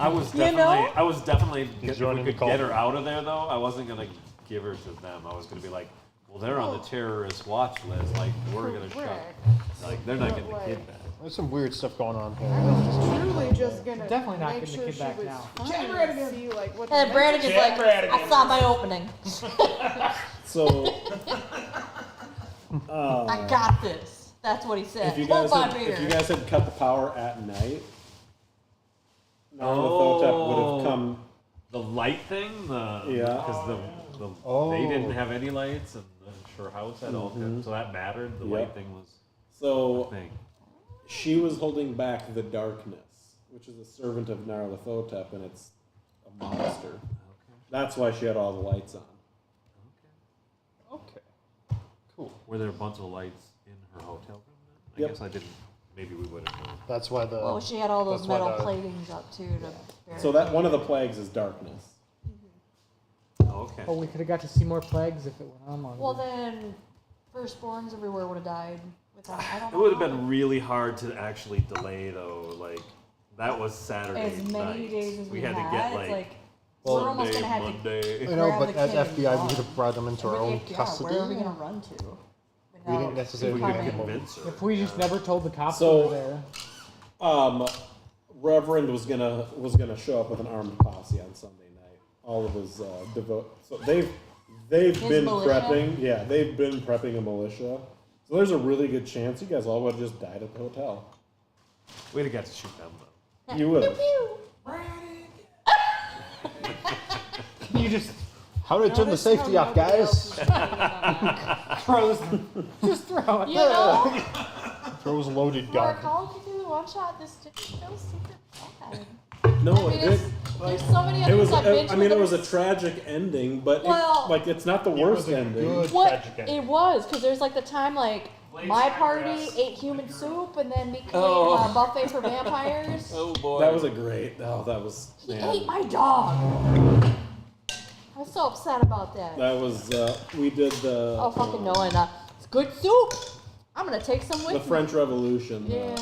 I was You definitely, know? I was definitely. He's If we joining the could cult. get her out of there, though, I wasn't gonna give her to them. I was gonna be like, Well, they're on the terrorist watch list. Like, we're gonna shut. Correct. Like, they're not But, getting the like, kid back. There's some weird stuff going on here. I was truly just gonna Definitely not make getting the sure kid she back was now. fine and see like what. And the Brandon is mental- like, I saw my opening. So, I got this. That's what he said. if you Hold guys my had, beer. if you guys had cut the power at night, Nyarlathotep would have come. The light thing? Yeah. Because they didn't have any lights, and the Shore House had all kinds, so that mattered. The light thing was So the thing. she was holding back the darkness, which is a servant of Nyarlathotep, and it's a monster. Okay. That's why she had all the lights on. Okay. Cool. Were there a bunch of lights in her hotel room then? I guess I didn't. Maybe we would have known. That's why the. Well, she had all those that's why metal the- platings up too to. So that one of the plagues is darkness. Okay. Oh, we could have got to see more plagues if it went on longer. Well, then, firstborns everywhere would have died. Without, I don't It know would have how. been really hard to actually delay though. Like that was Saturday As many night. days as we had had. to get It's like, like Well, we're almost Sunday, gonna have to. Monday. I know, grab but the as kid and FBI, we run. could have brought them into our own custody. Where are we gonna run to? We didn't necessarily becoming- get them. Convince her. if we just never told the cops So- we were there. Reverend was gonna show up with an armed posse on Sunday night. All of his So they've His been militia? prepping. Yeah, they've been prepping a militia. So there's a really good chance you guys all would have just died at the hotel. We'd have got to shoot them though. You would have. You just How to turn the Notice safety how off, nobody guys. else is fighting about throws them. Just throw it. You know, Throws loaded For a gun. Call of Cthulhu one shot, this didn't feel super bad. No, I mean, it did. there's so many It others was. I've been to. I mean, that it was are a tragic ending, but Well- it's not the It worst was a ending. good What tragic ending. it was, because there's like the time like my party ate human soup and then became Oh. a buffet for vampires. Oh boy. That was a great. Oh, that was. He Man. ate my dog. I was so upset about that. That was. We did the. Oh fucking no, and it's good soup. I'm gonna take some with The me. French Revolution. Yeah.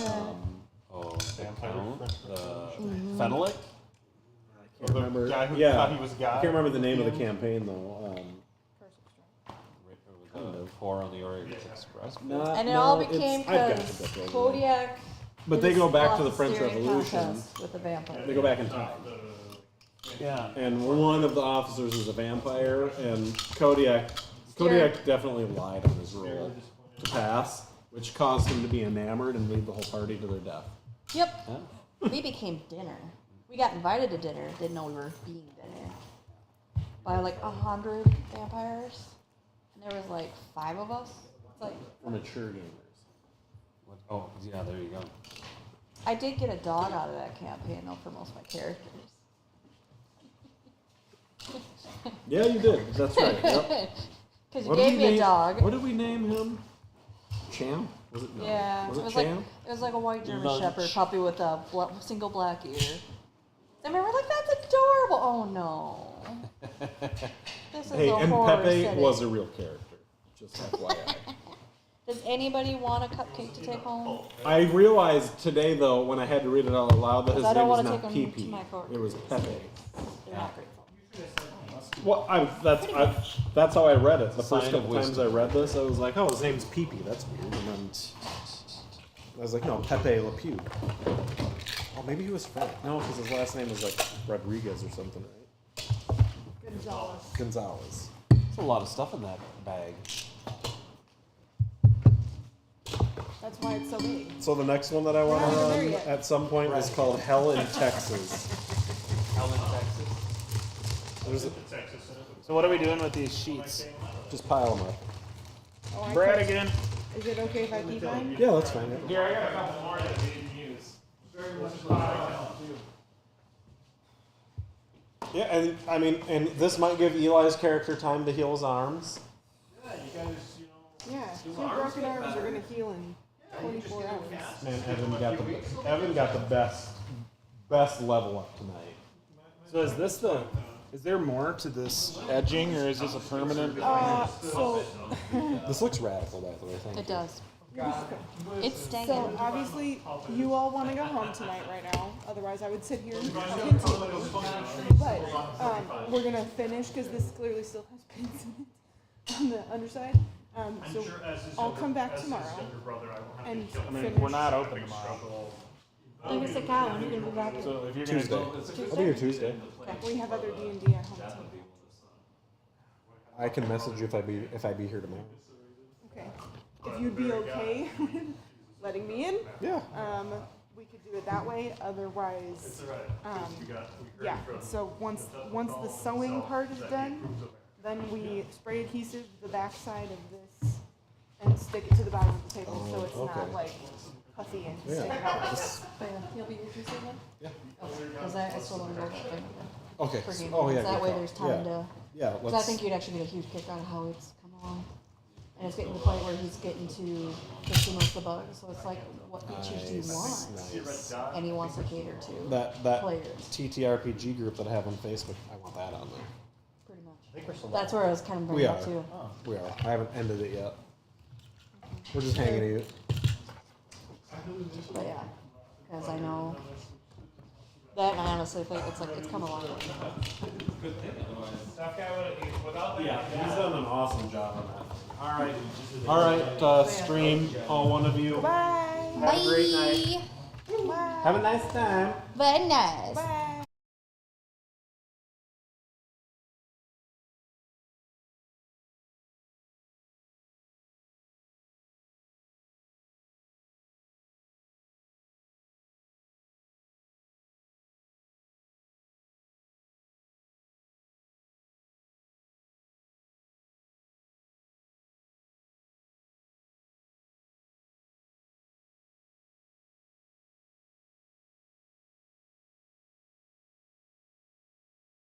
Fenelic? I can't remember. guy who Yeah, thought he was I God. can't remember the name of the campaign though. Four on the Orient Express. Not, And it no, all it's- became I've got because the book over there. Kodiak. But did they a go back to the sloth French steering Revolution. contest with the vampire. They go back in time. Yeah. And one of the officers is a vampire, and Kodiak definitely lied on his roll to pass, which caused him to be enamored and lead the whole party to their death. Yep. We became dinner. We got invited to dinner. Didn't know we were being dinner. By like 100 vampires. And there was like 5 of us. It's like For mature gamers. Oh, yeah, there you go. I did get a dog out of that campaign though for most of my characters. Yeah, you did. That's right. Yep. Because you What did gave we me a name- dog. What did we name him? Champ? Was it? No. Yeah, Was it it was Champ? like a white German Lunch. Shepherd puppy with a single black ear. I remember like that's adorable. Oh no, this is Hey, a and horror Pepe setting. was a real character. Just FYI. Does anybody want a cupcake to take home? I realized today, though, when I had to read it out loud, that his I don't name was wanna not take 'em Pee to Pee. my court. It was Pepe. They're not grateful. Well, that's how I read it. The first Sign of couple times wisdom. I read this, I was like, oh, his name's Pee Pee. That's weird. And then I was like, no, Pepe Le Pew. Oh, maybe he was French. No, because his last name was like Rodriguez or something, right? Gonzalez. Gonzalez. There's a lot of stuff in that bag. That's why it's so big. So the next one that I want to We're not even run there yet. at some point is called Hell in Texas. Hell in Texas. There's a, So what are we doing with these sheets? just pile them up. Oh, I Brad kept- again. Is it okay if I keep mine? Yeah, that's fine. Yeah. Here, I got a couple more that we didn't use. Yeah, and I mean, and this might give Eli's character time to heal his arms. Yeah, 2 broken arms are gonna heal in 24 hours. Man, Evan got the best level up tonight. So is there more to this edging, or is this a permanent? So This looks radical, by the way. Thank It does. It's staying. So obviously, you all want to go home tonight right now. Otherwise, I would sit here and continue. But we're gonna finish because this clearly still has pins in it. on the underside. So sure as his I'll younger- come back as his tomorrow younger brother, I will have and to kill I mean, finish. we're not open tomorrow. I guess like how? When are you gonna be back? So if you're Tuesday. gonna go, I'll be here Tuesday. We have other D&D at home too. I can message you if I be here tomorrow. Okay. If you'd be okay with letting me in, Yeah. we could do it that way. Otherwise, yeah. So once the sewing part is done, then we spray adhesive to the backside of this and stick it to the bottom of the table, so it's not okay. like puffy and Yeah. stick out. Just- But yeah, he'll be here Tuesday then? Yeah. Because I still don't know that thing. Okay. For game Oh plans. yeah. That good way call. there's time yeah. to. Yeah. Because Let's. I think you'd actually get a huge kick out of how it's come along. And it's getting to the point where he's getting to push most of the bugs. So it's like, what features do you want? Nice. And he wants to cater to That players, TTRPG group that I have on Facebook, I want that on there. pretty much. I think we're still That's where I was kind of We bringing up are. too. We are. I haven't ended it yet. We're just hanging it. But yeah, because I know that, and I honestly think it's like it's come a long way. tough guy without that. Yeah, he's done an awesome job on that. All right, stream, all one of you. Bye. Have a great night. Bye. Have a nice time. Very nice. Bye.